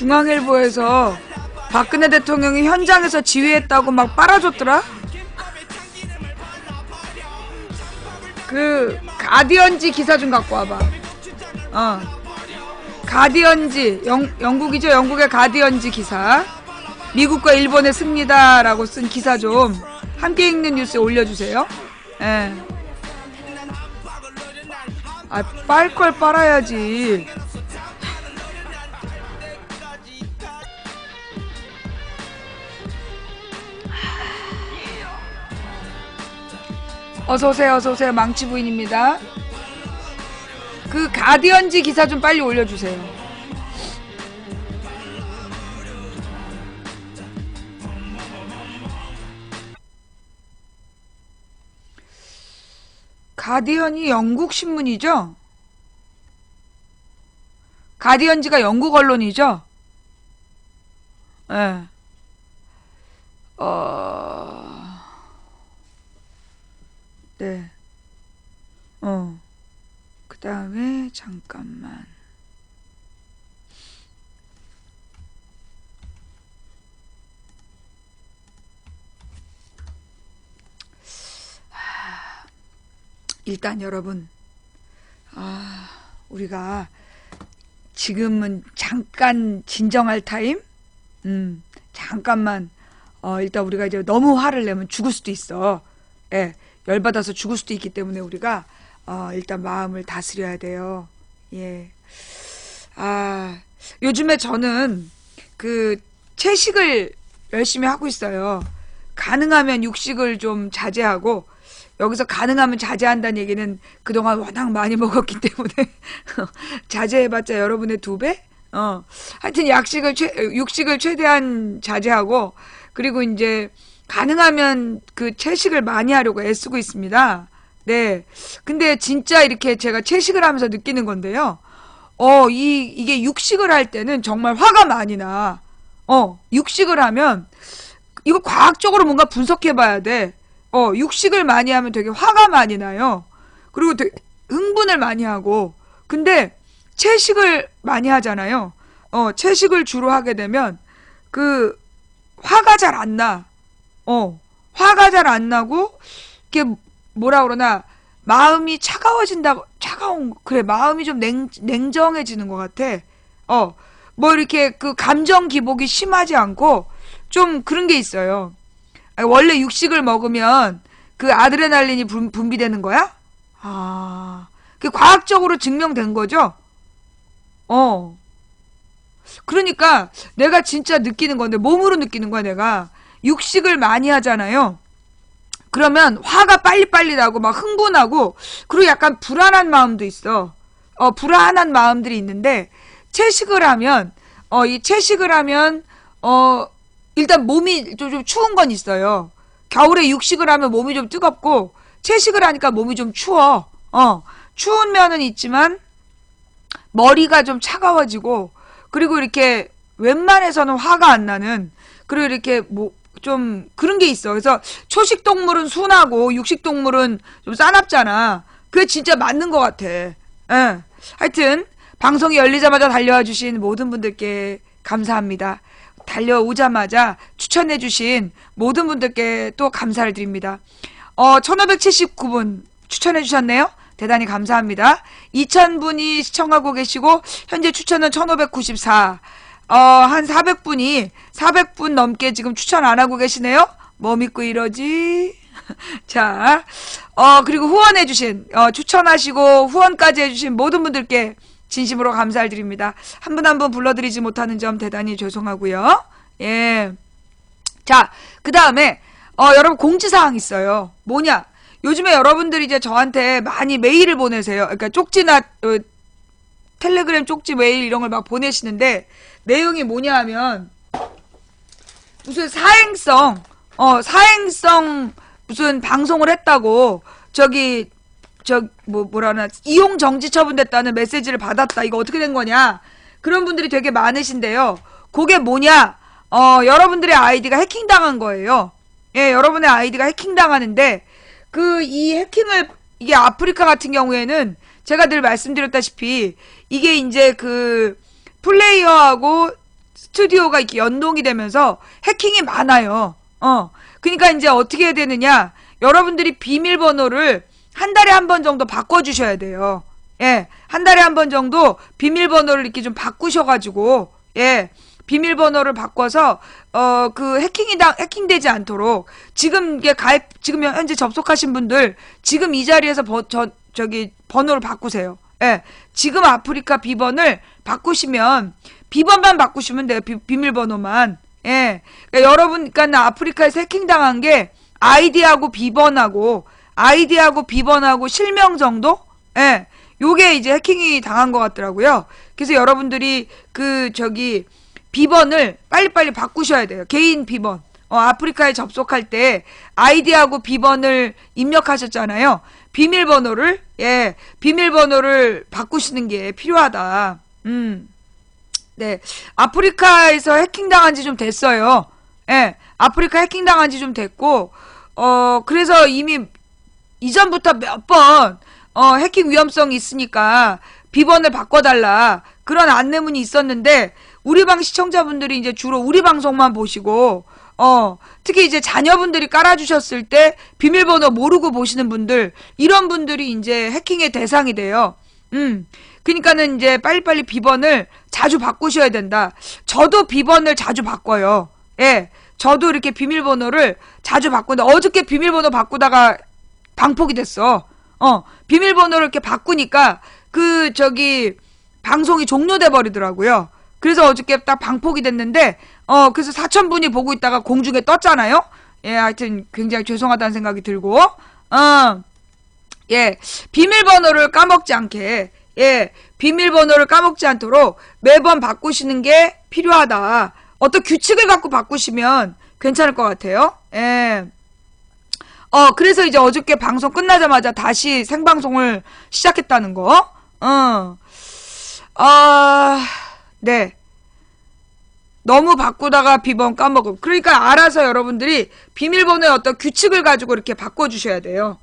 중앙일보에서 박근혜 대통령이 현장에서 지휘했다고 막 빨아줬더라? 그 가디언지 기사 좀 갖고 와봐. 가디언지 영국이죠. 영국의 가디언지 기사. 미국과 일본의 승리다라고 쓴 기사 좀 함께 읽는 뉴스에 올려주세요. 예. 아, 빨 걸 빨아야지. 어서오세요, 어서오세요. 망치부인입니다. 그 가디언지 기사 좀 빨리 올려주세요. 가디언이 영국 신문이죠? 가디언지가 영국 언론이죠? 예. 네. 그 다음에, 잠깐만. 일단 여러분, 우리가 지금은 잠깐 진정할 타임? 잠깐만, 일단 우리가 이제 너무 화를 내면 죽을 수도 있어. 예. 열받아서 죽을 수도 있기 때문에 우리가 일단 마음을 다스려야 돼요. 예. 요즘에 저는 그 채식을 열심히 하고 있어요. 가능하면 육식을 좀 자제하고, 여기서 가능하면 자제한다는 얘기는 그동안 워낙 많이 먹었기 때문에 자제해봤자 여러분의 2배? 하여튼 육식을 최대한 자제하고, 그리고 이제 가능하면 그 채식을 많이 하려고 애쓰고 있습니다. 네. 근데 진짜 이렇게 제가 채식을 하면서 느끼는 건데요. 이게 육식을 할 때는 정말 화가 많이 나. 육식을 하면 이거 과학적으로 뭔가 분석해 봐야 돼. 육식을 많이 하면 되게 화가 많이 나요. 그리고 되게 흥분을 많이 하고. 근데 채식을 많이 하잖아요. 채식을 주로 하게 되면 그 화가 잘 안 나. 화가 잘 안 나고, 이게 뭐라 그러나, 마음이 그래, 마음이 좀 냉정해지는 것 같아. 뭐 이렇게 그 감정 기복이 심하지 않고, 좀 그런 게 있어요. 원래 육식을 먹으면 그 아드레날린이 분비되는 거야? 그게 과학적으로 증명된 거죠? 그러니까 내가 진짜 느끼는 건데, 몸으로 느끼는 거야, 내가. 육식을 많이 하잖아요. 그러면 화가 빨리빨리 나고 막 흥분하고, 그리고 약간 불안한 마음도 있어. 불안한 마음들이 있는데, 채식을 하면 일단 몸이 좀 추운 건 있어요. 겨울에 육식을 하면 몸이 좀 뜨겁고, 채식을 하니까 몸이 좀 추워. 추운 면은 있지만 머리가 좀 차가워지고, 그리고 이렇게 웬만해서는 화가 안 나는, 그리고 이렇게 좀 그런 게 있어. 그래서 초식 동물은 순하고 육식 동물은 좀 싸납잖아. 그게 진짜 맞는 것 같아. 예. 하여튼 방송이 열리자마자 달려와 주신 모든 분들께 감사합니다. 달려오자마자 추천해 주신 모든 분들께 또 감사를 드립니다. 1579분 추천해 주셨네요. 대단히 감사합니다. 2000분이 시청하고 계시고, 현재 추천은 1594. 한 400분 넘게 지금 추천 안 하고 계시네요? 뭐 믿고 이러지? 자, 그리고 후원해주신, 추천하시고 후원까지 해주신 모든 분들께 진심으로 감사를 드립니다. 한 분 한 분 불러드리지 못하는 점 대단히 죄송하고요. 예. 자, 그 다음에, 여러분 공지사항 있어요. 뭐냐? 요즘에 여러분들이 이제 저한테 많이 메일을 보내세요. 그러니까 쪽지나, 텔레그램 쪽지 메일 이런 걸 막 보내시는데, 내용이 뭐냐 하면, 무슨 사행성 무슨 방송을 했다고, 뭐라나, 이용 정지 처분됐다는 메시지를 받았다. 이거 어떻게 된 거냐? 그런 분들이 되게 많으신데요. 그게 뭐냐? 여러분들의 아이디가 해킹당한 거예요. 예, 여러분의 아이디가 해킹당하는데, 이 해킹을, 이게 아프리카 같은 경우에는, 제가 늘 말씀드렸다시피, 이게 이제 플레이어하고 스튜디오가 이렇게 연동이 되면서 해킹이 많아요. 그러니까 이제 어떻게 해야 되느냐? 여러분들이 비밀번호를 한 달에 한 번 정도 바꿔주셔야 돼요. 예, 한 달에 한 번 정도 비밀번호를 이렇게 좀 바꾸셔가지고, 예, 비밀번호를 바꿔서, 그 해킹되지 않도록, 지금 이게 지금 현재 접속하신 분들, 지금 이 자리에서 번호를 바꾸세요. 예, 지금 아프리카 비번을 바꾸시면, 비번만 바꾸시면 돼요. 비밀번호만. 예, 그러니까 여러분, 그러니까 아프리카에서 해킹당한 게, 아이디하고 비번하고 실명 정도? 예. 요게 이제 해킹이 당한 것 같더라고요. 그래서 여러분들이 비번을 빨리빨리 바꾸셔야 돼요. 개인 비번. 아프리카에 접속할 때 아이디하고 비번을 입력하셨잖아요. 비밀번호를 바꾸시는 게 필요하다. 네. 아프리카에서 해킹당한 지 좀 됐어요. 예. 아프리카 해킹당한 지 좀 됐고, 그래서 이미 이전부터 몇 번, 해킹 위험성이 있으니까 비번을 바꿔달라. 그런 안내문이 있었는데, 우리 방 시청자분들이 이제 주로 우리 방송만 보시고, 특히 이제 자녀분들이 깔아주셨을 때 비밀번호 모르고 보시는 분들, 이런 분들이 이제 해킹의 대상이 돼요. 그러니까는 이제 빨리빨리 비번을 자주 바꾸셔야 된다. 저도 비번을 자주 바꿔요. 예. 저도 이렇게 비밀번호를 자주 바꾸는데, 어저께 비밀번호 바꾸다가 방폭이 됐어. 비밀번호를 이렇게 바꾸니까, 방송이 종료돼 버리더라고요. 그래서 어저께 딱 방폭이 됐는데, 그래서 4,000분이 보고 있다가 공중에 떴잖아요? 예, 하여튼 굉장히 죄송하다는 생각이 들고, 예, 비밀번호를 까먹지 않게, 예, 비밀번호를 까먹지 않도록 매번 바꾸시는 게 필요하다. 어떤 규칙을 갖고 바꾸시면 괜찮을 것 같아요. 예. 그래서 이제 어저께 방송 끝나자마자 다시 생방송을 시작했다는 거. 네. 너무 바꾸다가 비번 까먹음. 그러니까 알아서 여러분들이 비밀번호의 어떤 규칙을 가지고 이렇게 바꿔주셔야 돼요.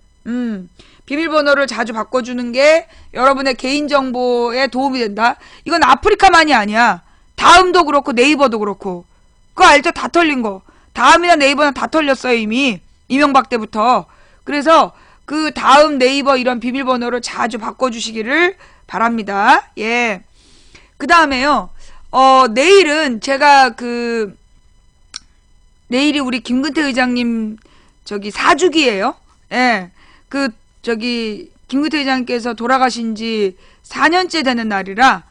비밀번호를 자주 바꿔주는 게 여러분의 개인정보에 도움이 된다. 이건 아프리카만이 아니야. 다음도 그렇고 네이버도 그렇고. 그거 알죠? 다 털린 거. 다음이나 네이버는 다 털렸어요, 이미. 이명박 때부터. 그래서 그 다음 네이버 이런 비밀번호를 자주 바꿔주시기를 바랍니다. 예. 그 다음에요. 내일은 제가 내일이 우리 김근태 의장님 사주기예요. 예. 김근태 의장님께서 돌아가신 지 4년째 되는 날이라,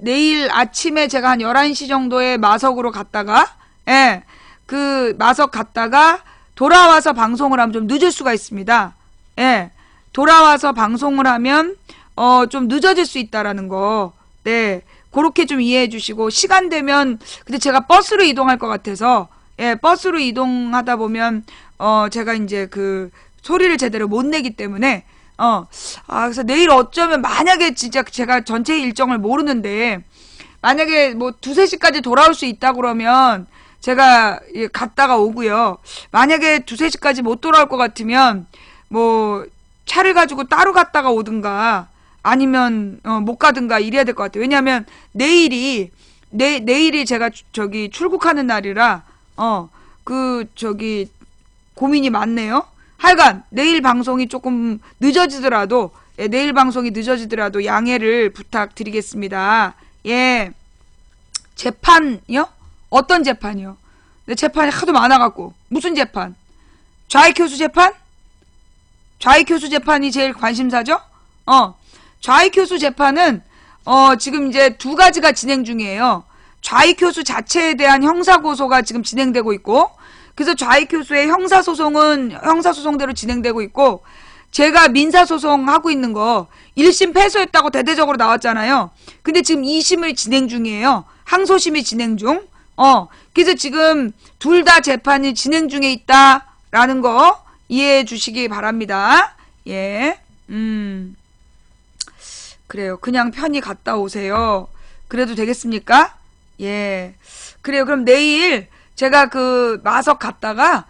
내일 아침에 제가 한 11시 정도에 마석으로 갔다가, 예, 마석 갔다가 돌아와서 방송을 하면 좀 늦을 수가 있습니다. 예, 돌아와서 방송을 하면, 좀 늦어질 수 있다라는 거, 네, 그렇게 좀 이해해 주시고, 시간 되면, 근데 제가 버스로 이동할 것 같아서, 예, 버스로 이동하다 보면, 제가 이제 소리를 제대로 못 내기 때문에, 그래서 내일 어쩌면 만약에 진짜 제가 전체 일정을 모르는데, 만약에 뭐 2-3시까지 돌아올 수 있다 그러면 제가 갔다가 오고요. 만약에 2-3시까지 못 돌아올 것 같으면 뭐 차를 가지고 따로 갔다가 오든가 아니면 못 가든가 이래야 될 것 같아요. 왜냐면 내일이 제가 출국하는 날이라 고민이 많네요. 하여간 내일 방송이 조금 늦어지더라도, 예, 내일 방송이 늦어지더라도 양해를 부탁드리겠습니다. 예. 재판이요? 어떤 재판이요? 내 재판이 하도 많아갖고. 무슨 재판? 좌익교수 재판? 좌익교수 재판이 제일 관심사죠? 좌익교수 재판은 지금 이제 2가지가 진행 중이에요. 좌익교수 자체에 대한 형사고소가 지금 진행되고 있고, 그래서 좌익교수의 형사소송은 형사소송대로 진행되고 있고, 제가 민사소송하고 있는 거 1심 패소했다고 대대적으로 나왔잖아요. 근데 지금 2심을 진행 중이에요. 항소심이 진행 중. 그래서 지금 둘 다 재판이 진행 중에 있다라는 거 이해해 주시기 바랍니다. 예. 그래요. 그냥 편히 갔다 오세요. 그래도 되겠습니까? 예. 그래요. 그럼 내일 제가 마석 갔다가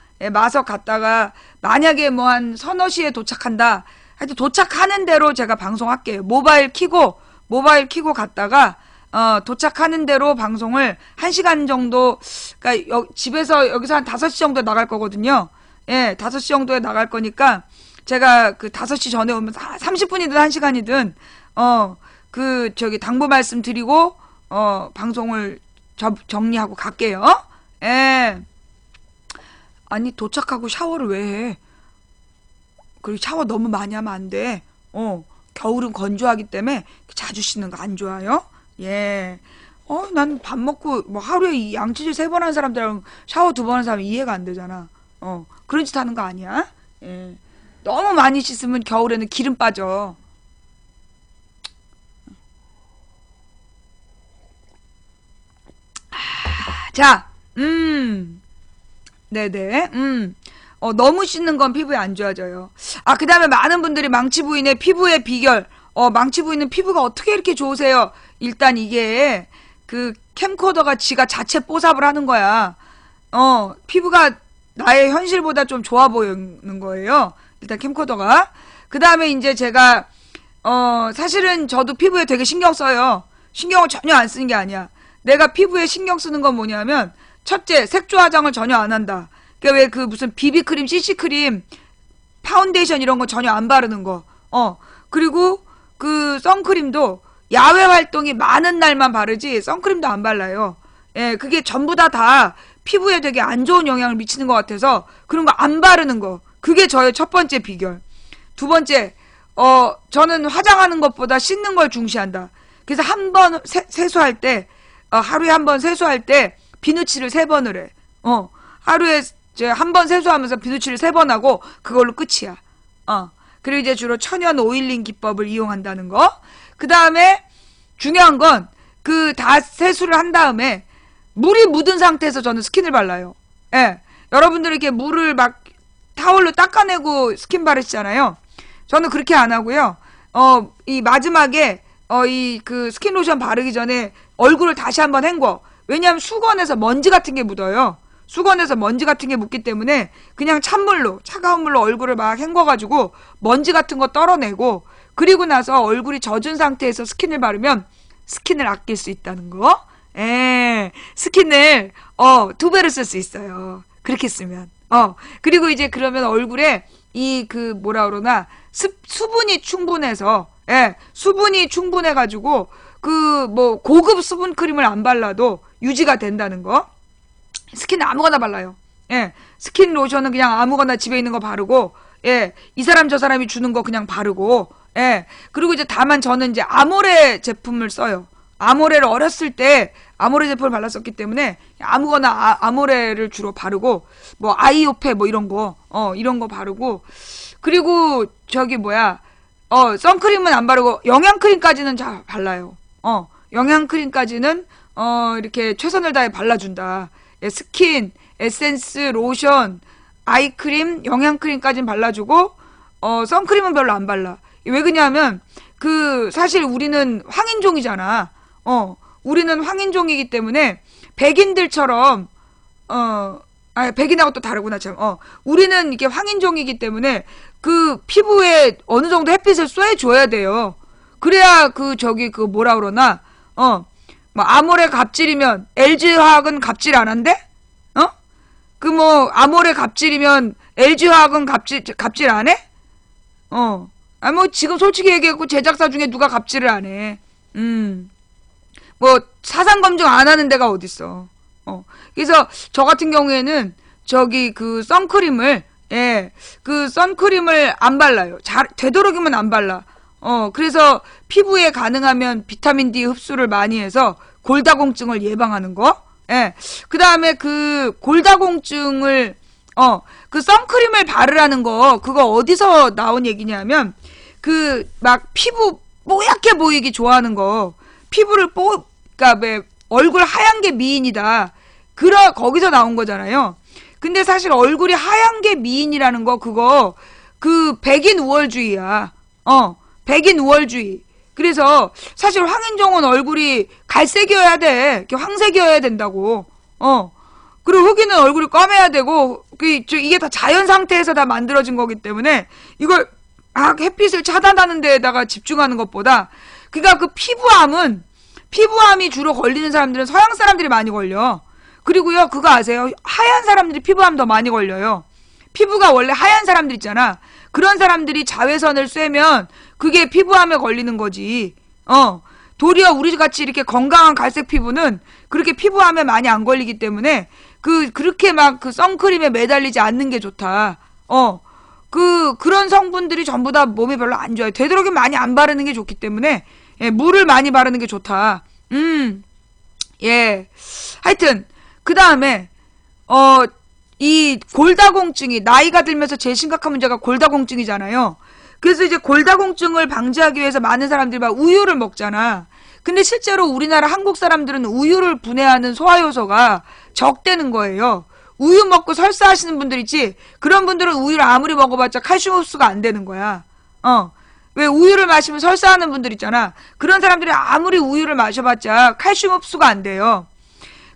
만약에 뭐 한 서너 시에 도착한다. 하여튼 도착하는 대로 제가 방송할게요. 모바일 키고 갔다가 도착하는 대로 방송을 1시간 정도, 그러니까 집에서 여기서 한 5시 정도에 나갈 거거든요. 예, 5시 정도에 나갈 거니까 제가 그 5시 전에 오면 30분이든 1시간이든 당부 말씀 드리고 방송을 정리하고 갈게요. 예. 아니, 도착하고 샤워를 왜 해? 그리고 샤워 너무 많이 하면 안 돼. 겨울은 건조하기 때문에 자주 씻는 거 안 좋아요? 예. 난 밥 먹고 뭐 하루에 양치질 3번 하는 사람들이랑 샤워 2번 하는 사람 이해가 안 되잖아. 그런 짓 하는 거 아니야? 예. 너무 많이 씻으면 겨울에는 기름 빠져. 자, 네네, 너무 씻는 건 피부에 안 좋아져요. 그 다음에 많은 분들이 망치 부인의 피부의 비결, 망치 부인은 피부가 어떻게 이렇게 좋으세요? 일단 이게, 그, 캠코더가 지가 자체 뽀삽을 하는 거야. 피부가 나의 현실보다 좀 좋아 보이는 거예요. 일단 캠코더가. 그 다음에 이제 제가, 사실은 저도 피부에 되게 신경 써요. 신경을 전혀 안 쓰는 게 아니야. 내가 피부에 신경 쓰는 건 뭐냐면, 첫째, 색조 화장을 전혀 안 한다. 그러니까 왜 그 무슨 비비크림, CC크림, 파운데이션 이런 거 전혀 안 바르는 거. 그리고 그 선크림도 야외 활동이 많은 날만 바르지 선크림도 안 발라요. 예, 그게 전부 다 피부에 되게 안 좋은 영향을 미치는 것 같아서 그런 거 안 바르는 거. 그게 저의 첫 번째 비결. 두 번째, 저는 화장하는 것보다 씻는 걸 중시한다. 그래서 한 번 세수할 때, 하루에 한 번 세수할 때 비누칠을 3번을 해. 하루에 한 번 세수하면서 비누칠을 3번 하고 그걸로 끝이야. 그리고 이제 주로 천연 오일링 기법을 이용한다는 거. 그 다음에 중요한 건 그 다 세수를 한 다음에 물이 묻은 상태에서 저는 스킨을 발라요. 예. 여러분들 이렇게 물을 막 타월로 닦아내고 스킨 바르시잖아요. 저는 그렇게 안 하고요. 이 마지막에 이 그 스킨 로션 바르기 전에 얼굴을 다시 한번 헹궈. 왜냐하면 수건에서 먼지 같은 게 묻어요. 수건에서 먼지 같은 게 묻기 때문에 그냥 찬물로, 차가운 물로 얼굴을 막 헹궈가지고 먼지 같은 거 떨어내고, 그리고 나서 얼굴이 젖은 상태에서 스킨을 바르면 스킨을 아낄 수 있다는 거. 예, 스킨을 2배를 쓸 수 있어요. 그렇게 쓰면. 그리고 이제 그러면 얼굴에 이 그 뭐라 그러나 수분이 충분해서, 예, 수분이 충분해가지고 그 뭐 고급 수분 크림을 안 발라도 유지가 된다는 거. 스킨 아무거나 발라요. 예, 스킨 로션은 그냥 아무거나 집에 있는 거 바르고, 예, 이 사람 저 사람이 주는 거 그냥 바르고, 예, 그리고 이제 다만 저는 이제 아모레 제품을 써요. 아모레를 어렸을 때 아모레 제품을 발랐었기 때문에 아무거나 아모레를 주로 바르고, 뭐 아이오페 뭐 이런 거, 이런 거 바르고, 그리고 저기 뭐야, 선크림은 안 바르고 영양크림까지는 잘 발라요. 영양크림까지는 이렇게 최선을 다해 발라준다. 예, 스킨, 에센스, 로션, 아이크림, 영양크림까지는 발라주고, 선크림은 별로 안 발라. 왜 그러냐면, 사실 우리는 황인종이잖아. 우리는 황인종이기 때문에, 백인들처럼, 백인하고 또 다르구나, 참. 우리는 이게 황인종이기 때문에, 그 피부에 어느 정도 햇빛을 쏴줘야 돼요. 그래야 뭐라 그러나, 뭐 아모레 갑질이면 LG화학은 갑질 안 한대? 아모레 갑질이면 LG화학은 갑질 안 해? 뭐 지금 솔직히 얘기하고 제작사 중에 누가 갑질을 안 해? 뭐 사상 검증 안 하는 데가 어딨어? 그래서 저 같은 경우에는 그 선크림을, 예, 그 선크림을 안 발라요. 되도록이면 안 발라. 그래서 피부에 가능하면 비타민 D 흡수를 많이 해서 골다공증을 예방하는 거. 예. 그 다음에 그 골다공증을, 그 선크림을 바르라는 거, 그거 어디서 나온 얘기냐면, 막 피부 뽀얗게 보이기 좋아하는 거, 그니까 왜 얼굴 하얀 게 미인이다. 거기서 나온 거잖아요. 근데 사실 얼굴이 하얀 게 미인이라는 거, 그거, 백인 우월주의야. 백인 우월주의. 그래서 사실 황인종은 얼굴이 갈색이어야 돼. 황색이어야 된다고. 그리고 흑인은 얼굴이 검해야 되고, 이게 다 자연 상태에서 다 만들어진 거기 때문에 이걸 햇빛을 차단하는 데에다가 집중하는 것보다, 그러니까 그 피부암은 피부암이 주로 걸리는 사람들은 서양 사람들이 많이 걸려. 그리고요, 그거 아세요? 하얀 사람들이 피부암 더 많이 걸려요. 피부가 원래 하얀 사람들 있잖아. 그런 사람들이 자외선을 쐬면 그게 피부암에 걸리는 거지. 도리어 우리같이 이렇게 건강한 갈색 피부는 그렇게 피부암에 많이 안 걸리기 때문에 그렇게 막 그 선크림에 매달리지 않는 게 좋다. 그런 성분들이 전부 다 몸에 별로 안 좋아요. 되도록이면 많이 안 바르는 게 좋기 때문에, 예, 물을 많이 바르는 게 좋다. 예. 하여튼, 그 다음에, 이 골다공증이, 나이가 들면서 제일 심각한 문제가 골다공증이잖아요. 그래서 이제 골다공증을 방지하기 위해서 많은 사람들이 막 우유를 먹잖아. 근데 실제로 우리나라 한국 사람들은 우유를 분해하는 소화효소가 적대는 거예요. 우유 먹고 설사하시는 분들 있지? 그런 분들은 우유를 아무리 먹어봤자 칼슘 흡수가 안 되는 거야. 왜 우유를 마시면 설사하는 분들 있잖아. 그런 사람들이 아무리 우유를 마셔봤자 칼슘 흡수가 안 돼요.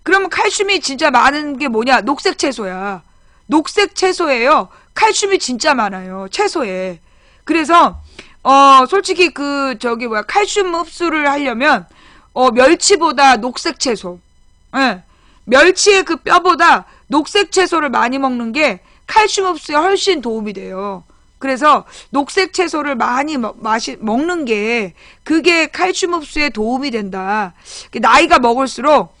그러면 칼슘이 진짜 많은 게 뭐냐? 녹색 채소야. 녹색 채소예요. 칼슘이 진짜 많아요. 채소에. 그래서 솔직히 칼슘 흡수를 하려면 멸치보다 녹색 채소. 예. 멸치의 그 뼈보다 녹색 채소를 많이 먹는 게 칼슘 흡수에 훨씬 도움이 돼요. 그래서 녹색 채소를 많이 먹는 게 그게 칼슘 흡수에 도움이 된다. 나이가 먹을수록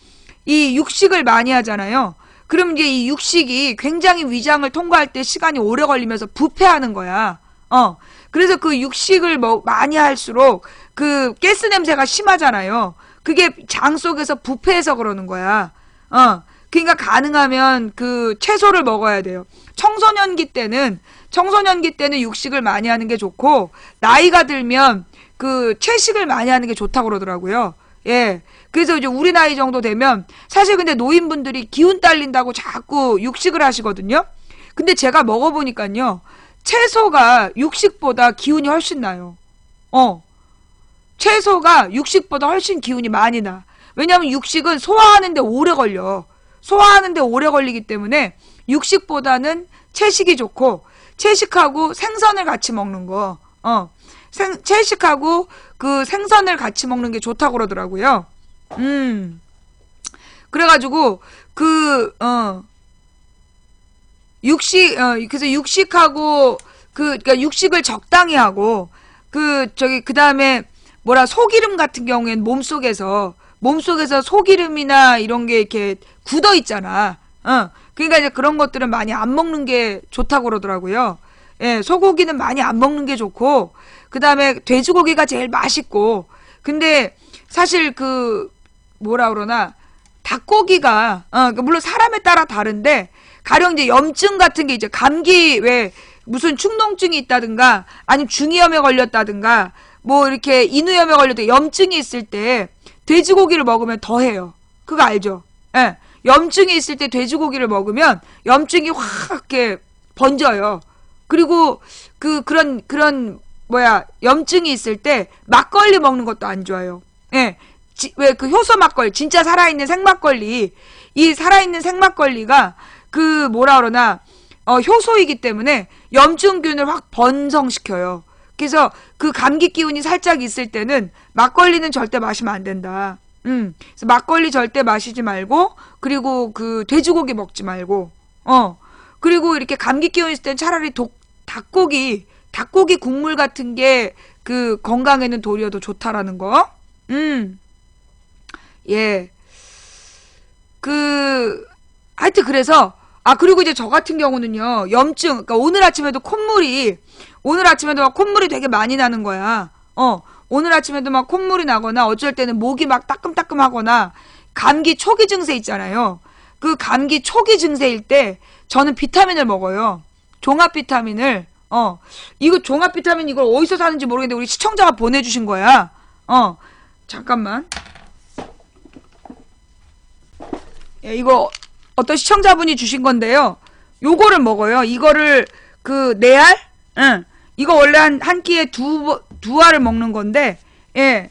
이 육식을 많이 하잖아요. 그럼 이제 이 육식이 굉장히 위장을 통과할 때 시간이 오래 걸리면서 부패하는 거야. 그래서 그 육식을 많이 할수록 그 가스 냄새가 심하잖아요. 그게 장 속에서 부패해서 그러는 거야. 그러니까 가능하면 그 채소를 먹어야 돼요. 청소년기 때는 육식을 많이 하는 게 좋고, 나이가 들면 그 채식을 많이 하는 게 좋다고 그러더라고요. 예. 그래서 이제 우리 나이 정도 되면, 사실 근데 노인분들이 기운 딸린다고 자꾸 육식을 하시거든요. 근데 제가 먹어보니까요, 채소가 육식보다 기운이 훨씬 나요. 채소가 육식보다 훨씬 기운이 많이 나. 왜냐면 육식은 소화하는데 오래 걸려. 소화하는데 오래 걸리기 때문에 육식보다는 채식이 좋고, 채식하고 생선을 같이 먹는 거. 채식하고 그 생선을 같이 먹는 게 좋다고 그러더라고요. 그래가지고 그래서 육식하고 그러니까 육식을 적당히 하고 그 다음에 소기름 같은 경우에는 몸속에서 소기름이나 이런 게 이렇게 굳어 있잖아. 그러니까 이제 그런 것들은 많이 안 먹는 게 좋다고 그러더라고요. 예, 소고기는 많이 안 먹는 게 좋고, 그 다음에 돼지고기가 제일 맛있고, 근데 사실 닭고기가, 물론 사람에 따라 다른데, 가령 이제 염증 같은 게 이제 감기 무슨 축농증이 있다든가, 아니면 중이염에 걸렸다든가, 이렇게 인후염에 걸렸다 염증이 있을 때, 돼지고기를 먹으면 더해요. 그거 알죠? 예. 염증이 있을 때 돼지고기를 먹으면 염증이 확 이렇게 번져요. 그리고 그런 염증이 있을 때 막걸리 먹는 것도 안 좋아요. 예. 효소 막걸리, 진짜 살아있는 생막걸리, 이 살아있는 생막걸리가 효소이기 때문에 염증균을 확 번성시켜요. 그래서 그 감기 기운이 살짝 있을 때는 막걸리는 절대 마시면 안 된다. 그래서 막걸리 절대 마시지 말고, 그리고 돼지고기 먹지 말고, 그리고 이렇게 감기 기운 있을 땐 차라리 닭고기 국물 같은 게 건강에는 도리어 더 좋다라는 거. 예. 하여튼 그래서, 그리고 이제 저 같은 경우는요, 염증, 그러니까 오늘 아침에도 콧물이 되게 많이 나는 거야. 오늘 아침에도 막 콧물이 나거나, 어쩔 때는 목이 막 따끔따끔하거나, 감기 초기 증세 있잖아요. 그 감기 초기 증세일 때, 저는 비타민을 먹어요. 종합 비타민을. 이거 종합 비타민 이걸 어디서 사는지 모르겠는데, 우리 시청자가 보내주신 거야. 잠깐만. 예, 이거 어떤 시청자분이 주신 건데요. 요거를 먹어요. 이거를 네알? 응. 이거 원래 한 끼에 두 알을 먹는 건데, 예.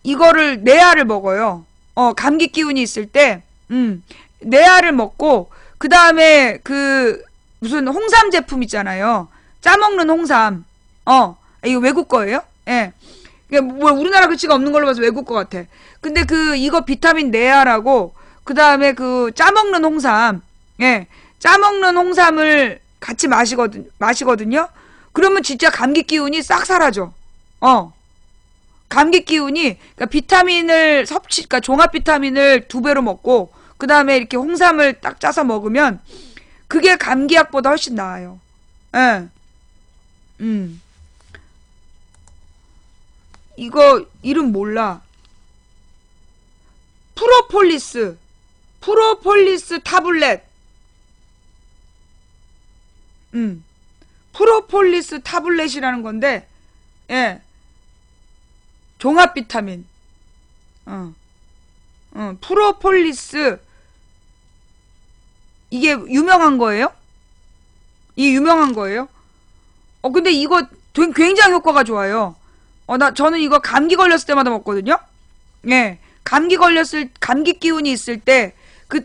이거를 네 알을 먹어요. 감기 기운이 있을 때, 네 알을 먹고, 그 다음에 무슨 홍삼 제품 있잖아요. 짜먹는 홍삼. 이거 외국 거예요? 예. 이게 뭐 우리나라 글씨가 없는 걸로 봐서 외국 것 같아. 근데 이거 비타민 네아라고, 그 다음에 짜먹는 홍삼, 예, 짜먹는 홍삼을 같이 마시거든요. 그러면 진짜 감기 기운이 싹 사라져. 감기 기운이, 그러니까 비타민을 그러니까 종합 비타민을 2배로 먹고, 그 다음에 이렇게 홍삼을 딱 짜서 먹으면, 그게 감기약보다 훨씬 나아요. 예. 이거 이름 몰라. 프로폴리스 타블렛. 프로폴리스 타블렛이라는 건데, 예. 종합 비타민. 프로폴리스. 이게 유명한 거예요? 이게 유명한 거예요? 근데 이거 굉장히 효과가 좋아요. 저는 이거 감기 걸렸을 때마다 먹거든요? 예. 감기 기운이 있을 때,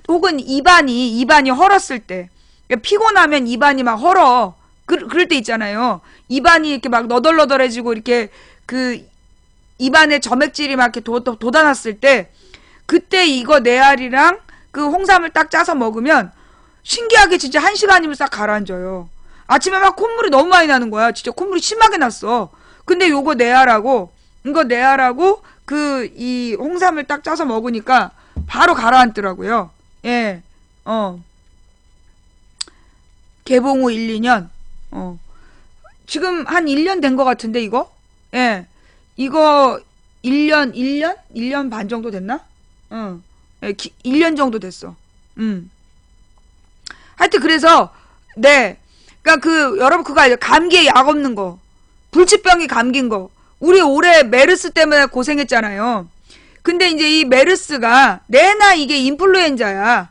혹은 입안이 헐었을 때, 피곤하면 입안이 막 헐어. 그럴 때 있잖아요. 입안이 이렇게 막 너덜너덜해지고, 이렇게 입안에 점액질이 막 이렇게 돋아났을 때, 그때 이거 네알이랑 홍삼을 딱 짜서 먹으면, 신기하게 진짜 1시간이면 싹 가라앉아요. 아침에 막 콧물이 너무 많이 나는 거야. 진짜 콧물이 심하게 났어. 근데 이거 네알하고 이 홍삼을 딱 짜서 먹으니까 바로 가라앉더라고요. 예. 개봉 후 1, 2년. 지금 한 1년 된 것 같은데, 이거? 예. 이거 1년 반 정도 됐나? 예, 1년 정도 됐어. 하여튼 그래서, 네. 그러니까 여러분 그거 알죠? 감기에 약 없는 거. 불치병이 감긴 거. 우리 올해 메르스 때문에 고생했잖아요. 근데 이제 이 메르스가 내나 이게 인플루엔자야.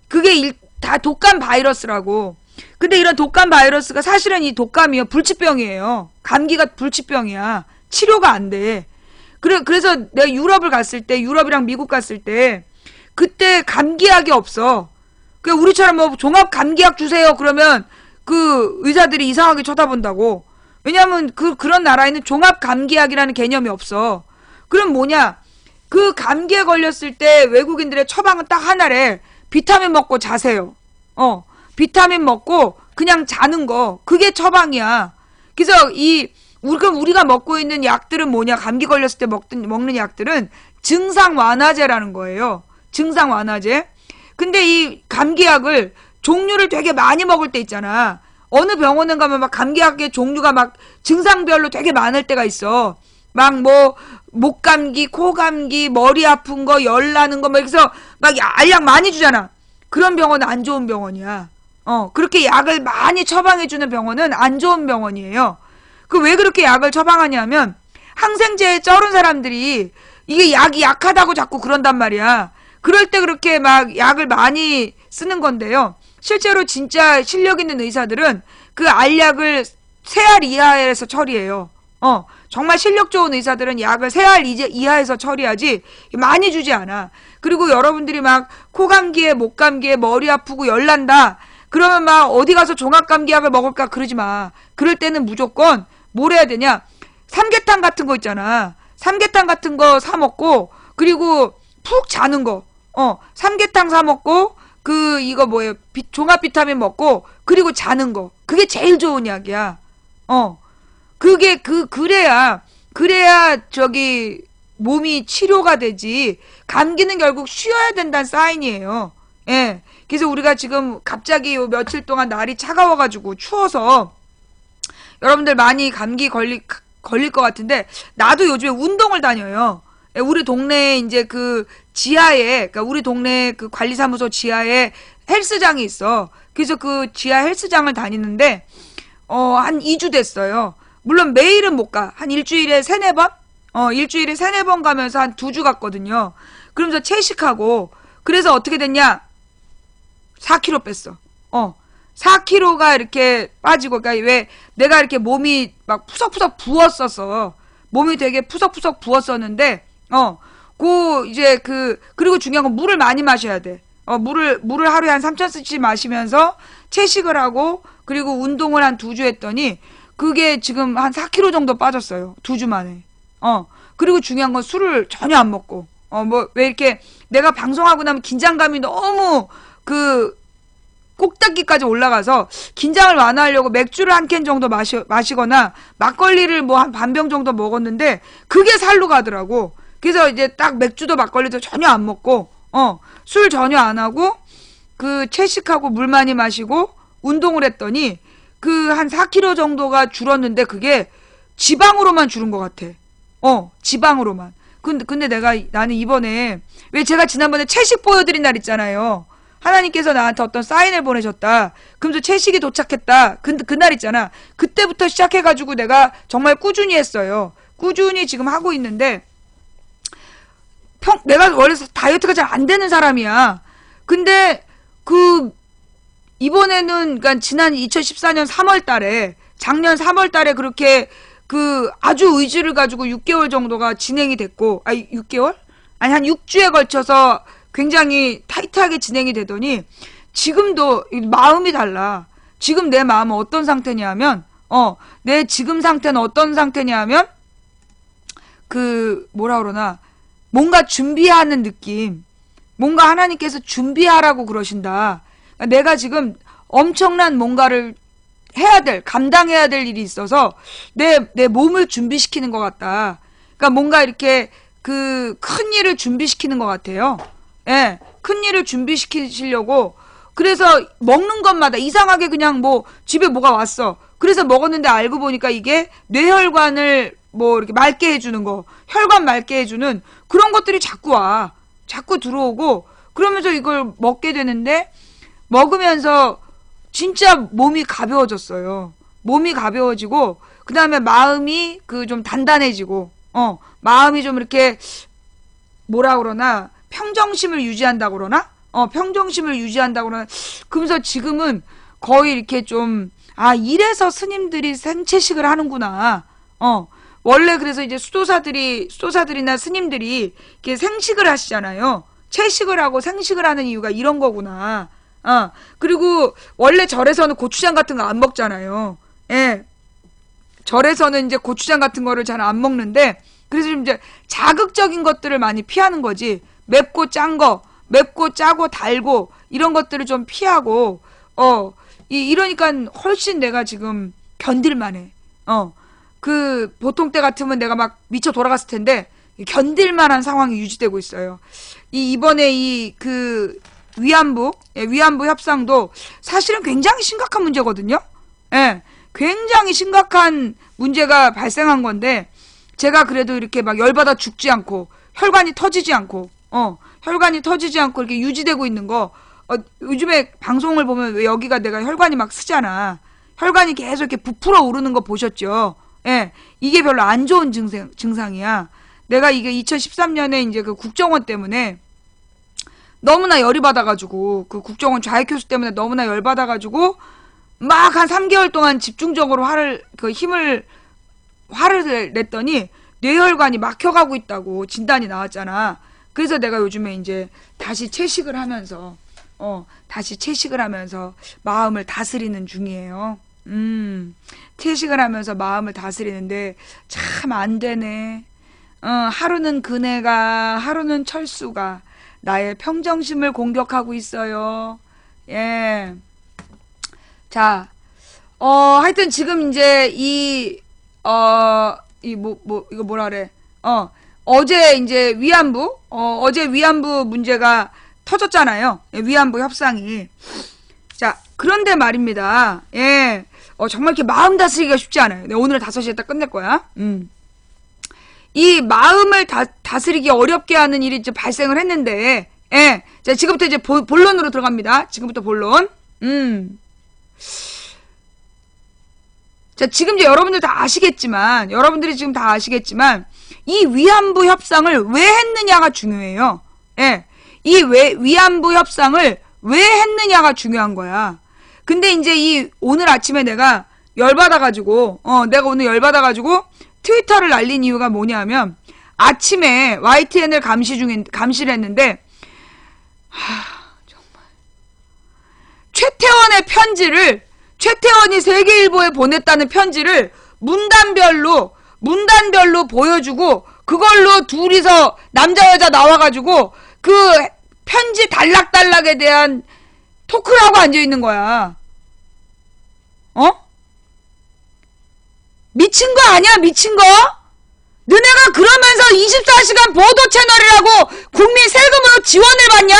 그게 다 독감 바이러스라고. 근데 이런 독감 바이러스가 사실은 이 독감이요. 불치병이에요. 감기가 불치병이야. 치료가 안 돼. 그래서 내가 유럽이랑 미국 갔을 때, 그때 감기약이 없어. 우리처럼 뭐 종합 감기약 주세요. 그러면 의사들이 이상하게 쳐다본다고. 왜냐면 그런 나라에는 종합 감기약이라는 개념이 없어. 그럼 뭐냐? 감기에 걸렸을 때 외국인들의 처방은 딱 하나래. 비타민 먹고 자세요. 비타민 먹고 그냥 자는 거. 그게 처방이야. 그래서 우리가 먹고 있는 약들은 뭐냐? 감기 걸렸을 때 먹는 약들은 증상 완화제라는 거예요. 증상 완화제. 근데 이 감기약을 종류를 되게 많이 먹을 때 있잖아. 어느 병원에 가면 막 감기약의 종류가 막 증상별로 되게 많을 때가 있어. 막 목감기, 코감기, 머리 아픈 거, 열 나는 거, 막 그래서 막 알약 많이 주잖아. 그런 병원은 안 좋은 병원이야. 그렇게 약을 많이 처방해주는 병원은 안 좋은 병원이에요. 왜 그렇게 약을 처방하냐면, 항생제에 쩔은 사람들이 이게 약이 약하다고 자꾸 그런단 말이야. 그럴 때 그렇게 막 약을 많이 쓰는 건데요. 실제로 진짜 실력 있는 의사들은 그 알약을 3알 이하에서 처리해요. 정말 실력 좋은 의사들은 약을 3알 이하에서 처리하지 많이 주지 않아. 그리고 여러분들이 막 코감기에 목감기에 머리 아프고 열난다. 그러면 막 어디 가서 종합감기약을 먹을까 그러지 마. 그럴 때는 무조건 뭘 해야 되냐. 삼계탕 같은 거 있잖아. 삼계탕 같은 거 사 먹고, 그리고 푹 자는 거. 삼계탕 사 먹고, 이거 뭐예요? 종합 비타민 먹고, 그리고 자는 거. 그게 제일 좋은 약이야. 그래야 몸이 치료가 되지. 감기는 결국 쉬어야 된다는 사인이에요. 예. 그래서 우리가 지금 갑자기 요 며칠 동안 날이 차가워가지고 추워서 여러분들 많이 감기 걸릴 것 같은데, 나도 요즘에 운동을 다녀요. 우리 동네에 이제 지하에, 그러니까 우리 동네 관리사무소 지하에 헬스장이 있어. 그래서 지하 헬스장을 다니는데, 한 2주 됐어요. 물론 매일은 못 가. 한 일주일에 3-4번? 일주일에 3-4번 가면서 한 2주 갔거든요. 그러면서 채식하고, 그래서 어떻게 됐냐? 4kg 뺐어. 4kg가 이렇게 빠지고, 그러니까 왜 내가 이렇게 몸이 막 푸석푸석 부었었어. 몸이 되게 푸석푸석 부었었는데, 그리고 중요한 건 물을 많이 마셔야 돼. 물을 하루에 한 3,000cc 마시면서 채식을 하고, 그리고 운동을 한 2주 했더니, 그게 지금 한 4kg 정도 빠졌어요. 2주 만에. 그리고 중요한 건 술을 전혀 안 먹고, 뭐, 왜 이렇게 내가 방송하고 나면 긴장감이 너무 꼭대기까지 올라가서 긴장을 완화하려고 맥주를 한 캔 정도 마시거나 막걸리를 뭐 한 반 병 정도 먹었는데 그게 살로 가더라고. 그래서 이제 딱 맥주도 막걸리도 전혀 안 먹고, 술 전혀 안 하고, 채식하고 물 많이 마시고 운동을 했더니 한 4kg 정도가 줄었는데 그게 지방으로만 줄은 것 같아. 지방으로만. 근데 나는 이번에, 왜 제가 지난번에 채식 보여드린 날 있잖아요. 하나님께서 나한테 어떤 사인을 보내셨다. 그러면서 채식이 도착했다. 그날 있잖아. 그때부터 시작해가지고 내가 정말 꾸준히 했어요. 꾸준히 지금 하고 있는데, 내가 원래 다이어트가 잘 안 되는 사람이야. 근데, 이번에는, 그니까 지난 2014년 3월 달에, 작년 3월 달에 그렇게, 아주 의지를 가지고 6개월 정도가 진행이 됐고, 6개월? 아니, 한 6주에 걸쳐서 굉장히 타이트하게 진행이 되더니, 지금도 마음이 달라. 지금 내 마음은 어떤 상태냐면, 내 지금 상태는 어떤 상태냐면, 뭐라 그러나, 뭔가 준비하는 느낌. 뭔가 하나님께서 준비하라고 그러신다. 내가 지금 엄청난 뭔가를 감당해야 될 일이 있어서 내 몸을 준비시키는 것 같다. 그러니까 뭔가 이렇게 큰 일을 준비시키는 것 같아요. 예, 큰 일을 준비시키시려고. 그래서 먹는 것마다 이상하게 그냥 뭐 집에 뭐가 왔어. 그래서 먹었는데 알고 보니까 이게 뇌혈관을 뭐 이렇게 맑게 해주는 거, 혈관 맑게 해주는 그런 것들이 자꾸 와. 자꾸 들어오고, 그러면서 이걸 먹게 되는데, 먹으면서 진짜 몸이 가벼워졌어요. 몸이 가벼워지고, 그 다음에 마음이 좀 단단해지고, 마음이 좀 이렇게, 뭐라 그러나, 평정심을 유지한다고 그러나? 평정심을 유지한다고 그러나? 그러면서 지금은 거의 이렇게 좀, 이래서 스님들이 생채식을 하는구나. 원래 그래서 이제 수도사들이나 스님들이 이렇게 생식을 하시잖아요. 채식을 하고 생식을 하는 이유가 이런 거구나. 그리고 원래 절에서는 고추장 같은 거 안 먹잖아요. 예. 절에서는 이제 고추장 같은 거를 잘 안 먹는데, 그래서 좀 이제 자극적인 것들을 많이 피하는 거지. 맵고 짠 거, 맵고 짜고 달고 이런 것들을 좀 피하고, 이러니까 훨씬 내가 지금 견딜만해. 보통 때 같으면 내가 막 미쳐 돌아갔을 텐데, 견딜만한 상황이 유지되고 있어요. 이번에 위안부 협상도 사실은 굉장히 심각한 문제거든요. 예, 굉장히 심각한 문제가 발생한 건데, 제가 그래도 이렇게 막 열받아 죽지 않고, 혈관이 터지지 않고 이렇게 유지되고 있는 거, 요즘에 방송을 보면 왜 여기가 내가 혈관이 막 쓰잖아. 혈관이 계속 이렇게 부풀어 오르는 거 보셨죠? 예, 이게 별로 안 좋은 증상이야. 내가 이게 2013년에 이제 국정원 때문에 너무나 열이 받아가지고, 국정원 좌익 교수 때문에 너무나 열받아가지고, 막 한 3개월 동안 집중적으로 화를 냈더니, 뇌혈관이 막혀가고 있다고 진단이 나왔잖아. 그래서 내가 요즘에 이제 다시 채식을 하면서 마음을 다스리는 중이에요. 채식을 하면서 마음을 다스리는데 참 안 되네. 하루는 그네가, 하루는 철수가 나의 평정심을 공격하고 있어요. 예. 자, 하여튼 지금 이제 이거 뭐라 그래. 어제 이제 어제 위안부 문제가 터졌잖아요. 예, 위안부 협상이. 자, 그런데 말입니다. 예. 정말 이렇게 마음 다스리기가 쉽지 않아요. 내가 오늘 5시에 딱 끝낼 거야. 이 마음을 다스리기 어렵게 하는 일이 이제 발생을 했는데, 예. 자, 지금부터 이제 본론으로 들어갑니다. 지금부터 본론. 자, 지금 이제 여러분들이 지금 다 아시겠지만, 이 위안부 협상을 왜 했느냐가 중요해요. 예. 위안부 협상을 왜 했느냐가 중요한 거야. 근데 이제 오늘 아침에 내가 열받아가지고 트위터를 날린 이유가 뭐냐면, 아침에 YTN을 감시를 했는데, 정말. 최태원이 세계일보에 보냈다는 편지를 문단별로 문단별로 보여주고 그걸로 둘이서 남자 여자 나와가지고 그 편지 단락단락에 대한 토크를 하고 앉아있는 거야. 미친 거 아니야? 미친 거? 너네가 그러면서 24시간 보도 채널이라고 국민 세금으로 지원을 받냐?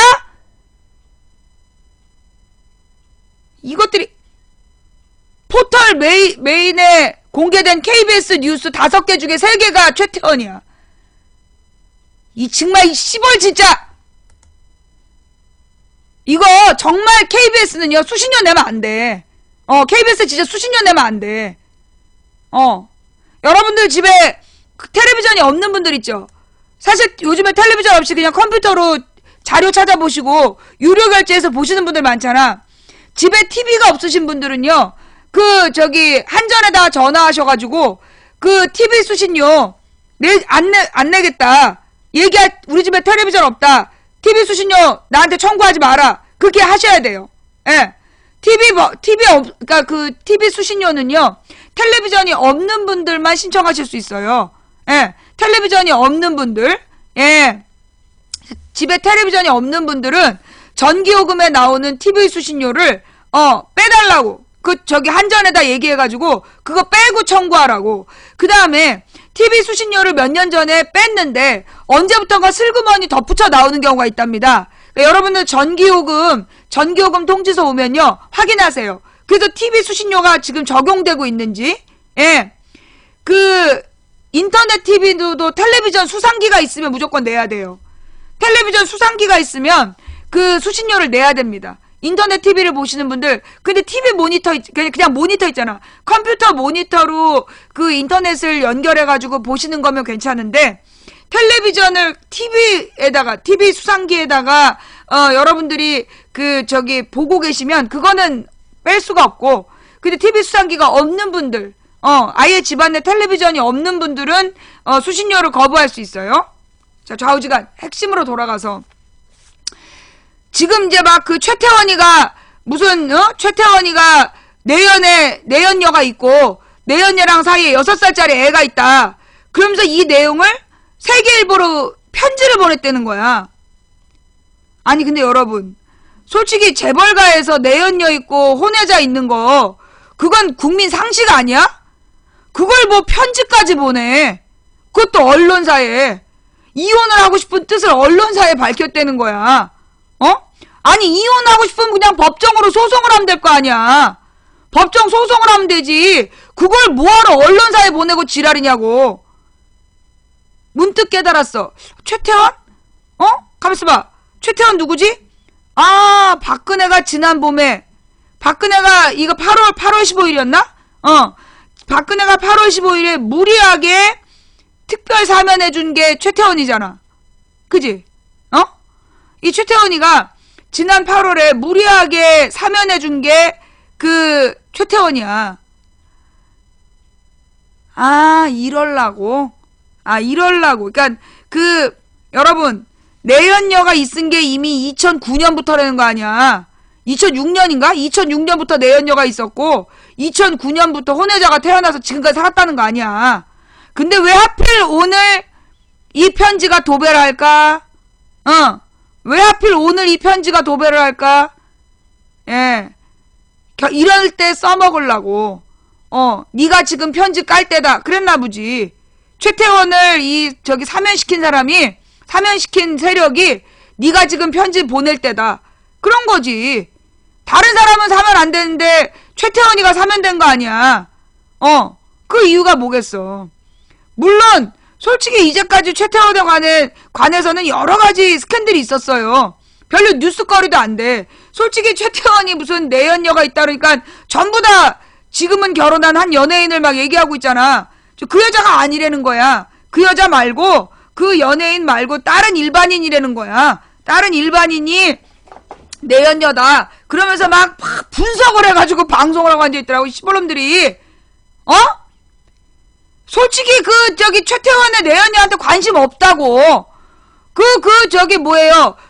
이것들이 포털 메인에 공개된 KBS 뉴스 5개 중에 3개가 최태원이야. 이 정말 이 시벌 진짜. 이거 정말 KBS는요 수십 년 내면 안 돼. KBS 진짜 수십 년 내면 안 돼. 여러분들 집에 텔레비전이 없는 분들 있죠. 사실 요즘에 텔레비전 없이 그냥 컴퓨터로 자료 찾아보시고 유료 결제해서 보시는 분들 많잖아. 집에 TV가 없으신 분들은요, 한전에다 전화하셔가지고, TV 수신료, 안 내겠다. 우리 집에 텔레비전 없다. TV 수신료 나한테 청구하지 마라. 그렇게 하셔야 돼요. 예. TV 수신료는요, 텔레비전이 없는 분들만 신청하실 수 있어요. 예. 텔레비전이 없는 분들, 예. 집에 텔레비전이 없는 분들은 전기요금에 나오는 TV 수신료를 빼달라고 한전에다 얘기해가지고 그거 빼고 청구하라고. 그 다음에 TV 수신료를 몇 년 전에 뺐는데 언제부턴가 슬그머니 덧붙여 나오는 경우가 있답니다. 그러니까 여러분들 전기요금 통지서 오면요 확인하세요. 그래서 TV 수신료가 지금 적용되고 있는지. 예. 인터넷 TV도 텔레비전 수상기가 있으면 무조건 내야 돼요. 텔레비전 수상기가 있으면 그 수신료를 내야 됩니다. 인터넷 TV를 보시는 분들, 근데 TV 모니터, 그냥 모니터 있잖아. 컴퓨터 모니터로 그 인터넷을 연결해가지고 보시는 거면 괜찮은데, 텔레비전을 TV 수상기에다가, 여러분들이 보고 계시면, 그거는 뺄 수가 없고, 근데 TV 수상기가 없는 분들, 아예 집안에 텔레비전이 없는 분들은, 수신료를 거부할 수 있어요. 자, 좌우지간 핵심으로 돌아가서 지금 이제 막 최태원이가 최태원이가 내연녀가 있고 내연녀랑 사이에 6살짜리 애가 있다. 그러면서 이 내용을 세계일보로 편지를 보냈다는 거야. 아니 근데 여러분 솔직히 재벌가에서 내연녀 있고 혼외자 있는 거 그건 국민 상식 아니야? 그걸 뭐 편지까지 보내. 그것도 언론사에. 이혼을 하고 싶은 뜻을 언론사에 밝혔다는 거야. 아니 이혼하고 싶으면 그냥 법정으로 소송을 하면 될 거 아니야. 법정 소송을 하면 되지. 그걸 뭐하러 언론사에 보내고 지랄이냐고. 문득 깨달았어. 최태원? 가만있어 봐. 최태원 누구지? 아, 박근혜가 지난 봄에 박근혜가 이거 8월 15일이었나? 박근혜가 8월 15일에 무리하게 특별 사면해준 게 최태원이잖아. 그지? 이 최태원이가 지난 8월에 무리하게 사면해준 게 최태원이야. 이럴라고. 그러니까 여러분 내연녀가 있은 게 이미 2009년부터라는 거 아니야. 2006년인가? 2006년부터 내연녀가 있었고 2009년부터 혼외자가 태어나서 지금까지 살았다는 거 아니야. 근데 왜 하필 오늘 이 편지가 도배를 할까? 왜 하필 오늘 이 편지가 도배를 할까? 예. 이럴 때 써먹으려고. 네가 지금 편지 깔 때다. 그랬나 보지. 최태원을 사면시킨 세력이 네가 지금 편지 보낼 때다. 그런 거지. 다른 사람은 사면 안 되는데 최태원이가 사면된 거 아니야. 그 이유가 뭐겠어. 물론 솔직히 이제까지 최태원에 관해서는 여러 가지 스캔들이 있었어요. 별로 뉴스거리도 안 돼. 솔직히 최태원이 무슨 내연녀가 있다 그러니까 전부 다 지금은 결혼한 한 연예인을 막 얘기하고 있잖아. 그 여자가 아니라는 거야. 그 여자 말고 그 연예인 말고 다른 일반인이라는 거야. 다른 일반인이 내연녀다. 그러면서 막 분석을 해가지고 방송을 하고 앉아있더라고. 시벌놈들이. 솔직히 최태원의 내연녀한테 관심 없다고.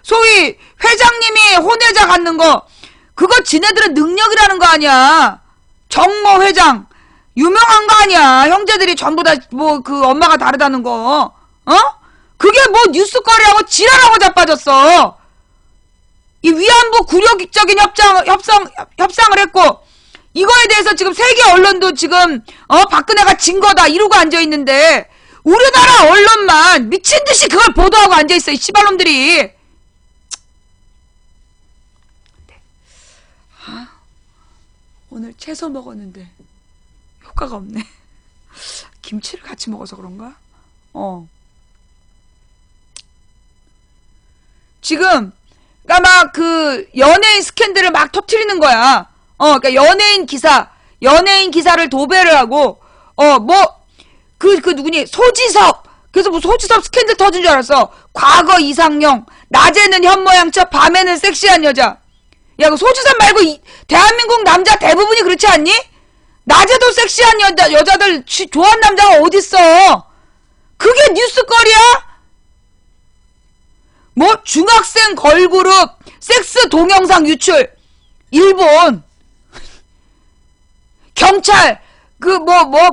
소위 회장님이 혼외자 갖는 거, 그거 지네들은 능력이라는 거 아니야. 정모 회장. 유명한 거 아니야. 형제들이 전부 다 뭐 그 엄마가 다르다는 거. 어? 그게 뭐 뉴스거리하고 지랄하고 자빠졌어. 이 위안부 굴욕적인 협상을 했고, 이거에 대해서 지금 세계 언론도 지금 박근혜가 진 거다 이러고 앉아 있는데, 우리나라 언론만 미친 듯이 그걸 보도하고 앉아 있어. 이 씨발놈들이. 오늘 채소 먹었는데 효과가 없네. 김치를 같이 먹어서 그런가? 지금 그러니까 막 그 연예인 스캔들을 막 터트리는 거야. 그러니까 연예인 기사를 도배를 하고 뭐 그 누구니 소지섭. 그래서 뭐 소지섭 스캔들 터진 줄 알았어. 과거 이상형, 낮에는 현모양처, 밤에는 섹시한 여자. 야, 그 소지섭 말고 대한민국 남자 대부분이 그렇지 않니? 낮에도 섹시한 여자들 좋아하는 남자가 어딨어? 그게 뉴스거리야? 뭐 중학생 걸그룹 섹스 동영상 유출. 일본 경찰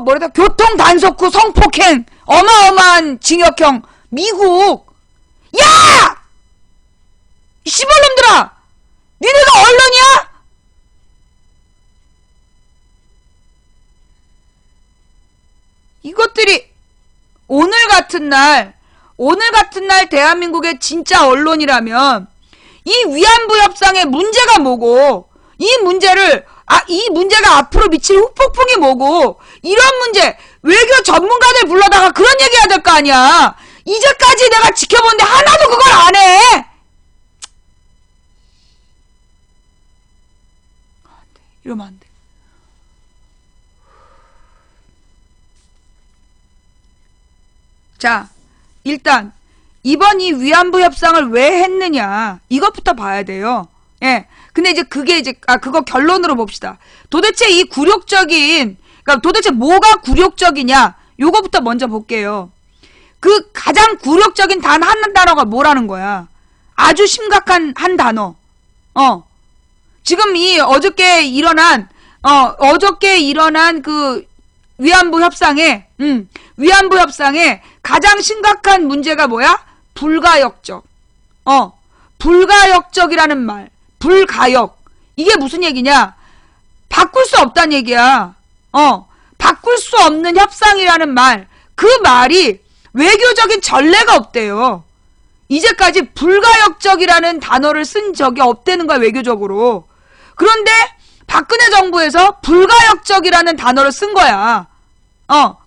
뭐래다 교통 단속 후 성폭행 어마어마한 징역형 미국. 야! 이 씨발놈들아! 니네가 언론이야? 이것들이 오늘 같은 날 대한민국의 진짜 언론이라면 이 위안부 협상의 문제가 뭐고, 이 문제가 앞으로 미칠 후폭풍이 뭐고, 이런 문제 외교 전문가들 불러다가 그런 얘기해야 될 거 아니야. 이제까지 내가 지켜보는데 하나도 그걸 안 해. 이러면 안 돼. 자, 일단 이번 이 위안부 협상을 왜 했느냐 이것부터 봐야 돼요. 예. 근데 이제 그거 결론으로 봅시다. 도대체 이 그러니까 도대체 뭐가 굴욕적이냐 요거부터 먼저 볼게요. 그 가장 굴욕적인 단 한 단어가 뭐라는 거야. 아주 심각한 한 단어. 지금 이 어저께 일어난 그 위안부 협상에 가장 심각한 문제가 뭐야? 불가역적. 불가역적이라는 말. 불가역. 이게 무슨 얘기냐? 바꿀 수 없다는 얘기야. 바꿀 수 없는 협상이라는 말. 그 말이 외교적인 전례가 없대요. 이제까지 불가역적이라는 단어를 쓴 적이 없다는 거야, 외교적으로. 그런데 박근혜 정부에서 불가역적이라는 단어를 쓴 거야.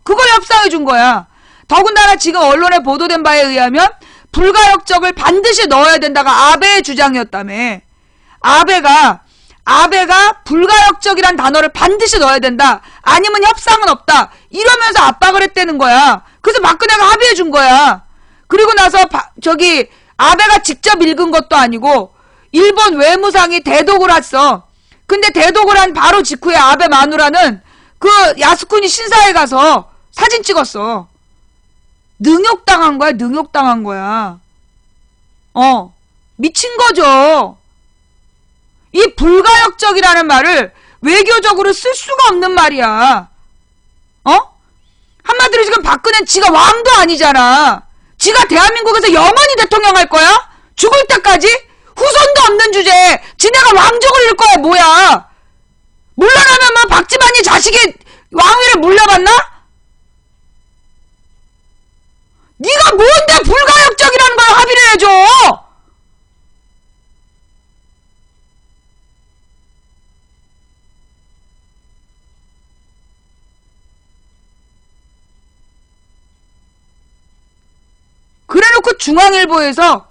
그걸 협상해 준 거야. 더군다나 지금 언론에 보도된 바에 의하면 불가역적을 반드시 넣어야 된다가 아베의 주장이었다며. 아베가 불가역적이란 단어를 반드시 넣어야 된다. 아니면 협상은 없다. 이러면서 압박을 했다는 거야. 그래서 박근혜가 합의해 준 거야. 그리고 나서 아베가 직접 읽은 것도 아니고 일본 외무상이 대독을 했어. 근데 대독을 한 바로 직후에 아베 마누라는 그 야스쿠니 신사에 가서 사진 찍었어. 능욕당한 거야. 미친 거죠. 이 불가역적이라는 말을 외교적으로 쓸 수가 없는 말이야. 한마디로 지금 박근혜는 지가 왕도 아니잖아. 지가 대한민국에서 영원히 대통령 할 거야? 죽을 때까지? 후손도 없는 주제에 지네가 왕족을 잃을 거야, 뭐야? 물러나면 뭐 박지만이 자식이 왕위를 물려받나? 네가 뭔데 불가역적이라는 걸 합의를 해줘? 그래놓고 중앙일보에서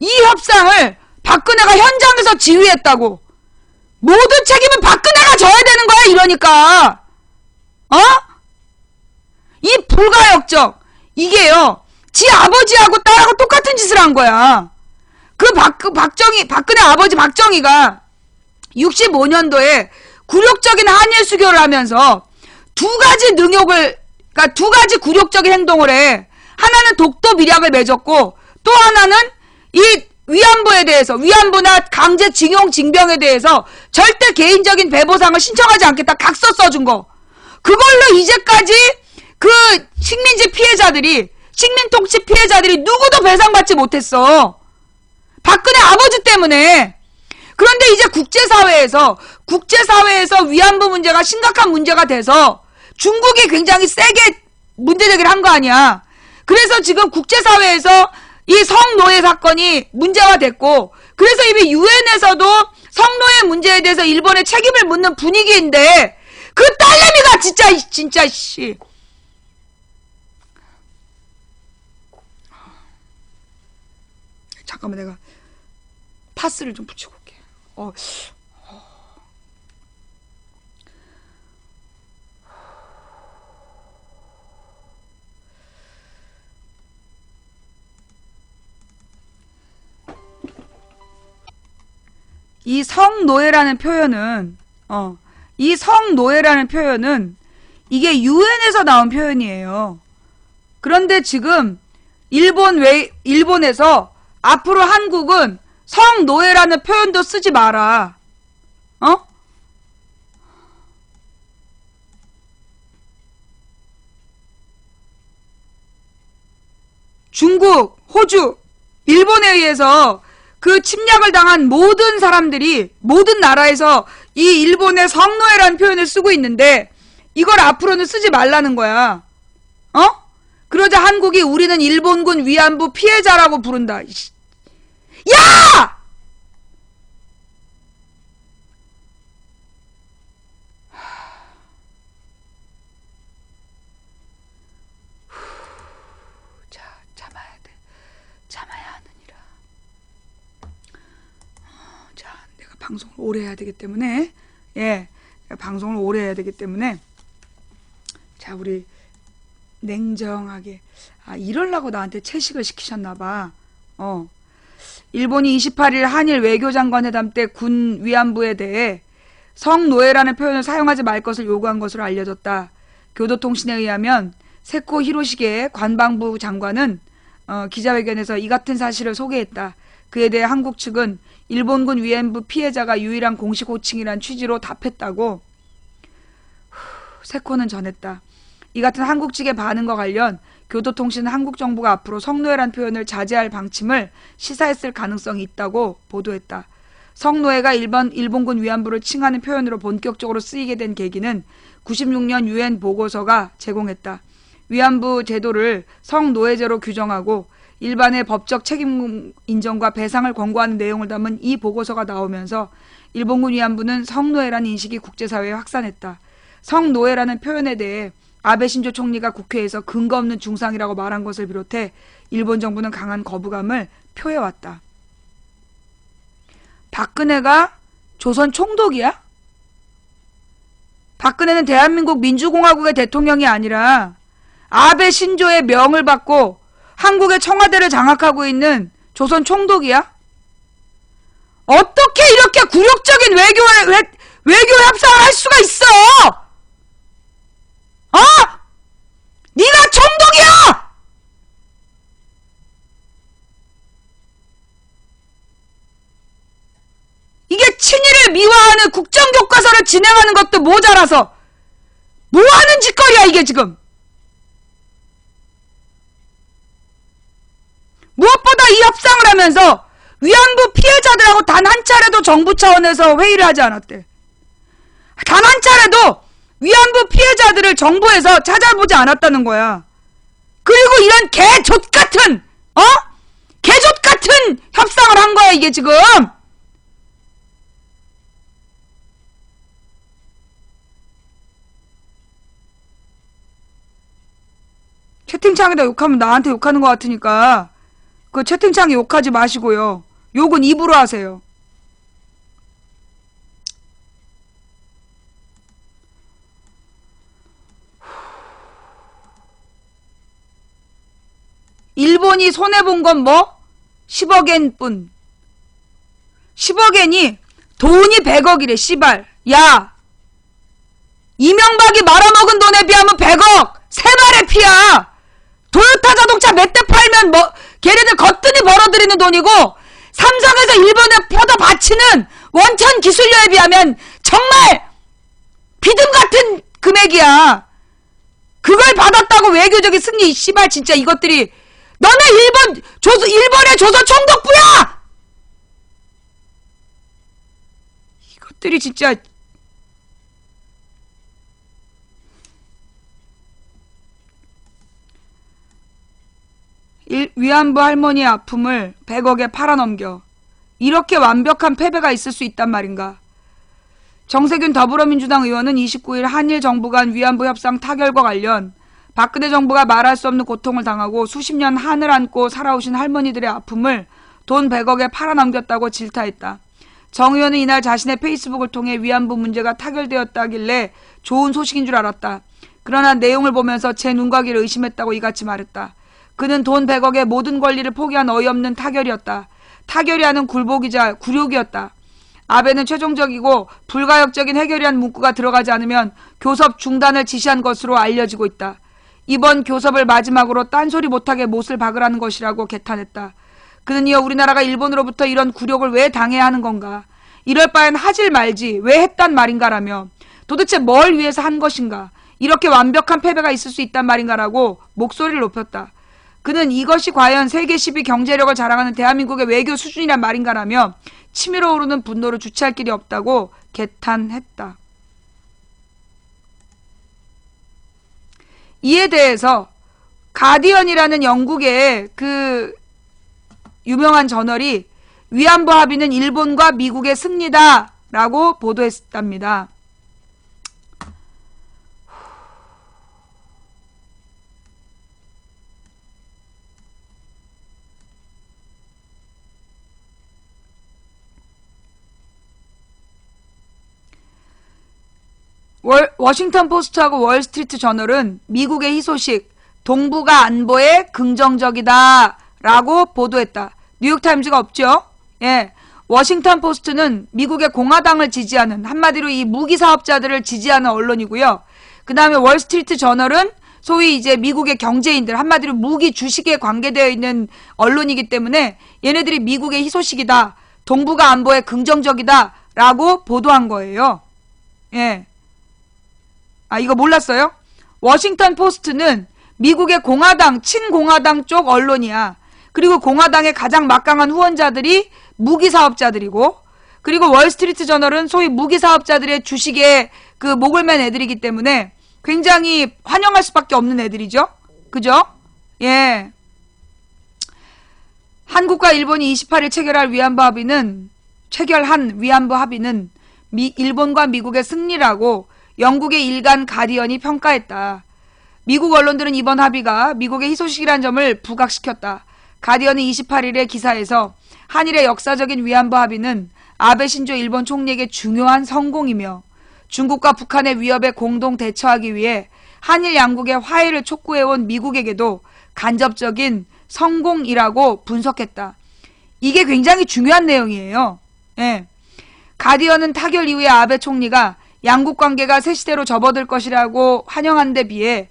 이 협상을 박근혜가 현장에서 지휘했다고. 모든 책임은 박근혜가 져야 되는 거야, 이러니까. 이 불가역적. 이게요, 지 아버지하고 딸하고 똑같은 짓을 한 거야. 박근혜 아버지 박정희가 65년도에 굴욕적인 한일 수교를 하면서 두 가지 굴욕적인 행동을 해. 하나는 독도 밀약을 맺었고, 또 하나는 이 위안부나 강제 징용 징병에 대해서 절대 개인적인 배보상을 신청하지 않겠다 각서 써준 거. 그걸로 이제까지 그 식민지 피해자들이, 식민통치 피해자들이 누구도 배상받지 못했어. 박근혜 아버지 때문에. 그런데 이제 국제사회에서 위안부 문제가 심각한 문제가 돼서 중국이 굉장히 세게 문제제기를 한 거 아니야. 그래서 지금 국제사회에서 이 성노예 사건이 문제화됐고, 그래서 이미 유엔에서도 성노예 문제에 대해서 일본에 책임을 묻는 분위기인데, 그 딸내미가 진짜 씨. 잠깐만, 내가 파스를 좀 붙이고 올게. 이 성노예라는 표현은 이게 유엔에서 나온 표현이에요. 그런데 지금 일본에서 앞으로 한국은 성노예라는 표현도 쓰지 마라. 중국, 호주, 일본에 의해서 그 침략을 당한 모든 사람들이, 모든 나라에서 이 일본의 성노예라는 표현을 쓰고 있는데, 이걸 앞으로는 쓰지 말라는 거야. 그러자 한국이 우리는 일본군 위안부 피해자라고 부른다. 야! 자, 참아야 돼. 참아야 하느니라. 자, 내가 방송을 오래 해야 되기 때문에, 방송을 오래 해야 되기 때문에, 자, 우리 냉정하게. 이러려고 나한테 채식을 시키셨나봐. 일본이 28일 한일 외교장관회담 때 군 위안부에 대해 성노예라는 표현을 사용하지 말 것을 요구한 것으로 알려졌다. 교도통신에 의하면 세코 히로시게 관방부 장관은 기자회견에서 이 같은 사실을 소개했다. 그에 대해 한국 측은 일본군 위안부 피해자가 유일한 공식 호칭이란 취지로 답했다고 세코는 전했다. 이 같은 한국 측의 반응과 관련 교도통신은 한국 정부가 앞으로 성노예란 표현을 자제할 방침을 시사했을 가능성이 있다고 보도했다. 성노예가 일본군 위안부를 칭하는 표현으로 본격적으로 쓰이게 된 계기는 96년 유엔 보고서가 제공했다. 위안부 제도를 성노예제로 규정하고 일반의 법적 책임 인정과 배상을 권고하는 내용을 담은 이 보고서가 나오면서 일본군 위안부는 성노예라는 인식이 국제사회에 확산했다. 성노예라는 표현에 대해 아베 신조 총리가 국회에서 근거 없는 중상이라고 말한 것을 비롯해 일본 정부는 강한 거부감을 표해왔다. 박근혜가 조선 총독이야? 박근혜는 대한민국 민주공화국의 대통령이 아니라 아베 신조의 명을 받고 한국의 청와대를 장악하고 있는 조선 총독이야? 어떻게 이렇게 굴욕적인 외교 협상을 할 수가 있어? 네가 총독이야! 이게 친일을 미화하는 국정교과서를 진행하는 것도 모자라서 뭐하는 짓거리야 이게 지금. 무엇보다 이 협상을 하면서 위안부 피해자들하고 단 한 차례도 정부 차원에서 회의를 하지 않았대. 단 한 차례도 위안부 피해자들을 정부에서 찾아보지 않았다는 거야. 그리고 이런 개족 같은 협상을 한 거야 이게 지금. 채팅창에다 욕하면 나한테 욕하는 것 같으니까 그 채팅창에 욕하지 마시고요. 욕은 입으로 하세요. 일본이 손해본 건 뭐? 10억엔 뿐. 10억엔이 돈이 100억이래 씨발. 야, 이명박이 말아먹은 돈에 비하면 100억 3발의 피야. 도요타 자동차 몇 대 팔면 걔네들 거뜬히 벌어들이는 돈이고, 삼성에서 일본에 퍼다 바치는 원천 기술료에 비하면 정말 비듬 같은 금액이야. 그걸 받았다고 외교적인 승리, 씨발, 진짜 이것들이. 너네 일본의 조선 총독부야! 이것들이 진짜. 위안부 할머니의 아픔을 100억에 팔아넘겨. 이렇게 완벽한 패배가 있을 수 있단 말인가. 정세균 더불어민주당 의원은 29일 한일 정부 간 위안부 협상 타결과 관련 박근혜 정부가 말할 수 없는 고통을 당하고 수십 년 한을 안고 살아오신 할머니들의 아픔을 돈 100억에 팔아넘겼다고 질타했다. 정 의원은 이날 자신의 페이스북을 통해 위안부 문제가 타결되었다길래 좋은 소식인 줄 알았다. 그러나 내용을 보면서 제 눈과 귀를 의심했다고 이같이 말했다. 그는 돈 100억의 모든 권리를 포기한 어이없는 타결이었다. 타결이 하는 굴복이자 굴욕이었다. 아베는 최종적이고 불가역적인 해결이란 문구가 들어가지 않으면 교섭 중단을 지시한 것으로 알려지고 있다. 이번 교섭을 마지막으로 딴소리 못하게 못을 박으라는 것이라고 개탄했다. 그는 이어 우리나라가 일본으로부터 이런 굴욕을 왜 당해야 하는 건가? 이럴 바엔 하질 말지 왜 했단 말인가라며 도대체 뭘 위해서 한 것인가? 이렇게 완벽한 패배가 있을 수 있단 말인가라고 목소리를 높였다. 그는 이것이 과연 세계 10위 경제력을 자랑하는 대한민국의 외교 수준이란 말인가라며 치밀어 오르는 분노를 주체할 길이 없다고 개탄했다. 이에 대해서 가디언이라는 영국의 그 유명한 저널이 위안부 합의는 일본과 미국의 승리다 라고 보도했답니다. 워싱턴 포스트하고 월스트리트 저널은 미국의 희소식 동북아 안보에 긍정적이다 라고 보도했다. 뉴욕타임즈가 없죠? 예. 워싱턴 포스트는 미국의 공화당을 지지하는, 한마디로 이 무기 사업자들을 지지하는 언론이고요. 그 다음에 월스트리트 저널은 소위 이제 미국의 경제인들, 한마디로 무기 주식에 관계되어 있는 언론이기 때문에 얘네들이 미국의 희소식이다, 동북아 안보에 긍정적이다 라고 보도한 거예요. 예. 아, 이거 몰랐어요? 워싱턴 포스트는 미국의 공화당, 친공화당 쪽 언론이야. 그리고 공화당의 가장 막강한 후원자들이 무기 사업자들이고, 그리고 월스트리트 저널은 소위 무기 사업자들의 주식에 그 목을 맨 애들이기 때문에 굉장히 환영할 수밖에 없는 애들이죠. 그죠? 예. 한국과 일본이 28일 체결한 위안부 합의는 일본과 미국의 승리라고 영국의 일간 가디언이 평가했다. 미국 언론들은 이번 합의가 미국의 희소식이라는 점을 부각시켰다. 가디언은 28일의 기사에서 한일의 역사적인 위안부 합의는 아베 신조 일본 총리에게 중요한 성공이며 중국과 북한의 위협에 공동 대처하기 위해 한일 양국의 화해를 촉구해온 미국에게도 간접적인 성공이라고 분석했다. 이게 굉장히 중요한 내용이에요. 예. 가디언은 타결 이후에 아베 총리가 양국 관계가 새 시대로 접어들 것이라고 환영한 데 비해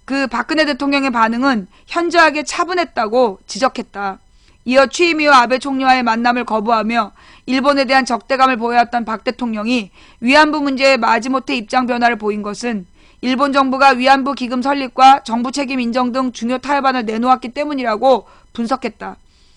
그 박근혜 대통령의 반응은 현저하게 차분했다고 지적했다. 이어 취임 이후 아베 총리와의 만남을 거부하며 일본에 대한 적대감을 보여왔던 박 대통령이 위안부 문제에 마지못해 입장 변화를 보인 것은 일본 정부가 위안부 기금 설립과 정부 책임 인정 등 중요 타협안을 내놓았기 때문이라고 분석했다.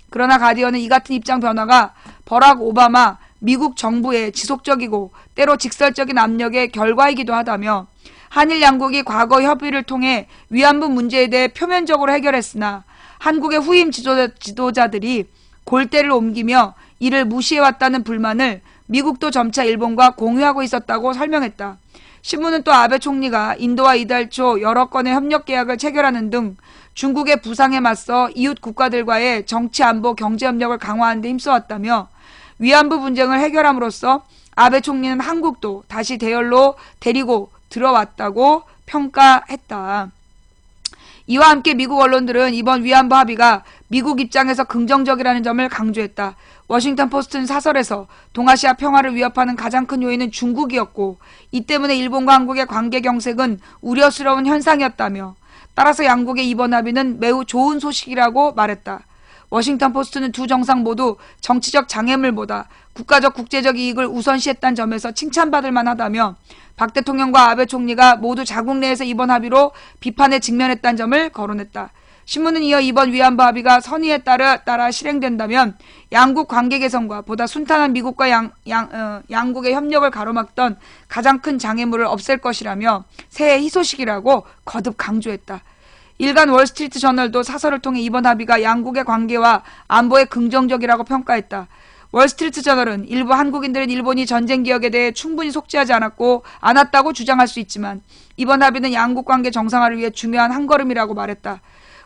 그러나 가디언은 이 같은 입장 변화가 버락 오바마 미국 정부의 지속적이고 때로 직설적인 압력의 결과이기도 하다며 한일 양국이 과거 협의를 통해 위안부 문제에 대해 표면적으로 해결했으나 한국의 후임 지도자들이 골대를 옮기며 이를 무시해왔다는 불만을 미국도 점차 일본과 공유하고 있었다고 설명했다. 신문은 또 아베 총리가 인도와 이달 초 여러 건의 협력 계약을 체결하는 등 중국의 부상에 맞서 이웃 국가들과의 정치, 안보, 경제 협력을 강화하는 데 힘써왔다며 위안부 분쟁을 해결함으로써 아베 총리는 한국도 다시 대열로 데리고 들어왔다고 평가했다. 이와 함께 미국 언론들은 이번 위안부 합의가 미국 입장에서 긍정적이라는 점을 강조했다. 워싱턴 포스트는 사설에서 동아시아 평화를 위협하는 가장 큰 요인은 중국이었고 이 때문에 일본과 한국의 관계 경색은 우려스러운 현상이었다며 따라서 양국의 이번 합의는 매우 좋은 소식이라고 말했다. 워싱턴 포스트는 두 정상 모두 정치적 장애물보다 국가적 국제적 이익을 우선시했다는 점에서 칭찬받을 만하다며 박 대통령과 아베 총리가 모두 자국 내에서 이번 합의로 비판에 직면했다는 점을 거론했다. 신문은 이어 이번 위안부 합의가 선의에 따라 실행된다면 양국 관계 개선과 보다 순탄한 미국과 양국의 협력을 가로막던 가장 큰 장애물을 없앨 것이라며 새해 희소식이라고 거듭 강조했다. 일간 월스트리트 저널도 사설을 통해 이번 합의가 양국의 관계와 안보에 긍정적이라고 평가했다. 월스트리트 저널은 일부 한국인들은 일본이 전쟁 기억에 대해 충분히 속지하지 않았다고 주장할 수 있지만 이번 합의는 양국 관계 정상화를 위해 중요한 한 걸음이라고 말했다.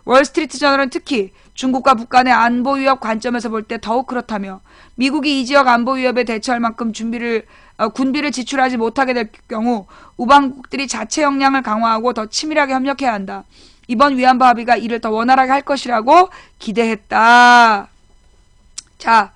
월스트리트 저널은 특히 중국과 북한의 안보 위협 관점에서 볼 때 더욱 그렇다며 미국이 이 지역 안보 위협에 대처할 만큼 군비를 지출하지 못하게 될 경우 우방국들이 자체 역량을 강화하고 더 치밀하게 협력해야 한다. 이번 위안부 합의가 이를 더 원활하게 할 것이라고 기대했다. 자,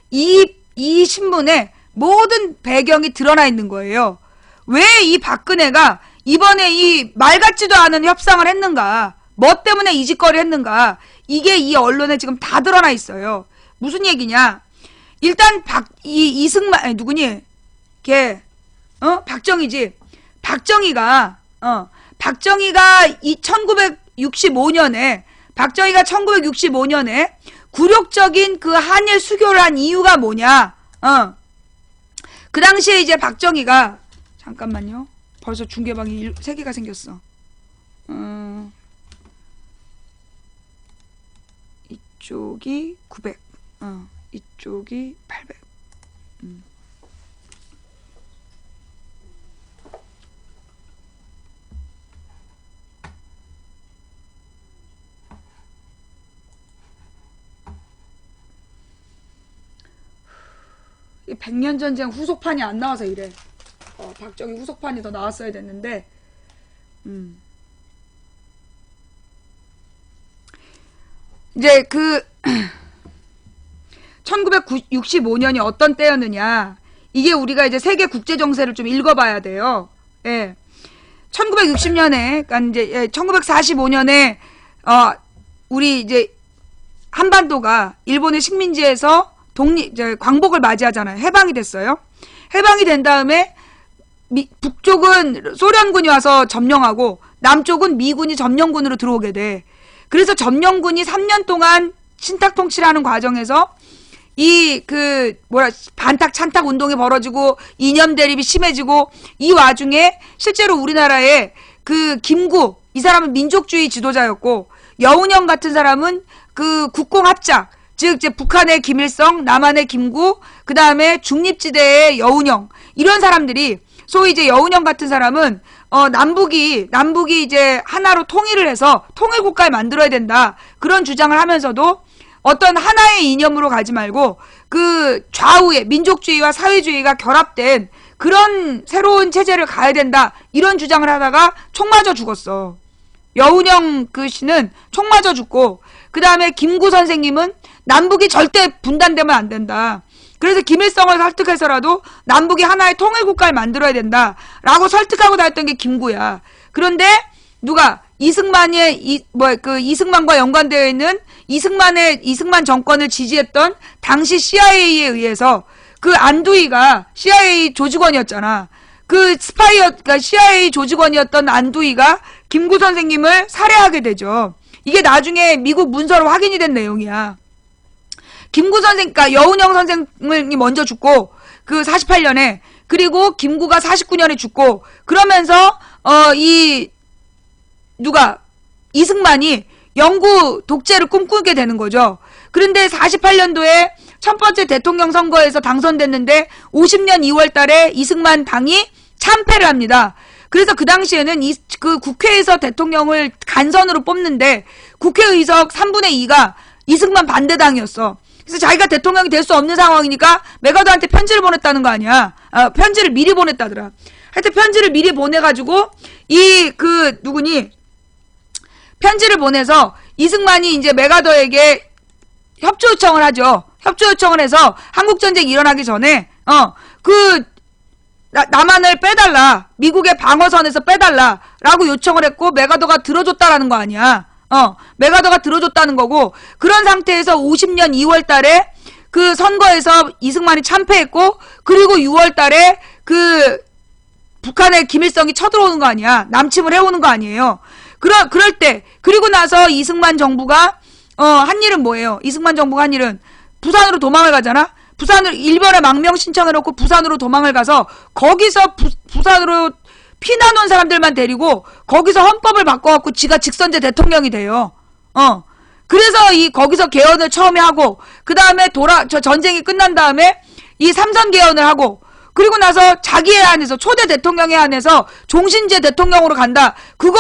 이 신문에 모든 배경이 드러나 있는 거예요. 왜 이 박근혜가 이번에 이 말 같지도 않은 협상을 했는가? 뭐 때문에 이 짓거리 했는가? 이게 이 언론에 지금 다 드러나 있어요. 무슨 얘기냐? 일단 이승만 누구니? 걔 박정희지. 박정희가 1965년에 굴욕적인 그 한일 수교를 한 이유가 뭐냐? 그 당시에 이제 박정희가 잠깐만요. 벌써 중계방이 3개가 생겼어. 이쪽이 900. 이쪽이 800. 이 100년 전쟁 후속판이 안 나와서 이래. 박정희 후속판이 더 나왔어야 됐는데. 이제 1965년이 어떤 때였느냐. 이게 우리가 이제 세계 국제 정세를 좀 읽어봐야 돼요. 예. 1960년에, 그러니까 이제 1945년에 우리 이제 한반도가 일본의 식민지에서 광복을 맞이하잖아요. 해방이 됐어요. 해방이 된 다음에 북쪽은 소련군이 와서 점령하고 남쪽은 미군이 점령군으로 들어오게 돼. 그래서 점령군이 3년 동안 신탁 통치를 하는 과정에서 반탁 찬탁 운동이 벌어지고 이념 대립이 심해지고 이 와중에 실제로 우리나라에 김구, 이 사람은 민족주의 지도자였고 여운형 같은 사람은 국공합작, 즉 이제 북한의 김일성, 남한의 김구, 그 다음에 중립지대의 여운형, 이런 사람들이 소위 이제 여운형 같은 사람은 남북이 이제 하나로 통일을 해서 통일국가를 만들어야 된다, 그런 주장을 하면서도 어떤 하나의 이념으로 가지 말고 좌우의 민족주의와 사회주의가 결합된 그런 새로운 체제를 가야 된다, 이런 주장을 하다가 총 맞아 죽었어. 여운형 씨는 총 맞아 죽고, 그 다음에 김구 선생님은 남북이 절대 분단되면 안 된다. 그래서 김일성을 설득해서라도 남북이 하나의 통일국가를 만들어야 된다 라고 설득하고 다녔던 게 김구야. 그런데 누가 이승만과 연관되어 있는 이승만 정권을 지지했던 당시 CIA에 의해서 안두희가 CIA 조직원이었잖아. 그러니까 CIA 조직원이었던 안두희가 김구 선생님을 살해하게 되죠. 이게 나중에 미국 문서로 확인이 된 내용이야. 김구 선생, 그러니까 여운형 선생이 먼저 죽고, 48년에, 그리고 김구가 49년에 죽고, 그러면서, 이승만이 영구 독재를 꿈꾸게 되는 거죠. 그런데 48년도에 첫 번째 대통령 선거에서 당선됐는데, 50년 2월 달에 이승만 당이 참패를 합니다. 그래서 그 당시에는 국회에서 대통령을 간선으로 뽑는데, 국회의석 3분의 2가 이승만 반대당이었어. 그래서 자기가 대통령이 될 수 없는 상황이니까 메가더한테 편지를 보냈다는 거 아니야. 편지를 미리 보냈다더라. 하여튼 편지를 미리 보내가지고 편지를 보내서 이승만이 이제 메가더에게 협조 요청을 하죠. 협조 요청을 해서 한국전쟁이 일어나기 전에 남한을 빼달라, 미국의 방어선에서 빼달라 라고 요청을 했고 메가더가 들어줬다라는 거 아니야. 메가더가 들어줬다는 거고, 그런 상태에서 50년 2월 달에 그 선거에서 이승만이 참패했고, 그리고 6월 달에 그 북한에 김일성이 쳐들어오는 거 아니야. 남침을 해오는 거 아니에요. 그럴 때, 그리고 나서 이승만 정부가 한 일은 뭐예요? 이승만 정부가 한 일은 부산으로 도망을 가잖아? 부산으로, 일본에 망명 신청해놓고 부산으로 도망을 가서, 거기서 부산으로 피난 온 사람들만 데리고, 거기서 헌법을 바꿔갖고 지가 직선제 대통령이 돼요. 그래서 거기서 개헌을 처음에 하고, 그 다음에 전쟁이 끝난 다음에 이 삼선 개헌을 하고, 그리고 나서 자기에 한해서, 초대 대통령에 한해서 종신제 대통령으로 간다. 그거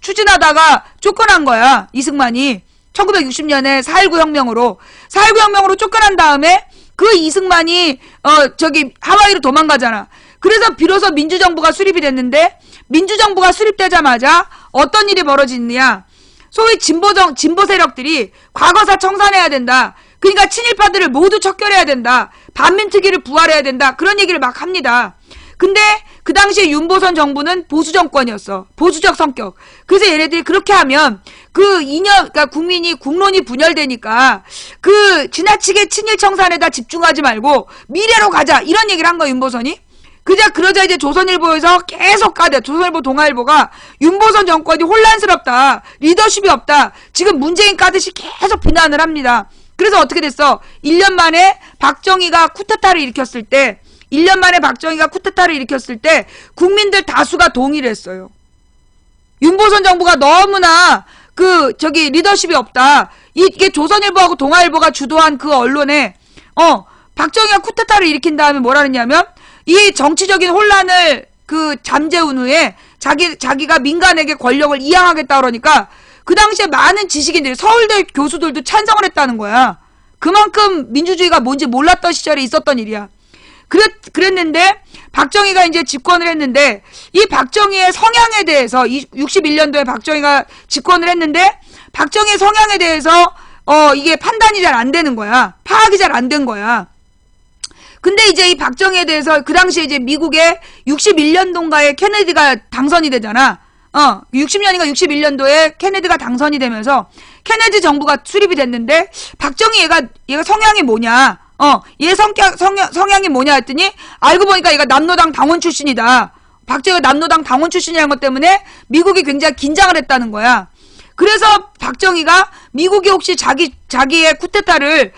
추진하다가 쫓겨난 거야, 이승만이. 1960년에 4.19 혁명으로. 4.19 혁명으로 쫓겨난 다음에 그 이승만이 하와이로 도망가잖아. 그래서 비로소 민주정부가 수립이 됐는데, 민주정부가 수립되자마자 어떤 일이 벌어지느냐. 소위 진보 세력들이 과거사 청산해야 된다. 그러니까 친일파들을 모두 척결해야 된다. 반민특위를 부활해야 된다. 그런 얘기를 막 합니다. 근데 그 당시에 윤보선 정부는 보수 정권이었어. 보수적 성격. 그래서 얘네들이 그렇게 하면 그러니까 국론이 분열되니까 지나치게 친일 청산에다 집중하지 말고 미래로 가자. 이런 얘기를 한 거야, 윤보선이. 그러자 이제 조선일보에서 계속 까대. 조선일보, 동아일보가 윤보선 정권이 혼란스럽다. 리더십이 없다. 지금 문재인 까듯이 계속 비난을 합니다. 그래서 어떻게 됐어? 1년 만에 박정희가 쿠데타를 일으켰을 때, 국민들 다수가 동의를 했어요. 윤보선 정부가 너무나 리더십이 없다. 이게 조선일보하고 동아일보가 주도한 그 언론에, 박정희가 쿠데타를 일으킨 다음에 뭐라 했냐면, 이 정치적인 혼란을 잠재운 후에 자기가 민간에게 권력을 이양하겠다 그러니까 그 당시에 많은 지식인들이, 서울대 교수들도 찬성을 했다는 거야. 그만큼 민주주의가 뭔지 몰랐던 시절에 있었던 일이야. 그랬는데 박정희가 이제 집권을 했는데, 이 박정희의 성향에 대해서 61년도에 박정희가 집권을 했는데, 박정희의 성향에 대해서 이게 판단이 잘 안 되는 거야. 파악이 잘 안 된 거야. 근데 이제 이 박정희에 대해서 그 당시에 이제 미국에 61년도인가에 케네디가 당선이 되잖아. 60년인가 61년도에 케네디가 당선이 되면서 케네디 정부가 수립이 됐는데, 박정희 얘가 성향이 뭐냐? 얘 성향이 뭐냐 했더니, 알고 보니까 얘가 남노당 당원 출신이다. 박정희가 남노당 당원 출신이라는 것 때문에 미국이 굉장히 긴장을 했다는 거야. 그래서 박정희가 미국이 혹시 자기의 쿠데타를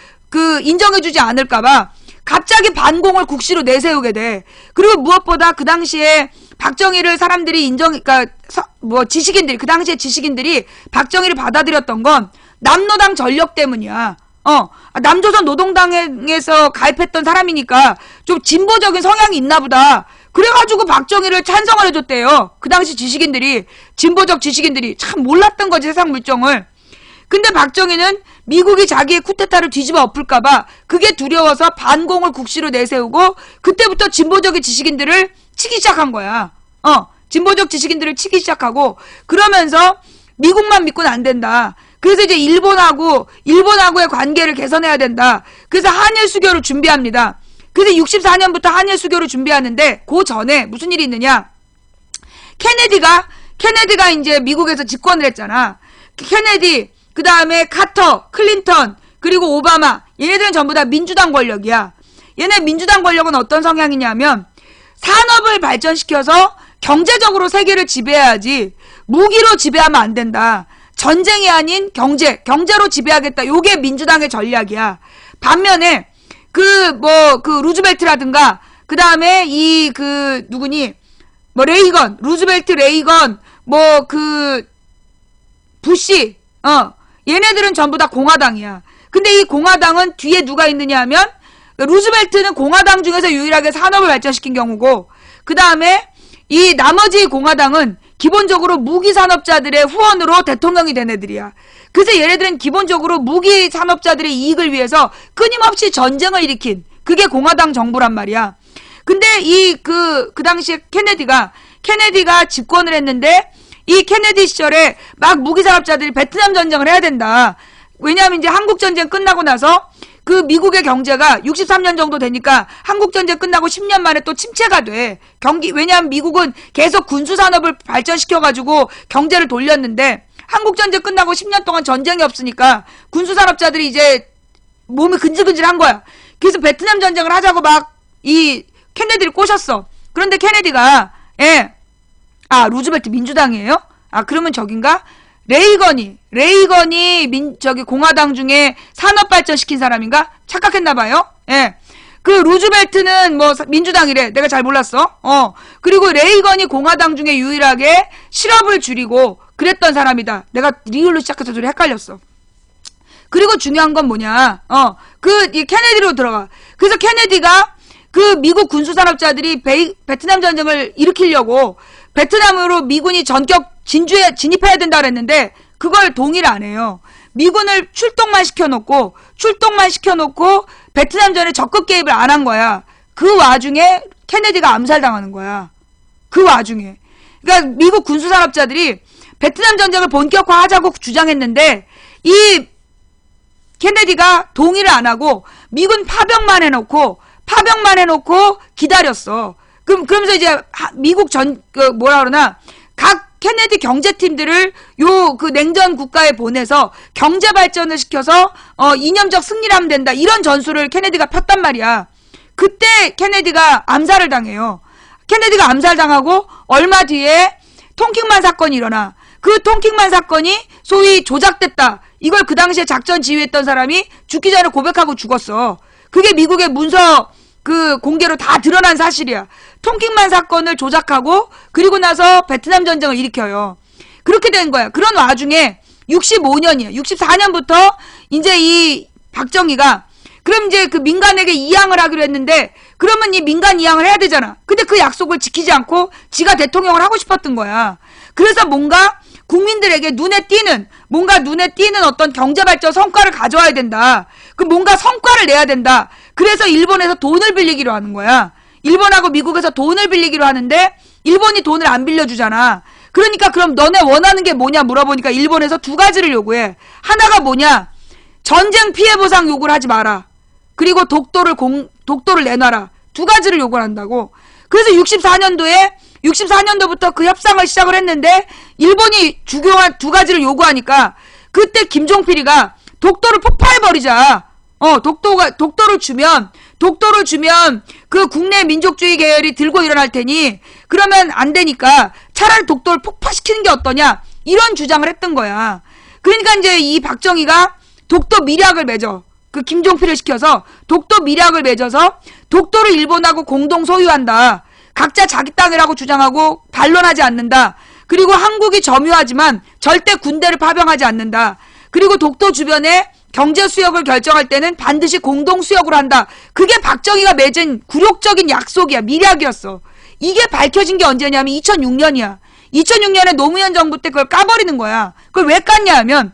인정해주지 않을까봐 갑자기 반공을 국시로 내세우게 돼. 그리고 무엇보다 그 당시에 박정희를 사람들이 그 당시에 지식인들이 박정희를 받아들였던 건 남노당 전력 때문이야. 남조선 노동당에서 가입했던 사람이니까 좀 진보적인 성향이 있나 보다. 그래가지고 박정희를 찬성을 해줬대요. 그 당시 진보적 지식인들이 참 몰랐던 거지, 세상 물정을. 근데 박정희는 미국이 자기의 쿠데타를 뒤집어 엎을까봐 그게 두려워서 반공을 국시로 내세우고, 그때부터 진보적인 지식인들을 치기 시작한 거야. 진보적 지식인들을 치기 시작하고, 그러면서 미국만 믿고는 안 된다. 그래서 이제 일본하고의 관계를 개선해야 된다. 그래서 한일 수교를 준비합니다. 그래서 64년부터 한일 수교를 준비하는데, 그 전에 무슨 일이 있느냐? 케네디가 이제 미국에서 집권을 했잖아. 케네디, 그 다음에 카터, 클린턴, 그리고 오바마, 얘네들은 전부 다 민주당 권력이야. 얘네 민주당 권력은 어떤 성향이냐면, 산업을 발전시켜서 경제적으로 세계를 지배해야지 무기로 지배하면 안 된다. 전쟁이 아닌 경제로 지배하겠다. 요게 민주당의 전략이야. 반면에 루즈벨트라든가, 그 다음에 루즈벨트, 레이건, 부시, 얘네들은 전부 다 공화당이야. 근데 이 공화당은 뒤에 누가 있느냐 하면, 루즈벨트는 공화당 중에서 유일하게 산업을 발전시킨 경우고, 그 다음에 이 나머지 공화당은 기본적으로 무기 산업자들의 후원으로 대통령이 된 애들이야. 그래서 얘네들은 기본적으로 무기 산업자들의 이익을 위해서 끊임없이 전쟁을 일으킨, 그게 공화당 정부란 말이야. 근데 그 당시에 케네디가 집권을 했는데, 이 케네디 시절에 막 무기 산업자들이 베트남 전쟁을 해야 된다. 왜냐하면 이제 한국 전쟁 끝나고 나서 그 미국의 경제가 63년 정도 되니까 한국 전쟁 끝나고 10년 만에 또 침체가 돼. 왜냐하면 미국은 계속 군수 산업을 발전시켜가지고 경제를 돌렸는데, 한국전쟁 끝나고 10년 동안 전쟁이 없으니까 군수산업자들이 이제 몸이 근질근질한 거야. 그래서 베트남 전쟁을 하자고 막 이 케네디를 꼬셨어. 그런데 케네디가 루즈벨트 민주당이에요? 그러면 저긴가? 레이건이 저기 공화당 중에 산업발전 시킨 사람인가? 착각했나봐요. 그 루즈벨트는 뭐 민주당이래. 내가 잘 몰랐어. 그리고 레이건이 공화당 중에 유일하게 실업을 줄이고 그랬던 사람이다. 내가 리을로 시작해서 좀 헷갈렸어. 그리고 중요한 건 뭐냐? 이 케네디로 들어가. 그래서 케네디가 그 미국 군수산업자들이 베트남 전쟁을 일으키려고 베트남으로 미군이 전격 진주에 진입해야 된다 그랬는데 그걸 동의를 안 해요. 미군을 출동만 시켜놓고 베트남전에 적극 개입을 안 한 거야. 그 와중에 케네디가 암살당하는 거야. 그 와중에. 그러니까 미국 군수산업자들이 베트남 전쟁을 본격화하자고 주장했는데 이 케네디가 동의를 안 하고 미군 파병만 해놓고 기다렸어. 그러면서 이제 미국 각 케네디 경제팀들을 그 냉전 국가에 보내서 경제 발전을 시켜서 이념적 승리를 하면 된다. 이런 전술을 케네디가 폈단 말이야. 그때 케네디가 암살을 당해요. 케네디가 암살당하고 얼마 뒤에 통킹만 사건이 일어나. 그 통킹만 사건이 소위 조작됐다. 이걸 그 당시에 작전 지휘했던 사람이 죽기 전에 고백하고 죽었어. 그게 미국의 문서 공개로 다 드러난 사실이야. 통킹만 사건을 조작하고 그리고 나서 베트남 전쟁을 일으켜요. 그렇게 된 거야. 그런 와중에 65년이야. 64년부터 이제 이 박정희가 그럼 이제 그 민간에게 이양을 하기로 했는데 그러면 이 민간 이양을 해야 되잖아. 근데 그 약속을 지키지 않고 지가 대통령을 하고 싶었던 거야. 그래서 뭔가 국민들에게 눈에 띄는 어떤 경제발전 성과를 가져와야 된다. 뭔가 성과를 내야 된다. 그래서 일본에서 돈을 빌리기로 하는 거야. 일본하고 미국에서 돈을 빌리기로 하는데 일본이 돈을 안 빌려주잖아. 그러니까 그럼 너네 원하는 게 뭐냐 물어보니까 일본에서 두 가지를 요구해. 하나가 뭐냐? 전쟁 피해 보상 요구를 하지 마라. 그리고 독도를 내놔라. 두 가지를 요구를 한다고. 그래서 64년도부터 그 협상을 시작을 했는데 일본이 주교한 두 가지를 요구하니까 그때 김종필이가 독도를 폭파해버리자. 독도를 주면 그 국내 민족주의 계열이 들고 일어날 테니 그러면 안 되니까 차라리 독도를 폭파시키는 게 어떠냐 이런 주장을 했던 거야. 그러니까 이제 이 박정희가 독도 밀약을 맺어. 그 김종필을 시켜서 독도 밀약을 맺어서 독도를 일본하고 공동 소유한다. 각자 자기 땅이라고 주장하고 반론하지 않는다. 그리고 한국이 점유하지만 절대 군대를 파병하지 않는다. 그리고 독도 주변에 경제 수역을 결정할 때는 반드시 공동 수역으로 한다. 그게 박정희가 맺은 굴욕적인 약속이야. 밀약이었어. 이게 밝혀진 게 언제냐면 2006년이야. 2006년에 노무현 정부 때 그걸 까버리는 거야. 그걸 왜 깠냐 하면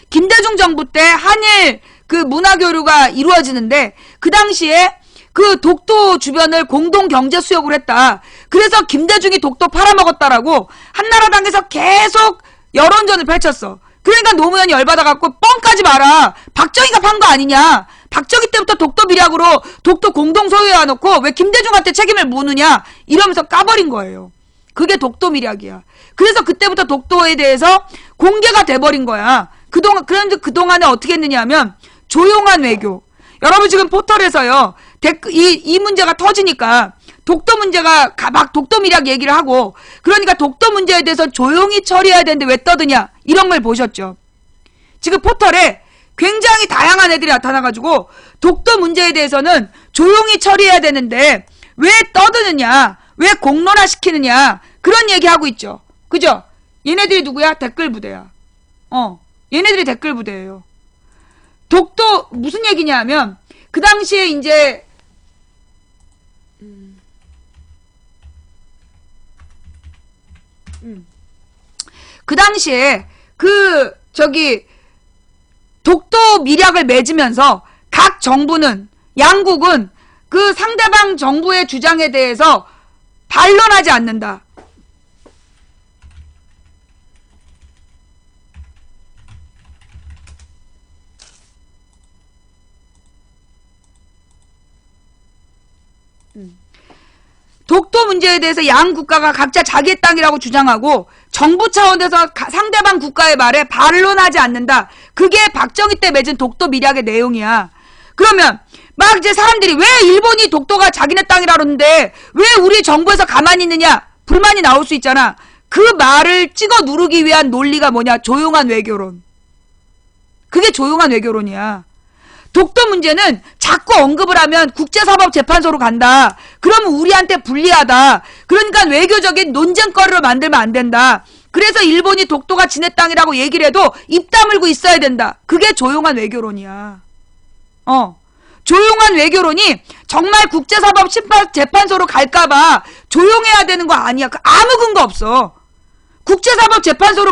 김대중 정부 때 한일 그 문화교류가 이루어지는데 그 당시에 그 독도 주변을 공동 경제 수역으로 했다. 그래서 김대중이 독도 팔아먹었다라고 한나라당에서 계속 여론전을 펼쳤어. 그러니까 노무현이 열받아갖고 뻥 까지 마라. 박정희가 판 거 아니냐. 박정희 때부터 독도 밀약으로 독도 공동 소유해놓고 왜 김대중한테 책임을 묻느냐. 이러면서 까버린 거예요. 그게 독도 밀약이야. 그래서 그때부터 독도에 대해서 공개가 돼버린 거야. 그런데 그동안에 어떻게 했느냐 하면 조용한 외교. 여러분 지금 포털에서요. 이 문제가 터지니까 독도 문제가 막 독도 밀약 얘기를 하고 그러니까 독도 문제에 대해서 조용히 처리해야 되는데 왜 떠드냐 이런 걸 보셨죠. 지금 포털에 굉장히 다양한 애들이 나타나가지고 독도 문제에 대해서는 조용히 처리해야 되는데 왜 떠드느냐 왜 공론화 시키느냐 그런 얘기하고 있죠. 그죠? 얘네들이 누구야? 댓글 부대야. 얘네들이 댓글 부대예요. 독도 무슨 얘기냐 하면 그 당시에 이제 그 당시에 독도 밀약을 맺으면서 각 정부는 양국은 그 상대방 정부의 주장에 대해서 반론하지 않는다. 독도 문제에 대해서 양 국가가 각자 자기의 땅이라고 주장하고 정부 차원에서 상대방 국가의 말에 반론하지 않는다. 그게 박정희 때 맺은 독도 밀약의 내용이야. 그러면 막 이제 사람들이 왜 일본이 독도가 자기네 땅이라 그러는데 왜 우리 정부에서 가만히 있느냐 불만이 나올 수 있잖아. 그 말을 찍어 누르기 위한 논리가 뭐냐? 조용한 외교론. 그게 조용한 외교론이야. 독도 문제는 자꾸 언급을 하면 국제사법재판소로 간다. 그러면 우리한테 불리하다. 그러니까 외교적인 논쟁거리로 만들면 안 된다. 그래서 일본이 독도가 지네 땅이라고 얘기를 해도 입 다물고 있어야 된다. 그게 조용한 외교론이야. 조용한 외교론이 정말 국제사법재판소로 갈까봐 조용해야 되는 거 아니야. 아무 근거 없어. 국제사법재판소로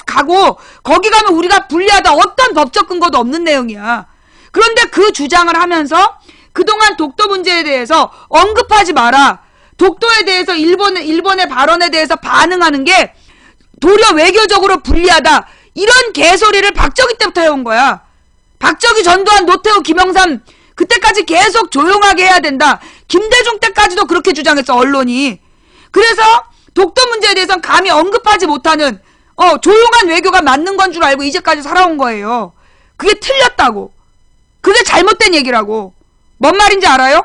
가고 거기 가면 우리가 불리하다. 어떤 법적 근거도 없는 내용이야. 그런데 그 주장을 하면서 그동안 독도 문제에 대해서 언급하지 마라. 독도에 대해서 일본의 발언에 대해서 반응하는 게 도리어 외교적으로 불리하다. 이런 개소리를 박정희 때부터 해온 거야. 박정희, 전두환, 노태우, 김영삼 그때까지 계속 조용하게 해야 된다. 김대중 때까지도 그렇게 주장했어, 언론이. 그래서 독도 문제에 대해서는 감히 언급하지 못하는 조용한 외교가 맞는 건 줄 알고 이제까지 살아온 거예요. 그게 틀렸다고. 그게 잘못된 얘기라고. 뭔 말인지 알아요?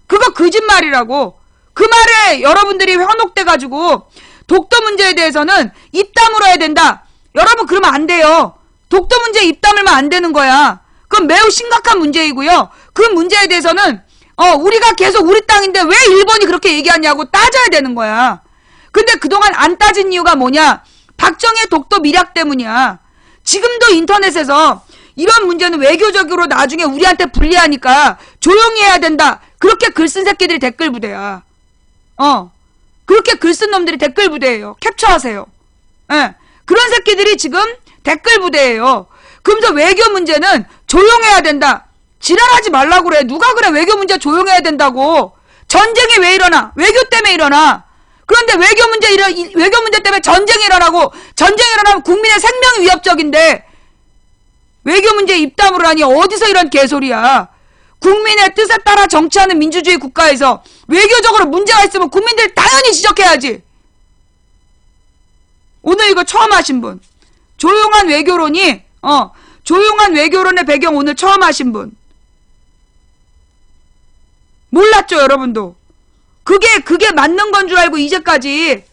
그거 거짓말이라고. 그 말에 여러분들이 현혹돼가지고 독도 문제에 대해서는 입 다물어야 된다. 여러분 그러면 안 돼요. 독도 문제에 입 다물면 안 되는 거야. 그건 매우 심각한 문제이고요. 그 문제에 대해서는 우리가 계속 우리 땅인데 왜 일본이 그렇게 얘기하냐고 따져야 되는 거야. 근데 그동안 안 따진 이유가 뭐냐? 박정희의 독도 밀약 때문이야. 지금도 인터넷에서 이런 문제는 외교적으로 나중에 우리한테 불리하니까 조용히 해야 된다. 그렇게 글 쓴 새끼들이 댓글 부대야. 그렇게 글 쓴 놈들이 댓글 부대예요. 캡처하세요. 예. 그런 새끼들이 지금 댓글 부대예요. 그러면서 외교 문제는 조용해야 된다. 지랄하지 말라고 그래. 누가 그래 외교 문제 조용해야 된다고. 전쟁이 왜 일어나? 외교 때문에 일어나. 그런데 외교 문제 때문에 전쟁이 일어나고 전쟁이 일어나면 국민의 생명이 위협적인데 외교 문제에 입 다물으라니 어디서 이런 개소리야. 국민의 뜻에 따라 정치하는 민주주의 국가에서 외교적으로 문제가 있으면 국민들 당연히 지적해야지. 오늘 이거 처음 하신 분. 조용한 외교론이 조용한 외교론의 배경 오늘 처음 하신 분. 몰랐죠, 여러분도. 그게 맞는 건 줄 알고 이제까지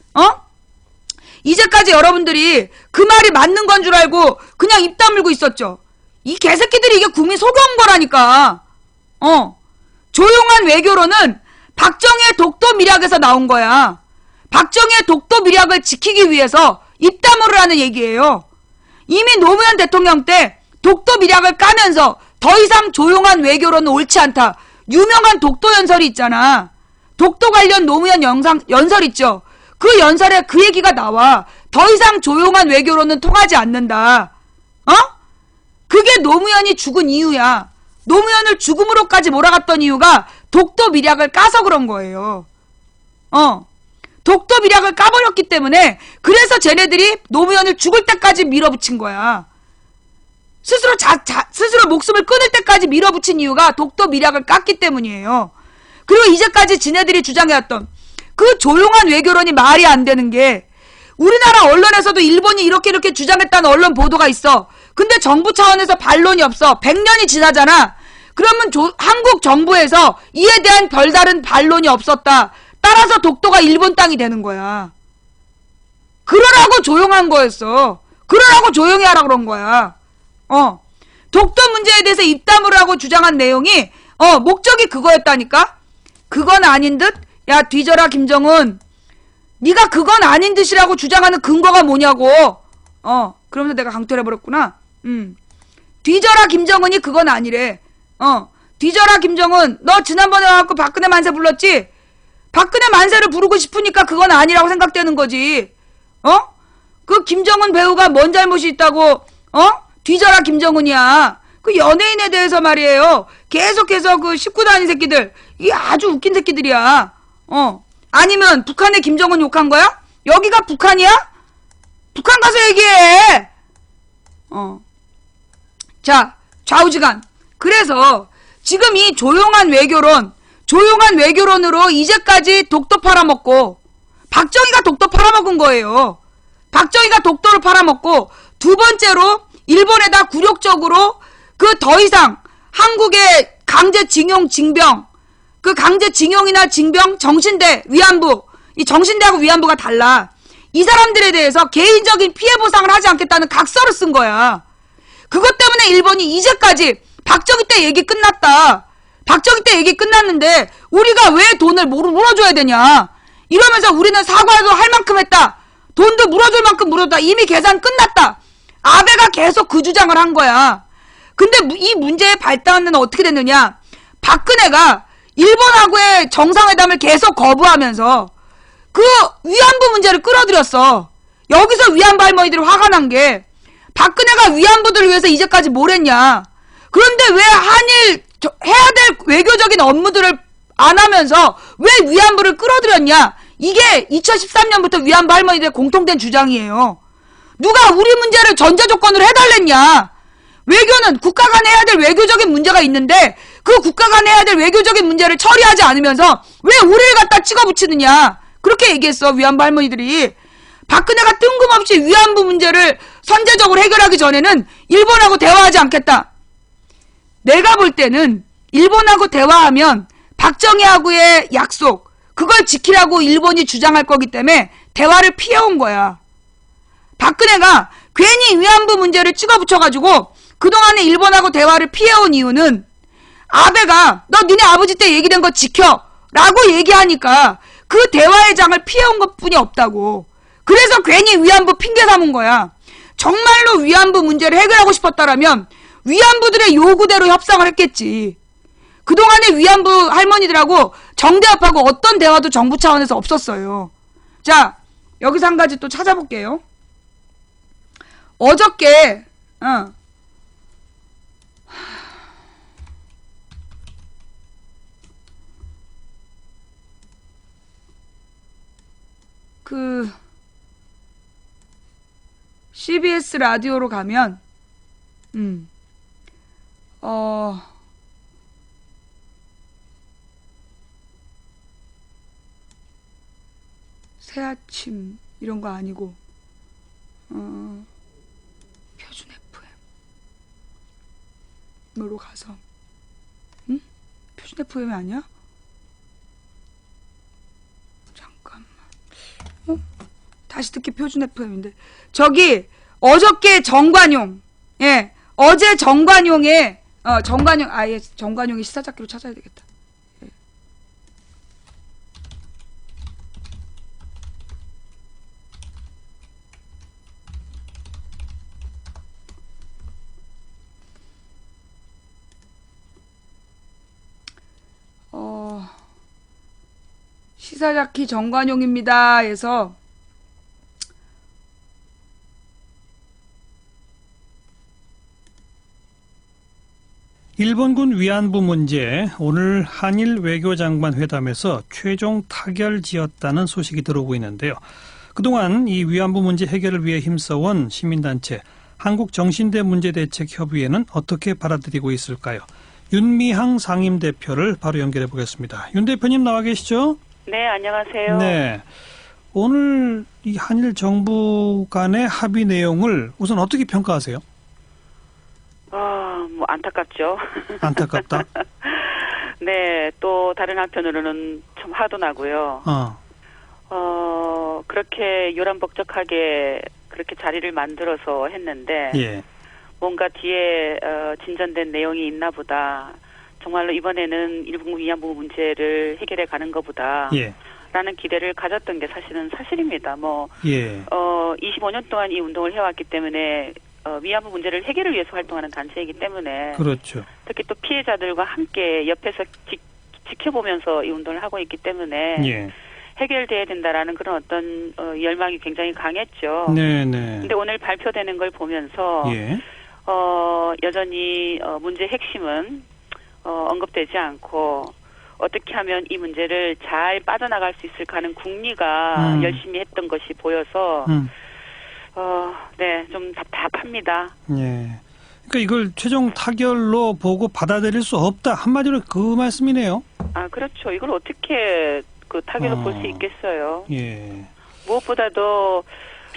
여러분들이 그 말이 맞는 건 줄 알고 그냥 입 다물고 있었죠. 이 개새끼들이 이게 국민 속여온 거라니까. 조용한 외교론은 박정희의 독도 밀약에서 나온 거야. 박정희의 독도 밀약을 지키기 위해서 입 다물으라는 얘기예요. 이미 노무현 대통령 때 독도 밀약을 까면서 더 이상 조용한 외교론은 옳지 않다. 유명한 독도 연설이 있잖아. 독도 관련 노무현 연설 있죠. 그 연설에 그 얘기가 나와. 더 이상 조용한 외교론은 통하지 않는다. 그게 노무현이 죽은 이유야. 노무현을 죽음으로까지 몰아갔던 이유가 독도 밀약을 까서 그런 거예요. 독도 밀약을 까버렸기 때문에 그래서 쟤네들이 노무현을 죽을 때까지 밀어붙인 거야. 스스로 목숨을 끊을 때까지 밀어붙인 이유가 독도 밀약을 깠기 때문이에요. 그리고 이제까지 지네들이 주장해왔던 그 조용한 외교론이 말이 안 되는 게 우리나라 언론에서도 일본이 이렇게 주장했다는 언론 보도가 있어. 근데 정부 차원에서 반론이 없어. 100년이 지나잖아. 그러면 한국 정부에서 이에 대한 별다른 반론이 없었다. 따라서 독도가 일본 땅이 되는 거야. 그러라고 조용한 거였어. 그러라고 조용히 하라 그런 거야. 독도 문제에 대해서 입 다물으라고 주장한 내용이 목적이 그거였다니까. 그건 아닌 듯? 야 뒤져라 김정은. 네가 그건 아닌 듯이라고 주장하는 근거가 뭐냐고. 그러면서 내가 강퇴를 해버렸구나. 뒤져라 김정은이 그건 아니래. 뒤져라 김정은. 너 지난번에 와갖고 박근혜 만세 불렀지? 박근혜 만세를 부르고 싶으니까 그건 아니라고 생각되는 거지. 그 김정은 배우가 뭔 잘못이 있다고 뒤져라 김정은이야. 그 연예인에 대해서 말이에요. 계속해서 그 19도 아닌 새끼들. 이게 아주 웃긴 새끼들이야. 아니면 북한의 김정은 욕한 거야? 여기가 북한이야? 북한 가서 얘기해. 자, 좌우지간. 그래서 지금 이 조용한 외교론 조용한 외교론으로 이제까지 독도 팔아먹고 박정희가 독도 팔아먹은 거예요. 박정희가 독도를 팔아먹고 두 번째로 일본에다 굴욕적으로 그 더 이상 한국의 강제징용 징병 그 강제징용이나 징병 정신대 위안부 이 정신대하고 위안부가 달라. 이 사람들에 대해서 개인적인 피해 보상을 하지 않겠다는 각서를 쓴 거야. 그것 때문에 일본이 이제까지 박정희 때 얘기 끝났다. 박정희 때 얘기 끝났는데 우리가 왜 돈을 물어줘야 되냐. 이러면서 우리는 사과도 할 만큼 했다. 돈도 물어줄 만큼 물어줬다. 이미 계산 끝났다. 아베가 계속 그 주장을 한 거야. 근데 이 문제의 발단은 어떻게 됐느냐. 박근혜가 일본하고의 정상회담을 계속 거부하면서 그 위안부 문제를 끌어들였어. 여기서 위안부 할머니들이 화가 난 게 박근혜가 위안부들을 위해서 이제까지 뭘 했냐. 그런데 왜 한일 해야 될 외교적인 업무들을 안 하면서 왜 위안부를 끌어들였냐. 이게 2013년부터 위안부 할머니들의 공통된 주장이에요. 누가 우리 문제를 전제조건으로 해달랬냐. 외교는 국가 간에 해야 될 외교적인 문제가 있는데 그 국가 간에 해야 될 외교적인 문제를 처리하지 않으면서 왜 우리를 갖다 찍어붙이느냐. 그렇게 얘기했어 위안부 할머니들이. 박근혜가 뜬금없이 위안부 문제를 선제적으로 해결하기 전에는 일본하고 대화하지 않겠다. 내가 볼 때는 일본하고 대화하면 박정희하고의 약속 그걸 지키라고 일본이 주장할 거기 때문에 대화를 피해온 거야. 박근혜가 괜히 위안부 문제를 찍어붙여가지고 그동안에 일본하고 대화를 피해온 이유는 아베가 너 니네 아버지 때 얘기된 거 지켜 라고 얘기하니까 그 대화의 장을 피해온 것뿐이 없다고. 그래서 괜히 위안부 핑계 삼은 거야. 정말로 위안부 문제를 해결하고 싶었다라면 위안부들의 요구대로 협상을 했겠지. 그동안에 위안부 할머니들하고 정대합하고 어떤 대화도 정부 차원에서 없었어요. 자, 여기서 한 가지 또 찾아볼게요. 어저께 CBS 라디오로 가면 새아침 이런 거 아니고 표준 FM으로 가서 표준 FM 아니야? 잠깐만. 다시 듣기 표준 FM인데 저기 어저께 정관용 어제 정관용의 정관용의 시사잡기로 찾아야 되겠다. 시사잡기 정관용입니다. 해서 일본군 위안부 문제, 오늘 한일 외교장관 회담에서 최종 타결지었다는 소식이 들어오고 있는데요. 그동안 이 위안부 문제 해결을 위해 힘써온 시민단체 한국정신대 문제대책협의회는 어떻게 받아들이고 있을까요? 윤미향 상임대표를 바로 연결해 보겠습니다. 윤 대표님 나와 계시죠? 네, 안녕하세요. 네, 오늘 이 한일 정부 간의 합의 내용을 우선 어떻게 평가하세요? 뭐 안타깝죠. 안타깝다. 네, 또 다른 한편으로는 좀 화도 나고요. 그렇게 요란벅적하게 그렇게 자리를 만들어서 했는데 예. 뭔가 뒤에 진전된 내용이 있나 보다. 정말로 이번에는 일본 위안부 문제를 해결해 가는 것보다 예. 라는 기대를 가졌던 게 사실입니다. 예. 25년 동안 이 운동을 해왔기 때문에 위안부 문제를 해결을 위해서 활동하는 단체이기 때문에 그렇죠. 특히 또 피해자들과 함께 옆에서 지켜보면서 이 운동을 하고 있기 때문에 예. 해결돼야 된다라는 그런 어떤 열망이 굉장히 강했죠. 네네. 근데 오늘 발표되는 걸 보면서 예. 여전히 문제의 핵심은 언급되지 않고 어떻게 하면 이 문제를 잘 빠져나갈 수 있을까 하는 궁리가 열심히 했던 것이 보여서 네, 좀 답답합니다. 예. 그러니까 이걸 최종 타결로 보고 받아들일 수 없다. 한마디로 그 말씀이네요. 그렇죠. 이걸 어떻게 그 타결을 볼 수 있겠어요. 예. 무엇보다도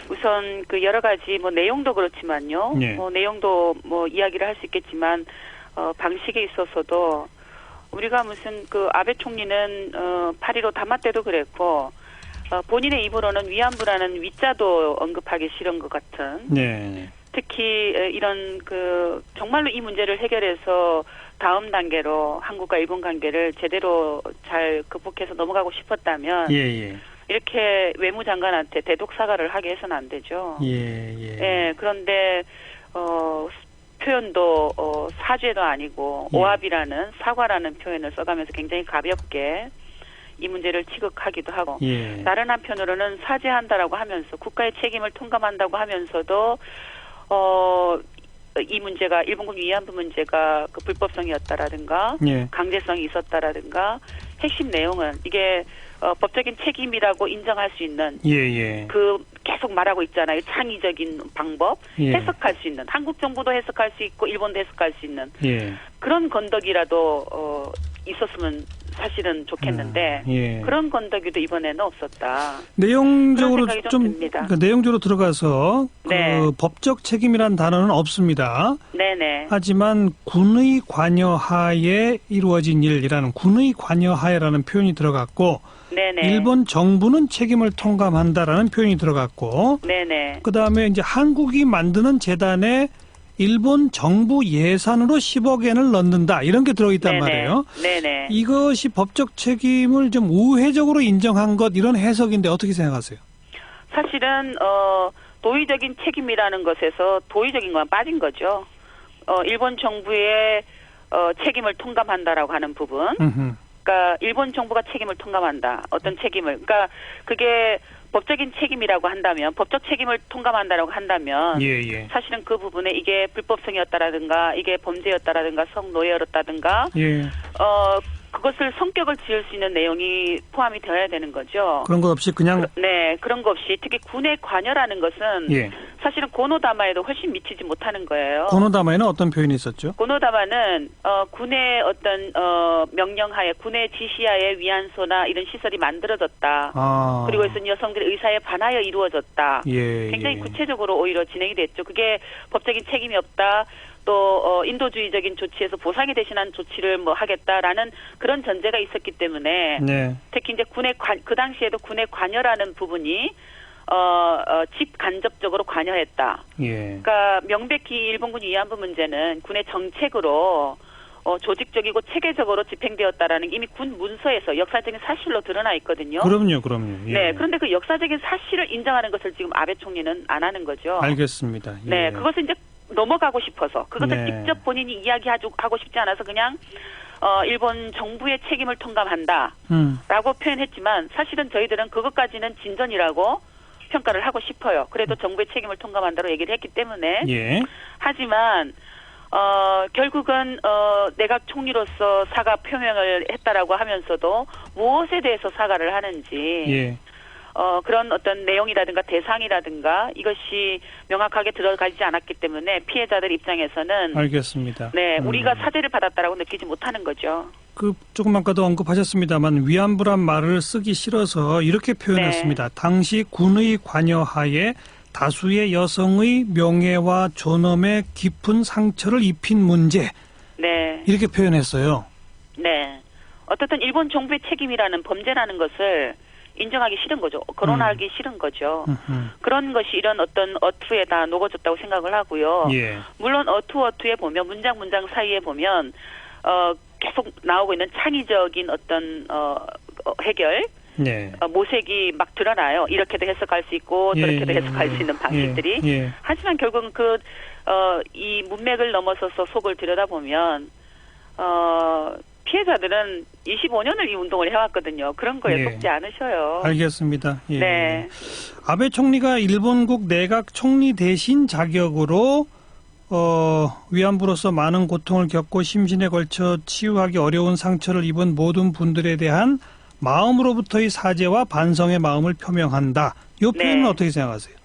우선 그 여러 가지 뭐 내용도 그렇지만요. 예. 내용도 뭐 이야기를 할 수 있겠지만 방식에 있어서도 우리가 무슨 그 아베 총리는 8.15 담화 때도 그랬고 본인의 입으로는 위안부라는 위자도 언급하기 싫은 것 같은. 네. 특히 이런 그 정말로 이 문제를 해결해서 다음 단계로 한국과 일본 관계를 제대로 잘 극복해서 넘어가고 싶었다면 예. 이렇게 외무장관한테 대독 사과를 하게 해서는 안 되죠. 예. 그런데 표현도 사죄도 아니고 예. 오합이라는 사과라는 표현을 써가면서 굉장히 가볍게 이 문제를 취급하기도 하고 예. 다른 한편으로는 사죄한다라고 하면서 국가의 책임을 통감한다고 하면서도 이 문제가 일본군 위안부 문제가 그 불법성이었다라든가 예. 강제성이 있었다라든가 핵심 내용은 이게 법적인 책임이라고 인정할 수 있는 예. 그 계속 말하고 있잖아요. 창의적인 방법 예. 해석할 수 있는 한국 정부도 해석할 수 있고 일본도 해석할 수 있는 예. 그런 건더기라도 있었으면 사실은 좋겠는데 예. 그런 건더기도 이번에는 없었다. 내용적으로 그런 생각이 좀 듭니다. 그 내용적으로 들어가서 네. 그 법적 책임이란 단어는 없습니다. 네네. 하지만 군의 관여하에 이루어진 일이라는 군의 관여하에라는 표현이 들어갔고 네네. 일본 정부는 책임을 통감한다라는 표현이 들어갔고 네네. 그다음에 이제 한국이 만드는 재단에 일본 정부 예산으로 10억엔을 넣는다 이런 게 들어있단 말이에요. 네네. 이것이 법적 책임을 좀 우회적으로 인정한 것 이런 해석인데 어떻게 생각하세요? 사실은 도의적인 책임이라는 것에서 도의적인 건 빠진 거죠. 일본 정부의 책임을 통감한다라고 하는 부분. 그러니까 일본 정부가 책임을 통감한다. 어떤 책임을. 그러니까 그게 법적인 책임이라고 한다면 법적 책임을 통감한다라고 한다면 예. 사실은 그 부분에 이게 불법성이었다라든가 이게 범죄였다라든가 성노예였다든가 예. 그것을 성격을 지을 수 있는 내용이 포함이 되어야 되는 거죠. 그런 것 없이 그냥 네, 그런 거 없이 특히 군의 관여라는 것은 예. 사실은 고노다마에도 훨씬 미치지 못하는 거예요. 고노다마에는 어떤 표현이 있었죠? 고노다마는 군의 어떤 명령하에 군의 지시하에 위안소나 이런 시설이 만들어졌다. 그리고 해서 여성들의 의사에 반하여 이루어졌다. 예. 굉장히 구체적으로 오히려 진행이 됐죠. 그게 법적인 책임이 없다. 또 인도주의적인 조치에서 보상이 대신한 조치를 뭐 하겠다라는 그런 전제가 있었기 때문에 네. 특히 이제 그 당시에도 군의 관여라는 부분이 직간접적으로 관여했다. 예. 그러니까 명백히 일본군 위안부 문제는 군의 정책으로 조직적이고 체계적으로 집행되었다라는 게 이미 군 문서에서 역사적인 사실로 드러나 있거든요. 그럼요. 예. 네, 그런데 그 역사적인 사실을 인정하는 것을 지금 아베 총리는 안 하는 거죠. 알겠습니다. 예. 네, 그것은 이제 넘어가고 싶어서 그것을 네. 직접 본인이 이야기하고 싶지 않아서 그냥 일본 정부의 책임을 통감한다라고 표현했지만 사실은 저희들은 그것까지는 진전이라고 평가를 하고 싶어요. 그래도 정부의 책임을 통감한다고 얘기를 했기 때문에 예. 하지만 결국은 내각 총리로서 사과 표명을 했다라고 하면서도 무엇에 대해서 사과를 하는지 예. 그런 어떤 내용이라든가 대상이라든가 이것이 명확하게 들어가지 않았기 때문에 피해자들 입장에서는 알겠습니다. 네, 우리가 사죄를 받았다라고 느끼지 못하는 거죠. 그 조금 아까도 언급하셨습니다만 위안부란 말을 쓰기 싫어서 이렇게 표현했습니다. 당시 군의 관여하에 다수의 여성의 명예와 존엄에 깊은 상처를 입힌 문제. 네. 이렇게 표현했어요. 네. 어떻든 일본 정부의 책임이라는 범죄라는 것을 인정하기 싫은 거죠. 거론하기 싫은 거죠. 그런 것이 이런 어떤 어투에 다 녹아졌다고 생각을 하고요. 예. 물론 어투에 보면 문장 사이에 보면 계속 나오고 있는 창의적인 어떤 해결 네. 모색이 막 드러나요. 이렇게도 해석할 수 있고 저렇게도 해석할 수 있는 방식들이. 예. 하지만 결국은 이 문맥을 넘어서서 속을 들여다보면 피해자들은 25년을 이 운동을 해왔거든요. 그런 거에 속지 않으셔요. 알겠습니다. 예. 네. 아베 총리가 일본국 내각 총리 대신 자격으로 위안부로서 많은 고통을 겪고 심신에 걸쳐 치유하기 어려운 상처를 입은 모든 분들에 대한 마음으로부터의 사죄와 반성의 마음을 표명한다. 이 표현은 어떻게 생각하세요?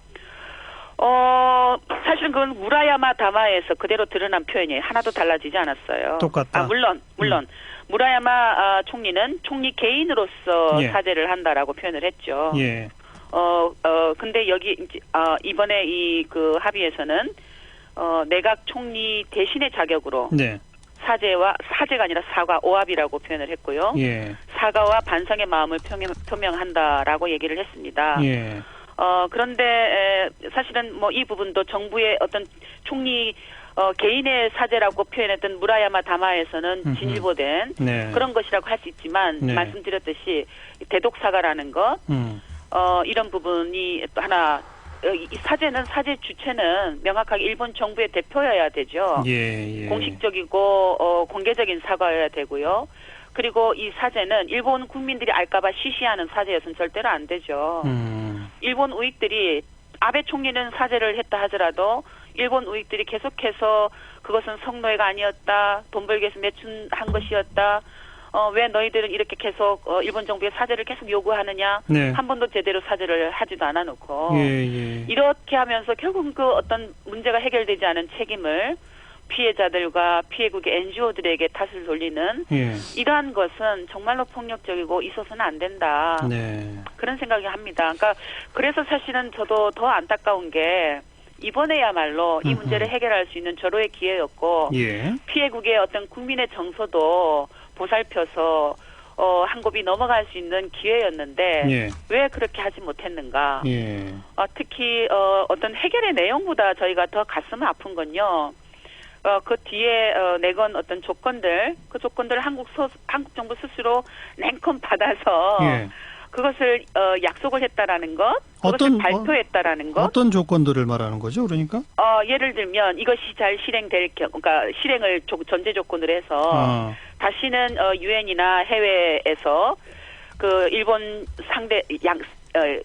사실은 그건 무라야마 다마에서 그대로 드러난 표현이에요. 하나도 달라지지 않았어요. 똑같다. 물론. 무라야마 총리는 총리 개인으로서 예. 사죄를 한다라고 표현을 했죠. 예. 근데 여기 이번에 이 그 합의에서는 내각 총리 대신의 자격으로 네. 사죄가 아니라 사과 오합이라고 표현을 했고요. 예. 사과와 반성의 마음을 표명한다라고 얘기를 했습니다. 예. 그런데 사실은 뭐 이 부분도 정부의 어떤 총리 개인의 사죄라고 표현했던 무라야마 다마에서는 진일보된 네. 그런 것이라고 할 수 있지만 네. 말씀드렸듯이 대독 사과라는 것 이런 부분이 또 하나 이 사죄는 사죄 주체는 명확하게 일본 정부의 대표여야 되죠. 예. 공식적이고 공개적인 사과여야 되고요. 그리고 이 사죄는 일본 국민들이 알까봐 시시하는 사죄여서는 절대로 안 되죠. 일본 우익들이 아베 총리는 사죄를 했다 하더라도 일본 우익들이 계속해서 그것은 성노예가 아니었다, 돈 벌기 위해서 매춘한 것이었다. 왜 너희들은 이렇게 계속 일본 정부의 사죄를 계속 요구하느냐? 네. 한 번도 제대로 사죄를 하지도 않아 놓고 예. 이렇게 하면서 결국 그 어떤 문제가 해결되지 않은 책임을 피해자들과 피해국의 NGO들에게 탓을 돌리는 예. 이러한 것은 정말로 폭력적이고 있어서는 안 된다. 네. 그런 생각이 합니다. 그러니까 그래서 사실은 저도 더 안타까운 게 이번에야말로 이 문제를 해결할 수 있는 절호의 기회였고 예. 피해국의 어떤 국민의 정서도 보살펴서 한 곱이 넘어갈 수 있는 기회였는데 예. 왜 그렇게 하지 못했는가? 예. 특히 어떤 해결의 내용보다 저희가 더 가슴 아픈 건요. 그 뒤에 내건 어떤 조건들, 그 조건들을 한국 정부 스스로 냉큼 받아서 예. 그것을 약속을 했다라는 것, 그것을 발표했다라는 것. 어떤 조건들을 말하는 거죠, 그러니까? 예를 들면 이것이 잘 실행될 경우, 그러니까 실행을 전제 조건으로 해서 다시는 유엔이나 해외에서 그 일본 상대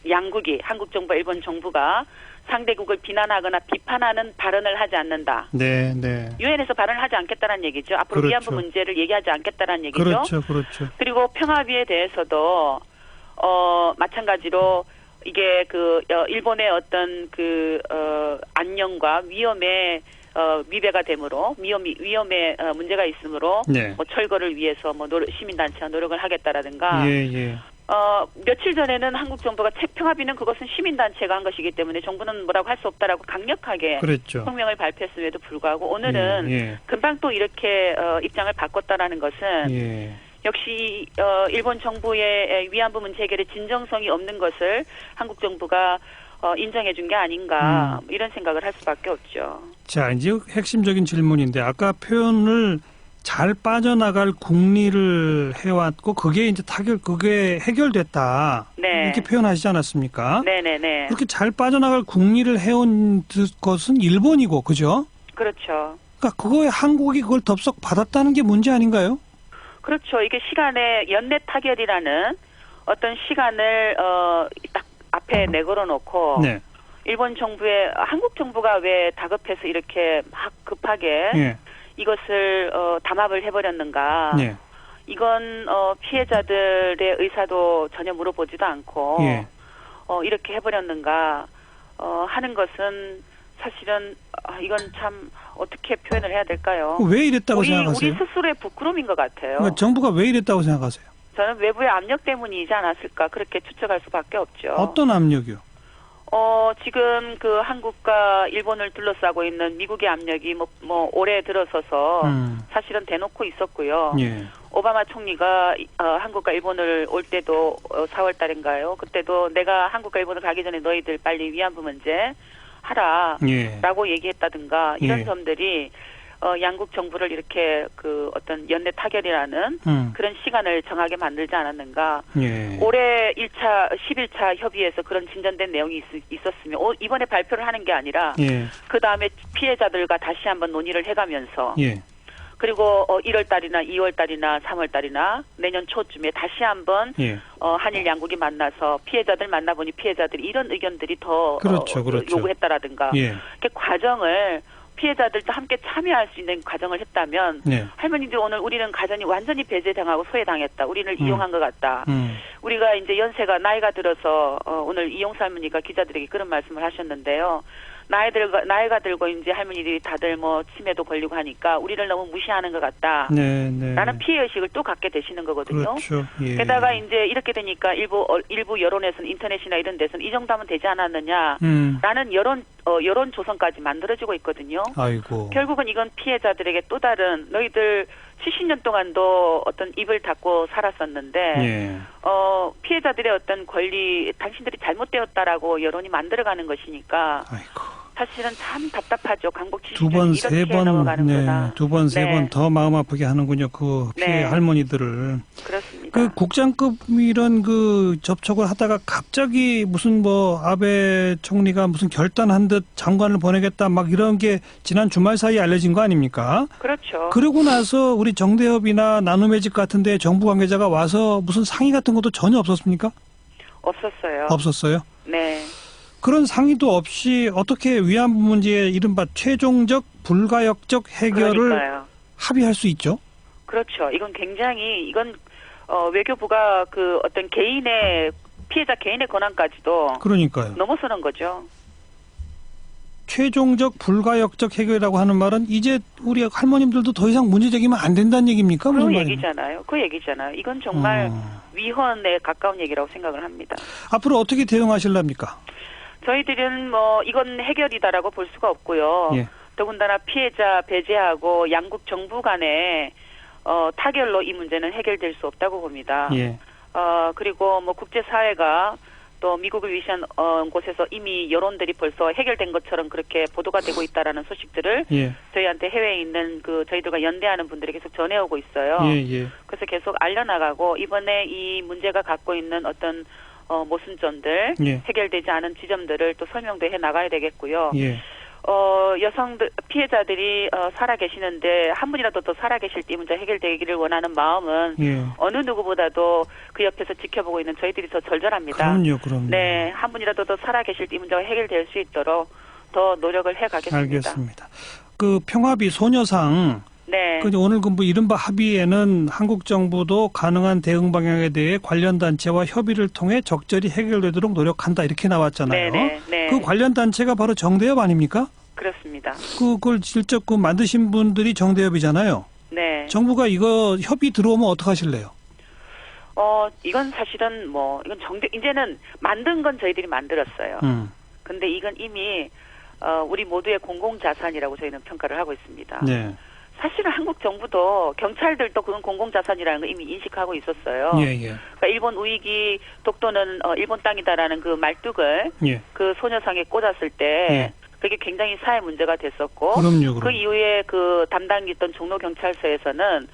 양국이 한국 정부와 일본 정부가 상대국을 비난하거나 비판하는 발언을 하지 않는다. 네. 유엔에서 발언을 하지 않겠다는 얘기죠. 앞으로 그렇죠. 위안부 문제를 얘기하지 않겠다는 얘기죠. 그렇죠. 그리고 평화비에 대해서도 마찬가지로 이게 일본의 어떤 안녕과 위험에 미배가 되므로 위험에 문제가 있으므로 네. 뭐 철거를 위해서 시민단체가 노력을 하겠다라든가. 예. 며칠 전에는 한국 정부가 평화비는 그것은 시민단체가 한 것이기 때문에 정부는 뭐라고 할 수 없다라고 강력하게 그랬죠. 성명을 발표했음에도 불구하고 오늘은 예. 금방 또 이렇게 입장을 바꿨다라는 것은 예. 역시 일본 정부의 위안부 문제 해결에 진정성이 없는 것을 한국 정부가 인정해 준 게 아닌가 이런 생각을 할 수밖에 없죠. 자, 이제 핵심적인 질문인데 아까 표현을 잘 빠져나갈 국리를 해왔고 그게 이제 그게 해결됐다. 네. 이렇게 표현하시지 않았습니까? 네네네. 그렇게 잘 빠져나갈 국리를 해온 것은 일본이고, 그죠? 그렇죠. 그러니까 그거에 한국이 그걸 덥석 받았다는 게 문제 아닌가요? 그렇죠. 이게 시간의 연내 타결이라는 어떤 시간을 딱 앞에 내걸어 놓고 네. 일본 정부의 한국 정부가 왜 다급해서 이렇게 막 급하게 예. 이것을 담합을 해버렸는가? 네. 이건 피해자들의 의사도 전혀 물어보지도 않고 예. 이렇게 해버렸는가 하는 것은 사실은 이건 참 어떻게 표현을 해야 될까요? 왜 이랬다고 생각하세요? 우리 스스로의 부끄러움인 것 같아요. 그러니까 정부가 왜 이랬다고 생각하세요? 저는 외부의 압력 때문이지 않았을까 그렇게 추측할 수밖에 없죠. 어떤 압력이요? 지금 한국과 일본을 둘러싸고 있는 미국의 압력이 뭐 올해 들어서서 사실은 대놓고 있었고요. 예. 오바마 총리가 한국과 일본을 올 때도 4월 달인가요? 그때도 내가 한국과 일본을 가기 전에 너희들 빨리 위안부 문제 하라라고 얘기했다든가 이런 점들이 양국 정부를 이렇게 어떤 연내 타결이라는 그런 시간을 정하게 만들지 않았는가. 예. 올해 11차 협의에서 그런 진전된 내용이 있었으면 이번에 발표를 하는 게 아니라 예. 그다음에 피해자들과 다시 한번 논의를 해가면서 예. 그리고 1월 달이나 2월 달이나 3월 달이나 내년 초쯤에 다시 한번 예. 한일 양국이 만나서 피해자들 만나보니 피해자들이 이런 의견들이 더 그렇죠. 요구했다라든가 예. 그 과정을 피해자들도 함께 참여할 수 있는 과정을 했다면 네. 할머니들 오늘 우리는 가정이 완전히 배제당하고 소외당했다. 우리를 이용한 것 같다. 우리가 이제 나이가 들어서 오늘 이용사 할머니가 기자들에게 그런 말씀을 하셨는데요. 나이가 들고 이제 할머니들이 다들 뭐 치매도 걸리고 하니까 우리를 너무 무시하는 것 같다. 네, 네. 라는 피해 의식을 또 갖게 되시는 거거든요. 그렇죠. 예. 게다가 이제 이렇게 되니까 일부 여론에서는 인터넷이나 이런 데서는 이 정도 하면 되지 않았느냐. 라는 여론 조성까지 만들어지고 있거든요. 아이고. 결국은 이건 피해자들에게 또 다른 너희들 70년 동안도 어떤 입을 닫고 살았었는데 예. 피해자들의 어떤 권리 당신들이 잘못되었다라고 여론이 만들어가는 것이니까 아이고. 사실은 참 답답하죠. 강북 70년 두 번, 이런 세 피해 번, 넘어가는 네, 거다. 두 번, 세 번 네. 더 마음 아프게 하는군요. 그 피해 네. 할머니들을. 그렇습니다. 그 국장급 이런 그 접촉을 하다가 갑자기 무슨 뭐 아베 총리가 무슨 결단한 듯 장관을 보내겠다 막 이런 게 지난 주말 사이에 알려진 거 아닙니까? 그렇죠. 그러고 나서 우리 정대협이나 나눔의 집 같은데 정부 관계자가 와서 무슨 상의 같은 것도 전혀 없었습니까? 없었어요. 없었어요. 네. 그런 상의도 없이 어떻게 위안부 문제의 이른바 최종적 불가역적 해결을 그러니까요. 합의할 수 있죠? 그렇죠. 이건 외교부가 그 어떤 피해자 개인의 권한까지도 그러니까요. 넘어서는 거죠. 최종적 불가역적 해결이라고 하는 말은 이제 우리 할머님들도 더 이상 문제 제기면 안 된다는 얘기입니까? 무슨 말입니까? 그 얘기잖아요. 이건 정말 위헌에 가까운 얘기라고 생각을 합니다. 앞으로 어떻게 대응하실랍니까? 저희들은 뭐 이건 해결이다라고 볼 수가 없고요. 예. 더군다나 피해자 배제하고 양국 정부 간의 타결로 이 문제는 해결될 수 없다고 봅니다. 예. 그리고 뭐 국제사회가 또 미국을 위시한 곳에서 이미 여론들이 벌써 해결된 것처럼 그렇게 보도가 되고 있다라는 소식들을 예. 저희한테 해외에 있는 저희들과 연대하는 분들이 계속 전해오고 있어요. 예, 예. 그래서 계속 알려나가고 이번에 이 문제가 갖고 있는 어떤 모순점들 예. 해결되지 않은 지점들을 또 설명도 해 나가야 되겠고요. 예. 여성들 피해자들이 살아 계시는데 한 분이라도 더 살아 계실 때 이 문제 해결되기를 원하는 마음은 예. 어느 누구보다도 그 옆에서 지켜보고 있는 저희들이 더 절절합니다. 그럼요. 네, 한 분이라도 더 살아 계실 때 이 문제가 해결될 수 있도록 더 노력을 해 가겠습니다. 알겠습니다. 그 평화비 소녀상 네. 오늘 뭐 이른바 합의에는 한국 정부도 가능한 대응 방향에 대해 관련 단체와 협의를 통해 적절히 해결되도록 노력한다 이렇게 나왔잖아요. 네. 그 관련 단체가 바로 정대협 아닙니까? 그렇습니다. 그걸 직접 만드신 분들이 정대협이잖아요. 네. 정부가 이거 협의 들어오면 어떡하실래요? 이건 사실은 이건 이제는 만든 건 저희들이 만들었어요. 근데 이건 이미 우리 모두의 공공자산이라고 저희는 평가를 하고 있습니다. 네. 사실은 한국 정부도 경찰들도 그건 공공자산이라는 걸 이미 인식하고 있었어요. 예. 그러니까 일본 우익이 독도는 일본 땅이다라는 그 말뚝을 예. 그 소녀상에 꽂았을 때 예. 그게 굉장히 사회 문제가 됐었고 그럼요. 그 이후에 그 담당이 있던 종로 경찰서에서는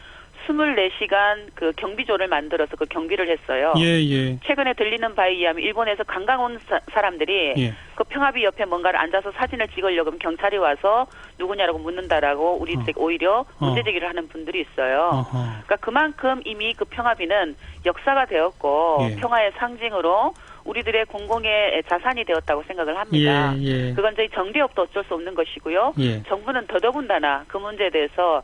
24시간 그 경비조를 만들어서 그 경비를 했어요. 예. 최근에 들리는 바에 의하면 일본에서 관광 온 사람들이 예. 그 평화비 옆에 뭔가를 앉아서 사진을 찍으려고 하면 경찰이 와서 누구냐라고 묻는다라고 우리들에게 오히려 문제제기를 하는 분들이 있어요. 그러니까 그만큼 이미 그 평화비는 역사가 되었고 예. 평화의 상징으로 우리들의 공공의 자산이 되었다고 생각을 합니다. 예. 그건 저희 정대협도 어쩔 수 없는 것이고요. 예. 정부는 더더군다나 그 문제에 대해서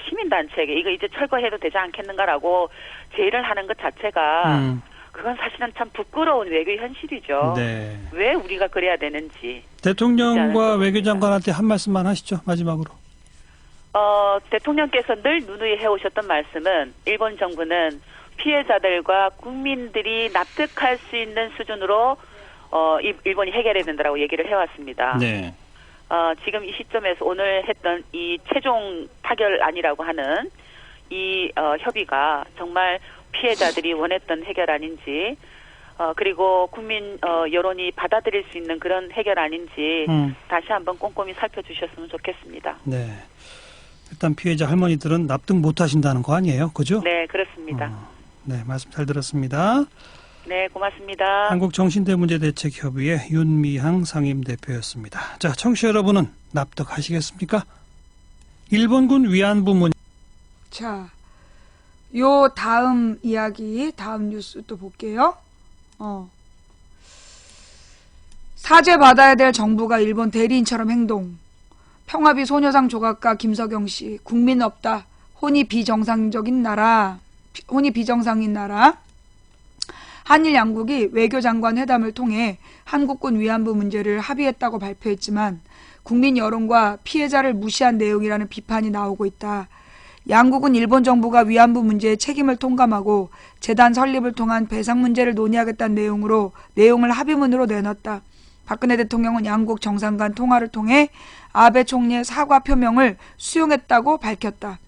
시민단체에게 이거 이제 철거해도 되지 않겠는가라고 제의를 하는 것 자체가 그건 사실은 참 부끄러운 외교 현실이죠. 네. 왜 우리가 그래야 되는지. 대통령과 외교장관한테 한 말씀만 하시죠. 마지막으로. 대통령께서 늘 누누이 해오셨던 말씀은 일본 정부는 피해자들과 국민들이 납득할 수 있는 수준으로 일본이 해결해야 된다라고 얘기를 해왔습니다. 네. 지금 이 시점에서 오늘 했던 이 최종 타결안이라고 하는 이 협의가 정말 피해자들이 원했던 해결안인지 그리고 국민 여론이 받아들일 수 있는 그런 해결안인지 다시 한번 꼼꼼히 살펴주셨으면 좋겠습니다. 네. 일단 피해자 할머니들은 납득 못 하신다는 거 아니에요? 그죠? 네, 그렇습니다. 네, 말씀 잘 들었습니다. 네, 고맙습니다. 한국정신대문제대책협의회 윤미향 상임대표였습니다. 자, 청취자 여러분은 납득하시겠습니까? 일본군 위안부 문제. 자, 요 다음 이야기, 다음 뉴스 또 볼게요. 사죄 받아야 될 정부가 일본 대리인처럼 행동. 평화비 소녀상 조각가 김석영 씨, 국민 없다. 혼이 비정상인 나라. 한일 양국이 외교장관 회담을 통해 한국군 위안부 문제를 합의했다고 발표했지만 국민 여론과 피해자를 무시한 내용이라는 비판이 나오고 있다. 양국은 일본 정부가 위안부 문제의 책임을 통감하고 재단 설립을 통한 배상 문제를 논의하겠다는 내용을 합의문으로 내놨다. 박근혜 대통령은 양국 정상 간 통화를 통해 아베 총리의 사과 표명을 수용했다고 밝혔다.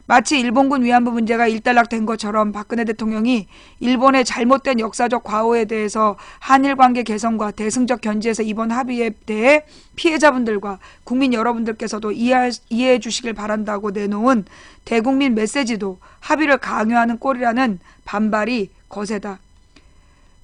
마치 일본군 위안부 문제가 일단락된 것처럼 박근혜 대통령이 일본의 잘못된 역사적 과오에 대해서 한일 관계 개선과 대승적 견지에서 이번 합의에 대해 피해자분들과 국민 여러분들께서도 이해해 주시길 바란다고 내놓은 대국민 메시지도 합의를 강요하는 꼴이라는 반발이 거세다.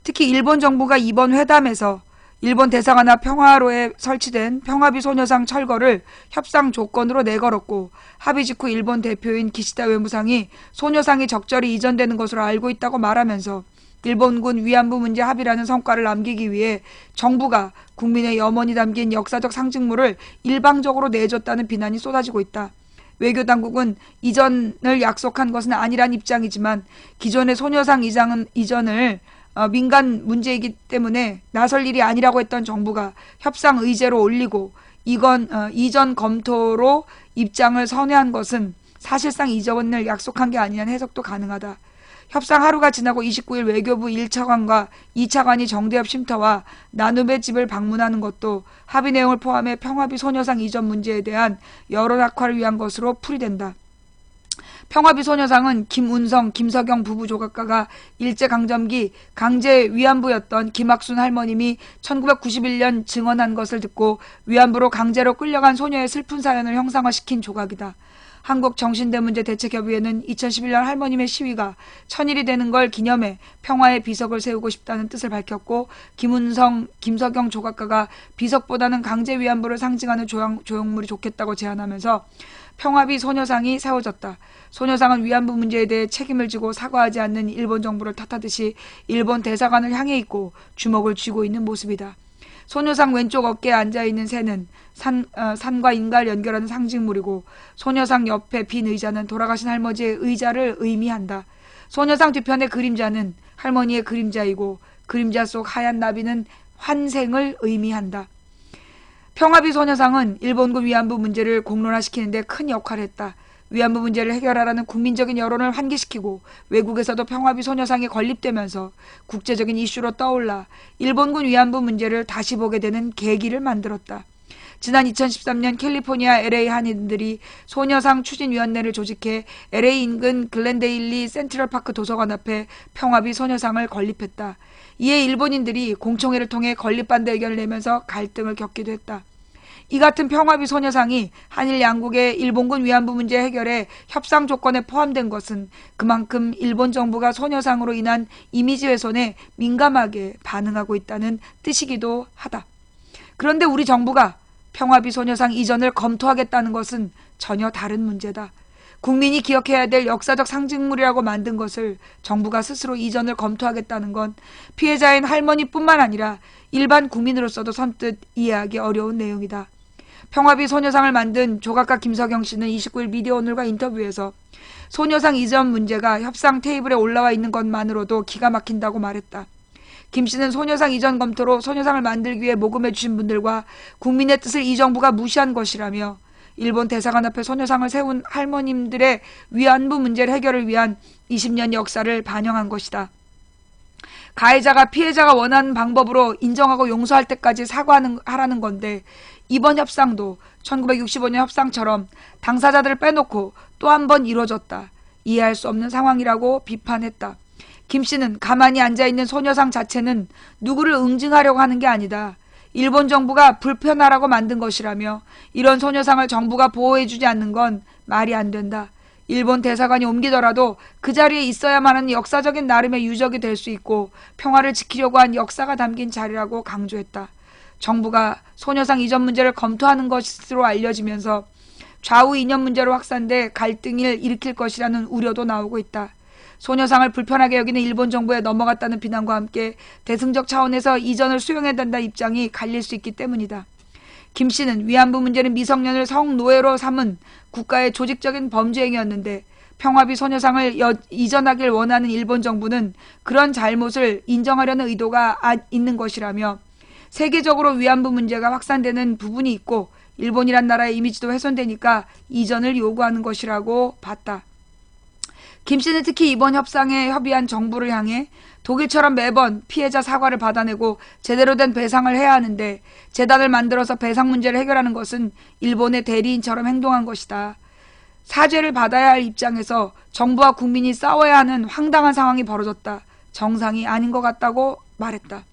특히 일본 정부가 이번 회담에서 일본 대사관 앞 평화로에 설치된 평화비 소녀상 철거를 협상 조건으로 내걸었고 합의 직후 일본 대표인 기시다 외무상이 소녀상이 적절히 이전되는 것으로 알고 있다고 말하면서 일본군 위안부 문제 합의라는 성과를 남기기 위해 정부가 국민의 염원이 담긴 역사적 상징물을 일방적으로 내줬다는 비난이 쏟아지고 있다. 외교당국은 이전을 약속한 것은 아니란 입장이지만 기존의 소녀상 이전을 민간 문제이기 때문에 나설 일이 아니라고 했던 정부가 협상 의제로 올리고 이전 검토로 입장을 선회한 것은 사실상 이전을 약속한 게 아니냐는 해석도 가능하다. 협상 하루가 지나고 29일 외교부 1차관과 2차관이 정대협 쉼터와 나눔의 집을 방문하는 것도 합의 내용을 포함해 평화비 소녀상 이전 문제에 대한 여론 악화를 위한 것으로 풀이된다. 평화비 소녀상은 김운성, 김석영 부부 조각가가 일제강점기 강제 위안부였던 김학순 할머님이 1991년 증언한 것을 듣고 위안부로 강제로 끌려간 소녀의 슬픈 사연을 형상화시킨 조각이다. 한국정신대문제대책협의회는 2011년 할머님의 시위가 1000일이 되는 걸 기념해 평화의 비석을 세우고 싶다는 뜻을 밝혔고 김운성, 김석영 조각가가 비석보다는 강제 위안부를 상징하는 조형물이 좋겠다고 제안하면서 평화비 소녀상이 세워졌다. 소녀상은 위안부 문제에 대해 책임을 지고 사과하지 않는 일본 정부를 탓하듯이 일본 대사관을 향해 있고 주먹을 쥐고 있는 모습이다. 소녀상 왼쪽 어깨에 앉아있는 새는 산과 인가를 연결하는 상징물이고 소녀상 옆에 빈 의자는 돌아가신 할머니의 의자를 의미한다. 소녀상 뒤편의 그림자는 할머니의 그림자이고 그림자 속 하얀 나비는 환생을 의미한다. 평화비 소녀상은 일본군 위안부 문제를 공론화시키는 데 큰 역할을 했다. 위안부 문제를 해결하라는 국민적인 여론을 환기시키고 외국에서도 평화비 소녀상이 건립되면서 국제적인 이슈로 떠올라 일본군 위안부 문제를 다시 보게 되는 계기를 만들었다. 지난 2013년 캘리포니아 LA 한인들이 소녀상 추진위원회를 조직해 LA 인근 글렌데일리 센트럴파크 도서관 앞에 평화비 소녀상을 건립했다. 이에 일본인들이 공청회를 통해 건립 반대 의견을 내면서 갈등을 겪기도 했다. 이 같은 평화비 소녀상이 한일 양국의 일본군 위안부 문제 해결에 협상 조건에 포함된 것은 그만큼 일본 정부가 소녀상으로 인한 이미지 훼손에 민감하게 반응하고 있다는 뜻이기도 하다. 그런데 우리 정부가 평화비 소녀상 이전을 검토하겠다는 것은 전혀 다른 문제다. 국민이 기억해야 될 역사적 상징물이라고 만든 것을 정부가 스스로 이전을 검토하겠다는 건 피해자인 할머니뿐만 아니라 일반 국민으로서도 선뜻 이해하기 어려운 내용이다. 평화비 소녀상을 만든 조각가 김석영 씨는 29일 미디어오늘과 인터뷰에서 소녀상 이전 문제가 협상 테이블에 올라와 있는 것만으로도 기가 막힌다고 말했다. 김 씨는 소녀상 이전 검토로 소녀상을 만들기 위해 모금해 주신 분들과 국민의 뜻을 이 정부가 무시한 것이라며 일본 대사관 앞에 소녀상을 세운 할머님들의 위안부 문제 해결을 위한 20년 역사를 반영한 것이다. 가해자가 피해자가 원하는 방법으로 인정하고 용서할 때까지 사과하라는 건데 이번 협상도 1965년 협상처럼 당사자들을 빼놓고 또 한 번 이루어졌다. 이해할 수 없는 상황이라고 비판했다. 김 씨는 가만히 앉아있는 소녀상 자체는 누구를 응징하려고 하는 게 아니다. 일본 정부가 불편하라고 만든 것이라며 이런 소녀상을 정부가 보호해주지 않는 건 말이 안 된다. 일본 대사관이 옮기더라도 그 자리에 있어야만 하는 역사적인 나름의 유적이 될 수 있고 평화를 지키려고 한 역사가 담긴 자리라고 강조했다. 정부가 소녀상 이전 문제를 검토하는 것으로 알려지면서 좌우 이념 문제로 확산돼 갈등을 일으킬 것이라는 우려도 나오고 있다. 소녀상을 불편하게 여기는 일본 정부에 넘어갔다는 비난과 함께 대승적 차원에서 이전을 수용해야 된다는 입장이 갈릴 수 있기 때문이다. 김 씨는 위안부 문제는 미성년을 성노예로 삼은 국가의 조직적인 범죄 행위였는데 평화비 소녀상을 이전하길 원하는 일본 정부는 그런 잘못을 인정하려는 의도가 있는 것이라며 세계적으로 위안부 문제가 확산되는 부분이 있고 일본이란 나라의 이미지도 훼손되니까 이전을 요구하는 것이라고 봤다. 김 씨는 특히 이번 협상에 협의한 정부를 향해 독일처럼 매번 피해자 사과를 받아내고 제대로 된 배상을 해야 하는데 재단을 만들어서 배상 문제를 해결하는 것은 일본의 대리인처럼 행동한 것이다. 사죄를 받아야 할 입장에서 정부와 국민이 싸워야 하는 황당한 상황이 벌어졌다. 정상이 아닌 것 같다고 말했다.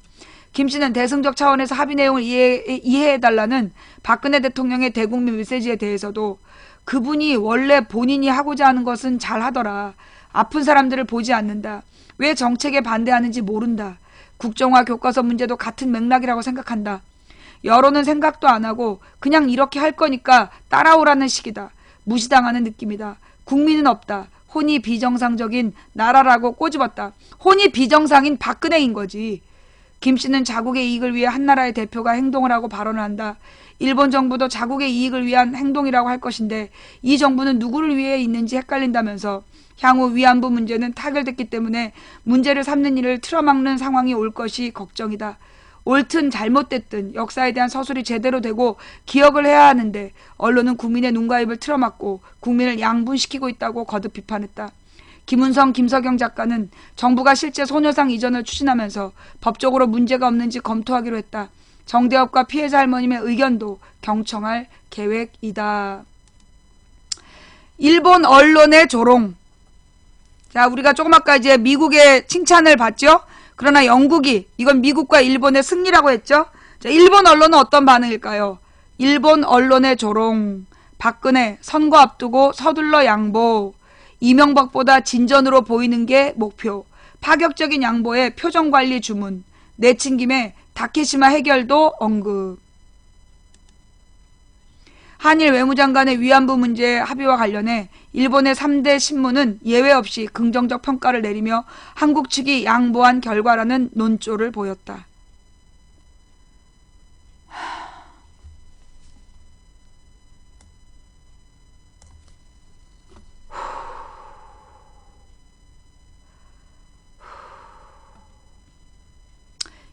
김 씨는 대승적 차원에서 합의 내용을 이해해달라는 박근혜 대통령의 대국민 메시지에 대해서도 그분이 원래 본인이 하고자 하는 것은 잘하더라. 아픈 사람들을 보지 않는다. 왜 정책에 반대하는지 모른다. 국정화 교과서 문제도 같은 맥락이라고 생각한다. 여론은 생각도 안 하고 그냥 이렇게 할 거니까 따라오라는 식이다. 무시당하는 느낌이다. 국민은 없다. 혼이 비정상적인 나라라고 꼬집었다. 혼이 비정상인 박근혜인 거지. 김 씨는 자국의 이익을 위해 한 나라의 대표가 행동을 하고 발언을 한다. 일본 정부도 자국의 이익을 위한 행동이라고 할 것인데 이 정부는 누구를 위해 있는지 헷갈린다면서 향후 위안부 문제는 타결됐기 때문에 문제를 삼는 일을 틀어막는 상황이 올 것이 걱정이다. 옳든 잘못됐든 역사에 대한 서술이 제대로 되고 기억을 해야 하는데 언론은 국민의 눈과 입을 틀어막고 국민을 양분시키고 있다고 거듭 비판했다. 김은성, 김석영 작가는 정부가 실제 소녀상 이전을 추진하면서 법적으로 문제가 없는지 검토하기로 했다. 정대협과 피해자 할머님의 의견도 경청할 계획이다. 일본 언론의 조롱. 자, 우리가 조금 아까 이제 미국의 칭찬을 받죠? 그러나 영국이 이건 미국과 일본의 승리라고 했죠? 자, 일본 언론은 어떤 반응일까요? 일본 언론의 조롱. 박근혜 선거 앞두고 서둘러 양보. 이명박보다 진전으로 보이는 게 목표. 파격적인 양보에 표정관리 주문. 내친 김에 다케시마 해결도 언급. 한일 외무장관의 위안부 문제 합의와 관련해 일본의 3대 신문은 예외 없이 긍정적 평가를 내리며 한국 측이 양보한 결과라는 논조를 보였다.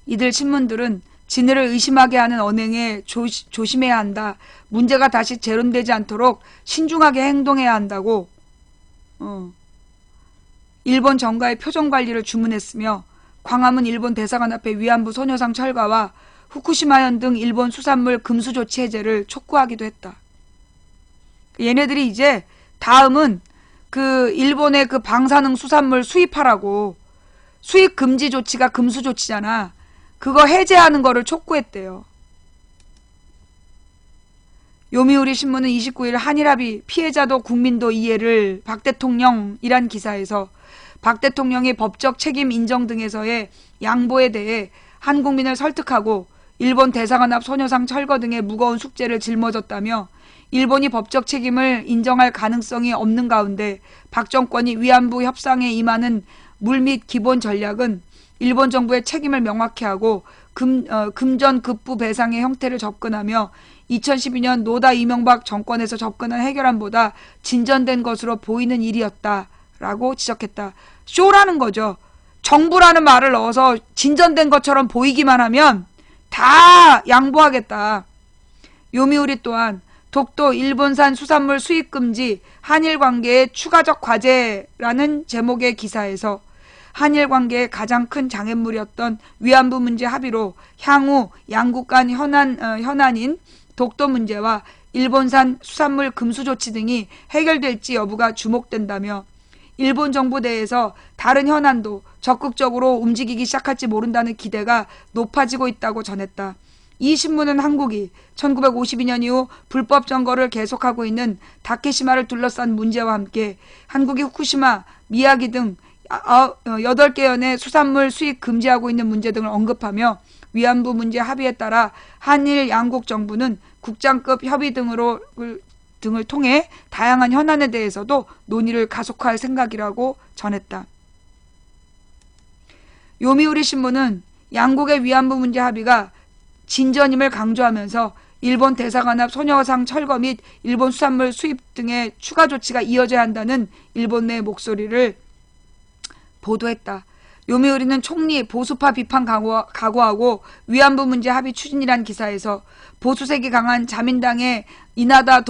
이들 신문들은 진위를 의심하게 하는 언행에 조심해야 한다. 문제가 다시 재론되지 않도록 신중하게 행동해야 한다고 일본 정가의 표정관리를 주문했으며 광화문 일본 대사관 앞에 위안부 소녀상 철거와 후쿠시마현 등 일본 수산물 금수 조치 해제를 촉구하기도 했다. 얘네들이 이제 다음은 그 일본의 그 방사능 수산물 수입하라고 수입 금지 조치가 금수 조치잖아. 그거 해제하는 거를 촉구했대요. 요미우리 신문은 29일 한일합의 피해자도 국민도 이해를 박 대통령이란 기사에서 박 대통령의 법적 책임 인정 등에서의 양보에 대해 한 국민을 설득하고 일본 대사관 앞 소녀상 철거 등의 무거운 숙제를 짊어졌다며 일본이 법적 책임을 인정할 가능성이 없는 가운데 박 정권이 위안부 협상에 임하는 물밑 기본 전략은 일본 정부의 책임을 명확히 하고 금전 급부 배상의 형태를 접근하며 2012년 노다 이명박 정권에서 접근한 해결안보다 진전된 것으로 보이는 일이었다라고 지적했다. 쇼라는 거죠. 정부라는 말을 넣어서 진전된 것처럼 보이기만 하면 다 양보하겠다. 요미우리 또한 독도 일본산 수산물 수입 금지 한일 관계의 추가적 과제라는 제목의 기사에서 한일 관계의 가장 큰 장애물이었던 위안부 문제 합의로 향후 양국 간 현안인 독도 문제와 일본산 수산물 금수 조치 등이 해결될지 여부가 주목된다며 일본 정부 내에서 다른 현안도 적극적으로 움직이기 시작할지 모른다는 기대가 높아지고 있다고 전했다. 이 신문은 한국이 1952년 이후 불법 점거를 계속하고 있는 다케시마를 둘러싼 문제와 함께 한국이 후쿠시마, 미야기 등 8개 연의 수산물 수입 금지하고 있는 문제 등을 언급하며 위안부 문제 합의에 따라 한일 양국 정부는 국장급 협의 등을 통해 다양한 현안에 대해서도 논의를 가속화할 생각이라고 전했다. 요미우리 신문은 양국의 위안부 문제 합의가 진전임을 강조하면서 일본 대사관 앞 소녀상 철거 및 일본 수산물 수입 등의 추가 조치가 이어져야 한다는 일본 내 목소리를 보도했다. 요미우리는 총리 보수파 비판 각오하고 위안부 문제 합의 추진이란 기사에서 보수색이 강한 자민당의 이나다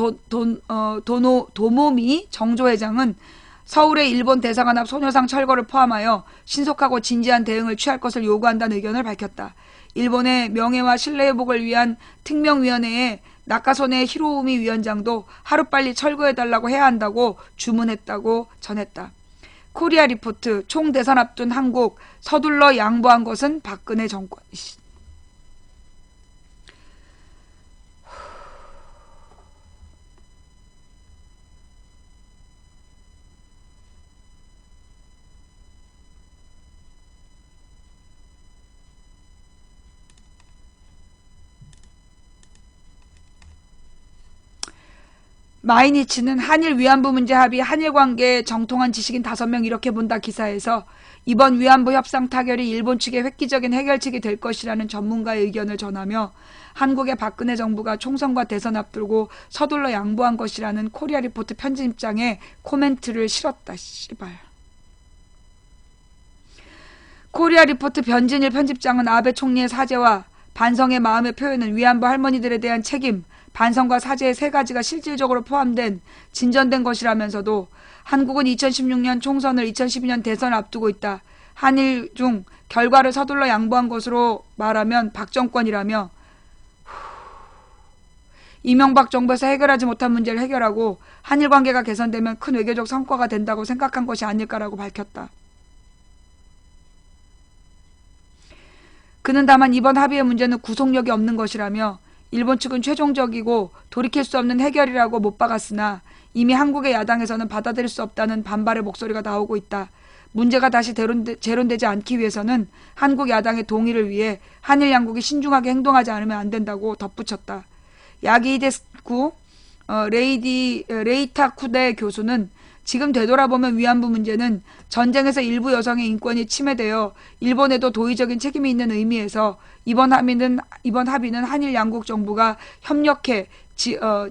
도모미 정조회장은 서울의 일본 대사관 앞 소녀상 철거를 포함하여 신속하고 진지한 대응을 취할 것을 요구한다는 의견을 밝혔다. 일본의 명예와 신뢰회복을 위한 특명위원회에 나카소네 히로우미 위원장도 하루빨리 철거해달라고 해야 한다고 주문했다고 전했다. 코리아 리포트 총대선 앞둔 한국 서둘러 양보한 것은 박근혜 정권. 마이니치는 한일 위안부 문제 합의 한일 관계에 정통한 지식인 5명 이렇게 본다 기사에서 이번 위안부 협상 타결이 일본 측의 획기적인 해결책이 될 것이라는 전문가의 의견을 전하며 한국의 박근혜 정부가 총선과 대선 앞두고 서둘러 양보한 것이라는 코리아 리포트 편집장의 코멘트를 실었다. 씨발. 코리아 리포트 변진일 편집장은 아베 총리의 사죄와 반성의 마음의 표현은 위안부 할머니들에 대한 책임, 반성과 사죄의 3가지가 실질적으로 포함된 진전된 것이라면서도 한국은 2016년 총선을 2012년 대선을 앞두고 있다. 한일 중 결과를 서둘러 양보한 것으로 말하면 박정권이라며 이명박 정부에서 해결하지 못한 문제를 해결하고 한일 관계가 개선되면 큰 외교적 성과가 된다고 생각한 것이 아닐까라고 밝혔다. 그는 다만 이번 합의의 문제는 구속력이 없는 것이라며 일본 측은 최종적이고 돌이킬 수 없는 해결이라고 못 박았으나 이미 한국의 야당에서는 받아들일 수 없다는 반발의 목소리가 나오고 있다. 문제가 다시 재론되지 않기 위해서는 한국 야당의 동의를 위해 한일 양국이 신중하게 행동하지 않으면 안 된다고 덧붙였다. 야기히데스쿠 레이타쿠데 교수는 지금 되돌아보면 위안부 문제는 전쟁에서 일부 여성의 인권이 침해되어 일본에도 도의적인 책임이 있는 의미에서 이번 합의는 한일 양국 정부가 협력해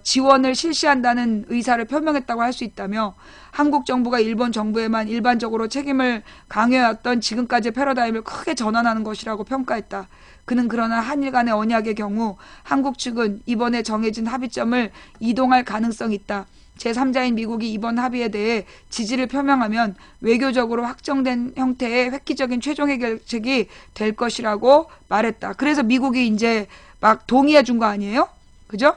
지원을 실시한다는 의사를 표명했다고 할 수 있다며 한국 정부가 일본 정부에만 일반적으로 책임을 강요해왔던 지금까지의 패러다임을 크게 전환하는 것이라고 평가했다. 그는 그러나 한일 간의 언약의 경우 한국 측은 이번에 정해진 합의점을 이동할 가능성이 있다. 제3자인 미국이 이번 합의에 대해 지지를 표명하면 외교적으로 확정된 형태의 획기적인 최종 해결책이 될 것이라고 말했다. 그래서 미국이 이제 막 동의해 준 거 아니에요? 그죠?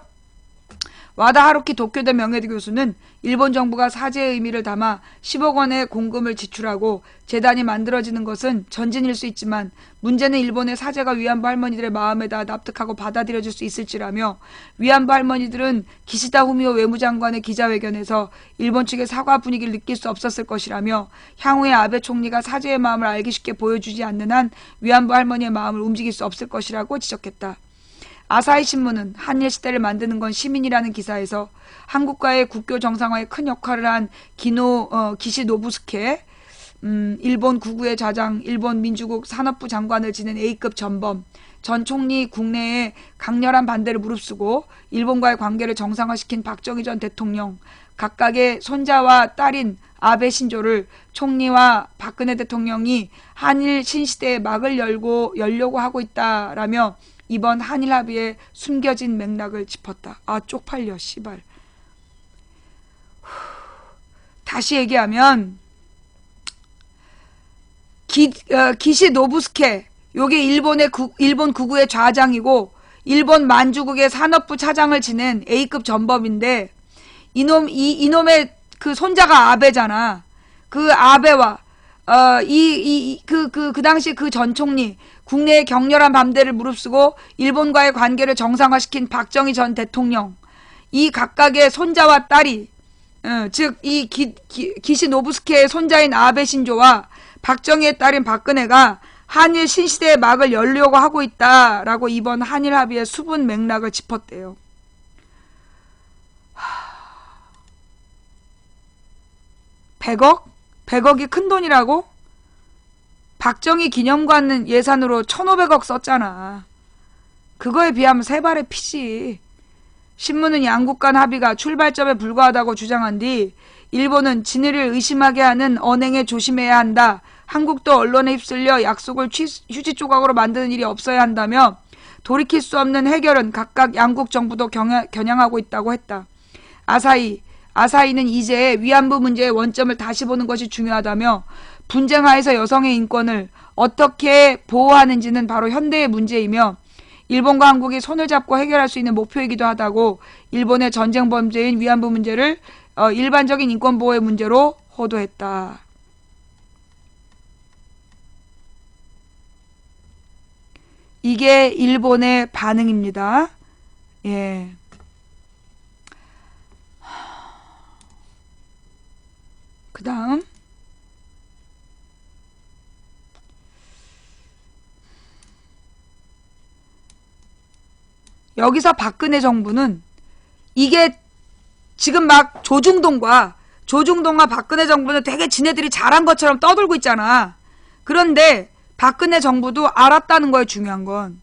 와다 하루키 도쿄대 명예대 교수는 일본 정부가 사죄의 의미를 담아 10억 원의 공금을 지출하고 재단이 만들어지는 것은 전진일 수 있지만 문제는 일본의 사죄가 위안부 할머니들의 마음에다 납득하고 받아들여질 수 있을지라며 위안부 할머니들은 기시다 후미오 외무장관의 기자회견에서 일본 측의 사과 분위기를 느낄 수 없었을 것이라며 향후에 아베 총리가 사죄의 마음을 알기 쉽게 보여주지 않는 한 위안부 할머니의 마음을 움직일 수 없을 것이라고 지적했다. 아사히 신문은 한일 시대를 만드는 건 시민이라는 기사에서 한국과의 국교 정상화에 큰 역할을 한 기시노부스케, 일본 구구의 좌장, 일본 민주국 산업부 장관을 지낸 A급 전범, 전 총리 국내에 강렬한 반대를 무릅쓰고 일본과의 관계를 정상화시킨 박정희 전 대통령, 각각의 손자와 딸인 아베 신조를 총리와 박근혜 대통령이 한일 신시대의 막을 열려고 하고 있다라며 이번 한일 합의의 숨겨진 맥락을 짚었다. 아, 쪽팔려, 씨발. 다시 얘기하면 기시 노부스케, 요게 일본 구구의 좌장이고 일본 만주국의 산업부 차장을 지낸 A급 전범인데 이놈의 그 손자가 아베잖아. 그 아베와 그 당시 그 전 총리 국내의 격렬한 반대를 무릅쓰고 일본과의 관계를 정상화시킨 박정희 전 대통령, 이 각각의 손자와 딸이 즉 이 기시 노부스케의 손자인 아베 신조와 박정희의 딸인 박근혜가 한일 신시대의 막을 열려고 하고 있다라고 이번 한일 합의의 수분 맥락을 짚었대요. 100억? 100억이 큰 돈이라고? 박정희 기념관 예산으로 1,500억 썼잖아. 그거에 비하면 세 발의 피지. 신문은 양국 간 합의가 출발점에 불과하다고 주장한 뒤 일본은 진해를 의심하게 하는 언행에 조심해야 한다. 한국도 언론에 휩쓸려 약속을 휴지 조각으로 만드는 일이 없어야 한다며 돌이킬 수 없는 해결은 각각 양국 정부도 겨냥하고 있다고 했다. 아사히는 이제 위안부 문제의 원점을 다시 보는 것이 중요하다며 분쟁하에서 여성의 인권을 어떻게 보호하는지는 바로 현대의 문제이며 일본과 한국이 손을 잡고 해결할 수 있는 목표이기도 하다고 일본의 전쟁 범죄인 위안부 문제를 일반적인 인권 보호의 문제로 호도했다. 이게 일본의 반응입니다. 예. 그 다음. 여기서 박근혜 정부는 이게 지금 막 조중동과 박근혜 정부는 되게 지네들이 잘한 것처럼 떠들고 있잖아. 그런데 박근혜 정부도 알았다는 거예요, 중요한 건.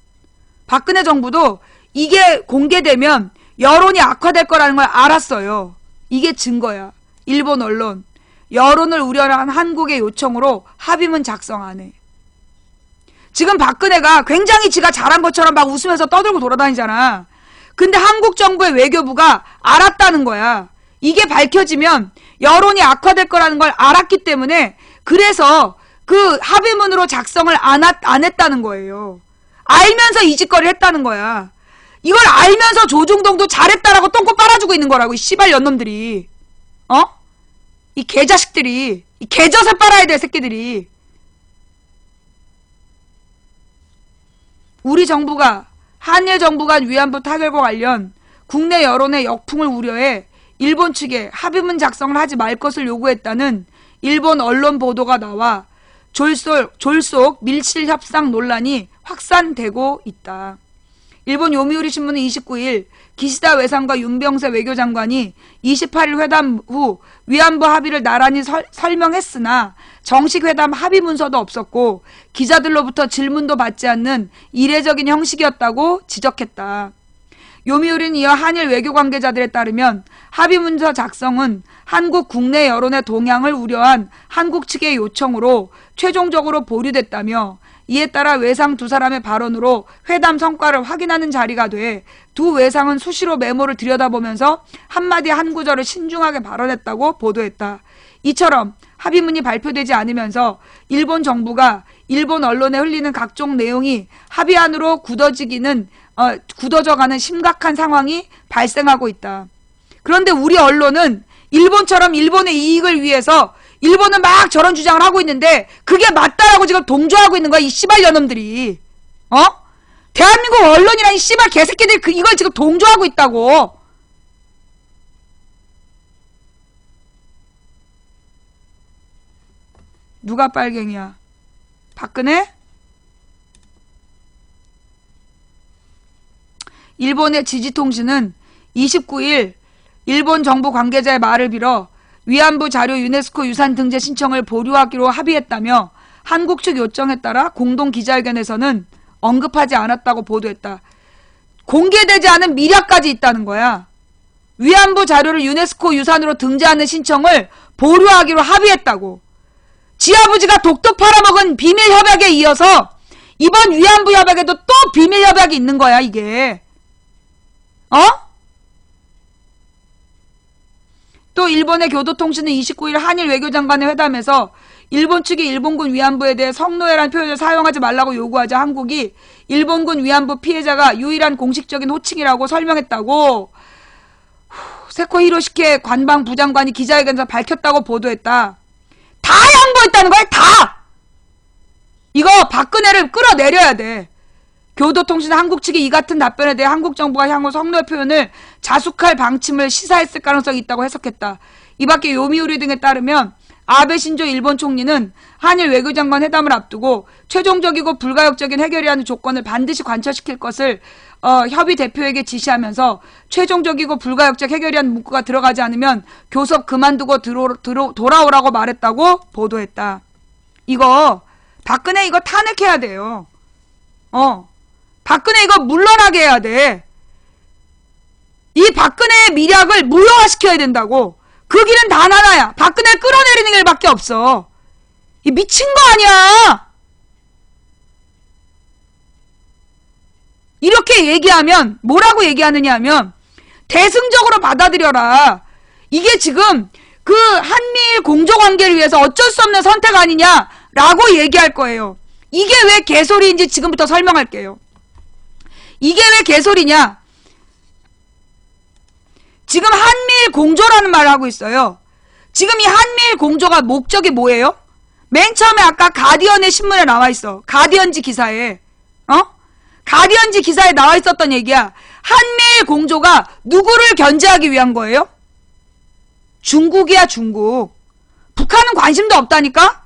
박근혜 정부도 이게 공개되면 여론이 악화될 거라는 걸 알았어요. 이게 증거야. 일본 언론. 여론을 우려한 한국의 요청으로 합의문 작성 안 해. 지금 박근혜가 굉장히 지가 잘한 것처럼 막 웃으면서 떠들고 돌아다니잖아. 근데 한국 정부의 외교부가 알았다는 거야. 이게 밝혀지면 여론이 악화될 거라는 걸 알았기 때문에 그래서 그 합의문으로 작성을 안 했다는 거예요. 알면서 이 짓거리를 했다는 거야. 이걸 알면서 조중동도 잘했다라고 똥꼬 빨아주고 있는 거라고, 이 씨발 년놈들이. 이 개자식들이, 이 개젖을 빨아야 될 새끼들이. 우리 정부가 한일 정부 간 위안부 타결과 관련 국내 여론의 역풍을 우려해 일본 측에 합의문 작성을 하지 말 것을 요구했다는 일본 언론 보도가 나와 졸속 밀실 협상 논란이 확산되고 있다. 일본 요미우리 신문은 29일 기시다 외상과 윤병세 외교장관이 28일 회담 후 위안부 합의를 나란히 설명했으나 정식 회담 합의 문서도 없었고 기자들로부터 질문도 받지 않는 이례적인 형식이었다고 지적했다. 요미우리는 이어 한일 외교 관계자들에 따르면 합의 문서 작성은 한국 국내 여론의 동향을 우려한 한국 측의 요청으로 최종적으로 보류됐다며 이에 따라 외상 두 사람의 발언으로 회담 성과를 확인하는 자리가 돼 두 외상은 수시로 메모를 들여다보면서 한마디 한 구절을 신중하게 발언했다고 보도했다. 이처럼 합의문이 발표되지 않으면서 일본 정부가 일본 언론에 흘리는 각종 내용이 합의안으로 굳어져가는 심각한 상황이 발생하고 있다. 그런데 우리 언론은 일본처럼 일본의 이익을 위해서 일본은 막 저런 주장을 하고 있는데 그게 맞다라고 지금 동조하고 있는 거야, 이 씨발 년놈들이. 대한민국 언론이란 이 씨발 개새끼들이 이걸 지금 동조하고 있다고. 누가 빨갱이야? 박근혜? 일본의 지지통신은 29일 일본 정부 관계자의 말을 빌어 위안부 자료 유네스코 유산 등재 신청을 보류하기로 합의했다며 한국 측 요청에 따라 공동 기자회견에서는 언급하지 않았다고 보도했다. 공개되지 않은 미략까지 있다는 거야. 위안부 자료를 유네스코 유산으로 등재하는 신청을 보류하기로 합의했다고. 지아버지가 독도 팔아먹은 비밀 협약에 이어서 이번 위안부 협약에도 또 비밀 협약이 있는 거야, 이게. 또 일본의 교도통신은 29일 한일 외교장관의 회담에서 일본 측이 일본군 위안부에 대해 성노예란 표현을 사용하지 말라고 요구하자 한국이 일본군 위안부 피해자가 유일한 공식적인 호칭이라고 설명했다고 세코 히로시케 관방 부장관이 기자회견에서 밝혔다고 보도했다. 다 양보했다는 거야, 다! 이거 박근혜를 끌어내려야 돼. 교도통신은 한국 측이 이 같은 답변에 대해 한국 정부가 향후 성노예 표현을 자숙할 방침을 시사했을 가능성이 있다고 해석했다. 이밖에 요미우리 등에 따르면 아베 신조 일본 총리는 한일 외교장관 회담을 앞두고 최종적이고 불가역적인 해결이라는 조건을 반드시 관철시킬 것을 협의 대표에게 지시하면서 최종적이고 불가역적 해결이라는 문구가 들어가지 않으면 교섭 그만두고 돌아오라고 말했다고 보도했다. 이거 박근혜 이거 탄핵해야 돼요. 박근혜 이거 물러나게 해야 돼. 이 박근혜의 미략을 무효화시켜야 된다고. 그 길은 단 하나야. 박근혜를 끌어내리는 길밖에 없어. 이 미친 거 아니야. 이렇게 얘기하면 뭐라고 얘기하느냐 하면 대승적으로 받아들여라. 이게 지금 그 한미일 공조관계를 위해서 어쩔 수 없는 선택 아니냐라고 얘기할 거예요. 이게 왜 개소리인지 지금부터 설명할게요. 이게 왜 개소리냐? 지금 한미일 공조라는 말을 하고 있어요. 지금 이 한미일 공조가 목적이 뭐예요? 맨 처음에 아까 가디언의 신문에 나와 있어. 가디언지 기사에. 가디언지 기사에 나와 있었던 얘기야. 한미일 공조가 누구를 견제하기 위한 거예요? 중국이야, 중국. 북한은 관심도 없다니까?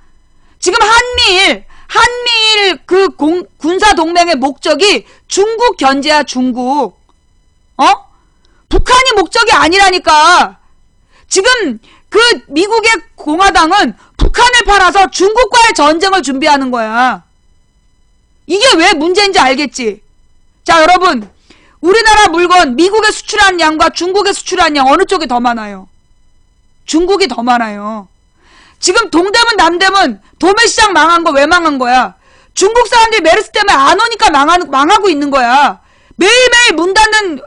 지금 한미일 그 군사동맹의 목적이 중국 견제야, 중국. 북한이 목적이 아니라니까. 지금 그 미국의 공화당은 북한을 팔아서 중국과의 전쟁을 준비하는 거야. 이게 왜 문제인지 알겠지? 자, 여러분. 우리나라 물건 미국에 수출하는 양과 중국에 수출하는 양 어느 쪽이 더 많아요? 중국이 더 많아요. 지금 동대문 남대문 도매시장 망한 거 왜 망한 거야? 중국 사람들이 메르스 때문에 안 오니까 망하고 있는 거야. 매일매일 문 닫는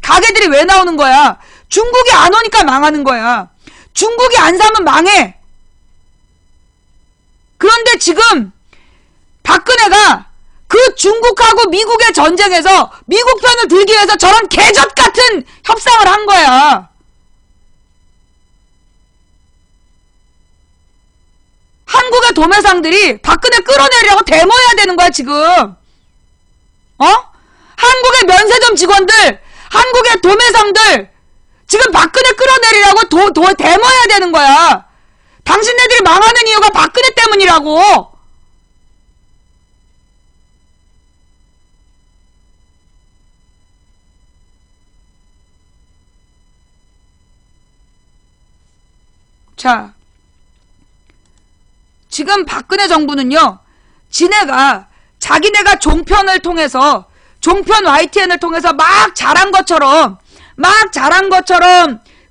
가게들이 왜 나오는 거야? 중국이 안 오니까 망하는 거야. 중국이 안 사면 망해. 그런데 지금 박근혜가 그 중국하고 미국의 전쟁에서 미국 편을 들기 위해서 저런 개젖 같은 협상을 한 거야. 한국의 도매상들이 박근혜 끌어내리라고 데모해야 되는 거야, 지금. 한국의 면세점 직원들, 한국의 도매상들, 지금 박근혜 끌어내리라고 데모해야 되는 거야. 당신네들이 망하는 이유가 박근혜 때문이라고. 자, 지금 박근혜 정부는요, 자기네가 종편 YTN을 통해서 막 잘한 것처럼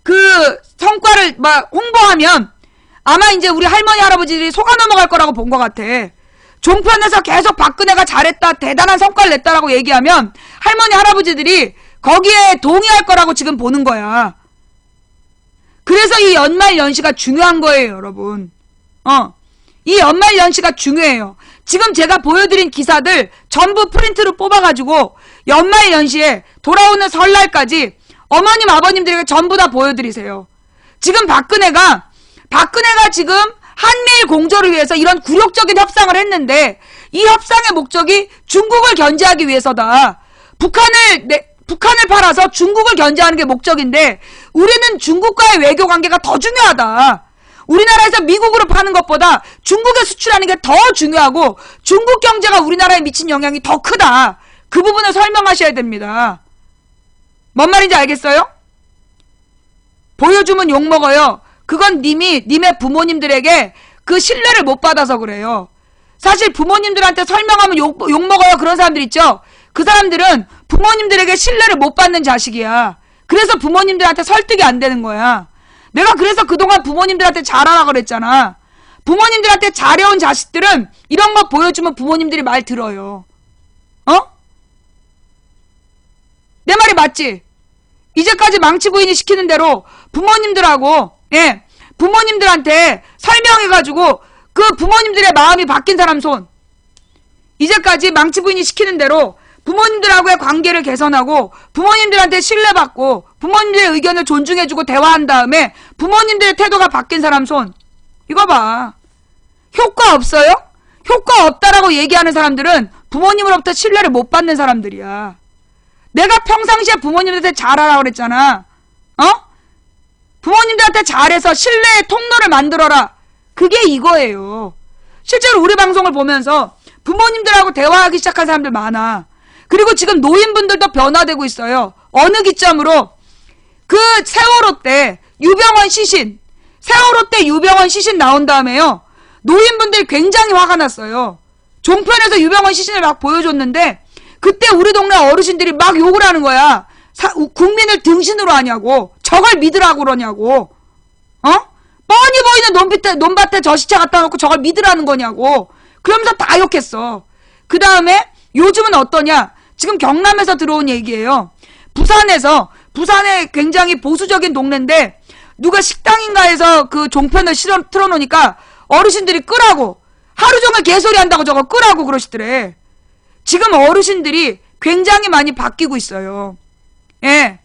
그 성과를 막 홍보하면 아마 이제 우리 할머니, 할아버지들이 속아 넘어갈 거라고 본 것 같아. 종편에서 계속 박근혜가 잘했다, 대단한 성과를 냈다라고 얘기하면 할머니, 할아버지들이 거기에 동의할 거라고 지금 보는 거야. 그래서 이 연말연시가 중요한 거예요, 여러분. 이 연말연시가 중요해요. 지금 제가 보여드린 기사들 전부 프린트로 뽑아가지고 연말연시에 돌아오는 설날까지 어머님, 아버님들에게 전부 다 보여드리세요. 지금 박근혜가 지금 한미일 공조를 위해서 이런 굴욕적인 협상을 했는데 이 협상의 목적이 중국을 견제하기 위해서다. 북한을 팔아서 중국을 견제하는 게 목적인데 우리는 중국과의 외교 관계가 더 중요하다. 우리나라에서 미국으로 파는 것보다 중국에 수출하는 게 더 중요하고 중국 경제가 우리나라에 미친 영향이 더 크다. 그 부분을 설명하셔야 됩니다. 뭔 말인지 알겠어요? 보여주면 욕먹어요. 그건 님의 부모님들에게 그 신뢰를 못 받아서 그래요. 사실 부모님들한테 설명하면 욕먹어요. 그런 사람들 있죠? 그 사람들은 부모님들에게 신뢰를 못 받는 자식이야. 그래서 부모님들한테 설득이 안 되는 거야. 내가 그래서 그동안 부모님들한테 잘하라 그랬잖아. 부모님들한테 잘해온 자식들은 이런 거 보여주면 부모님들이 말 들어요. 내 말이 맞지? 이제까지 망치부인이 시키는 대로 부모님들한테 설명해가지고 그 부모님들의 마음이 바뀐 사람 손. 이제까지 망치부인이 시키는 대로 부모님들하고의 관계를 개선하고 부모님들한테 신뢰받고 부모님들의 의견을 존중해주고 대화한 다음에 부모님들의 태도가 바뀐 사람 손. 이거 봐. 효과 없어요? 효과 없다라고 얘기하는 사람들은 부모님으로부터 신뢰를 못 받는 사람들이야. 내가 평상시에 부모님들한테 잘하라고 그랬잖아. 부모님들한테 잘해서 신뢰의 통로를 만들어라. 그게 이거예요. 실제로 우리 방송을 보면서 부모님들하고 대화하기 시작한 사람들 많아. 그리고 지금 노인분들도 변화되고 있어요. 어느 기점으로 그 세월호 때 유병헌 시신 나온 다음에요. 노인분들이 굉장히 화가 났어요. 종편에서 유병헌 시신을 막 보여줬는데 그때 우리 동네 어르신들이 막 욕을 하는 거야. 국민을 등신으로 하냐고. 저걸 믿으라고 그러냐고. 뻔히 보이는 논밭에 저시차 갖다 놓고 저걸 믿으라는 거냐고. 그러면서 다 욕했어. 그 다음에 요즘은 어떠냐. 지금 경남에서 들어온 얘기예요. 부산에 굉장히 보수적인 동네인데 누가 식당인가에서 그 종편을 틀어놓으니까 어르신들이 끄라고. 하루 종일 개소리 한다고 저거 끄라고 그러시더래. 지금 어르신들이 굉장히 많이 바뀌고 있어요. 예.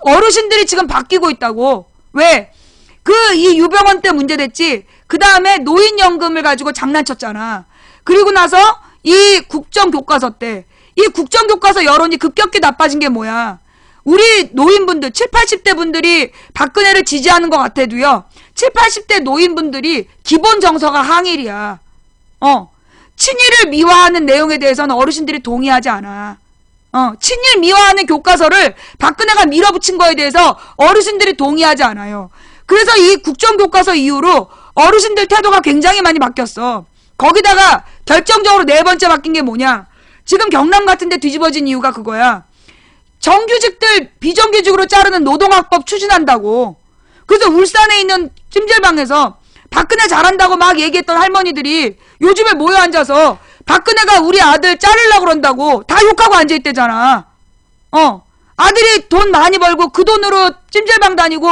어르신들이 지금 바뀌고 있다고. 왜? 이 유병원 때 문제됐지. 그 다음에 노인연금을 가지고 장난쳤잖아. 그리고 나서 이 국정교과서 때. 이 국정교과서 여론이 급격히 나빠진 게 뭐야? 우리 노인분들, 70, 80대 분들이 박근혜를 지지하는 것 같아도요. 70, 80대 노인분들이 기본 정서가 항일이야. 친일을 미화하는 내용에 대해서는 어르신들이 동의하지 않아. 친일 미화하는 교과서를 박근혜가 밀어붙인 거에 대해서 어르신들이 동의하지 않아요. 그래서 이 국정교과서 이후로 어르신들 태도가 굉장히 많이 바뀌었어. 거기다가 결정적으로 네 번째 바뀐 게 뭐냐. 지금 경남 같은 데 뒤집어진 이유가 그거야. 정규직들 비정규직으로 자르는 노동학법 추진한다고. 그래서 울산에 있는 찜질방에서 박근혜 잘한다고 막 얘기했던 할머니들이 요즘에 모여 앉아서 박근혜가 우리 아들 자르려고 그런다고 다 욕하고 앉아있대잖아. 아들이 돈 많이 벌고 그 돈으로 찜질방 다니고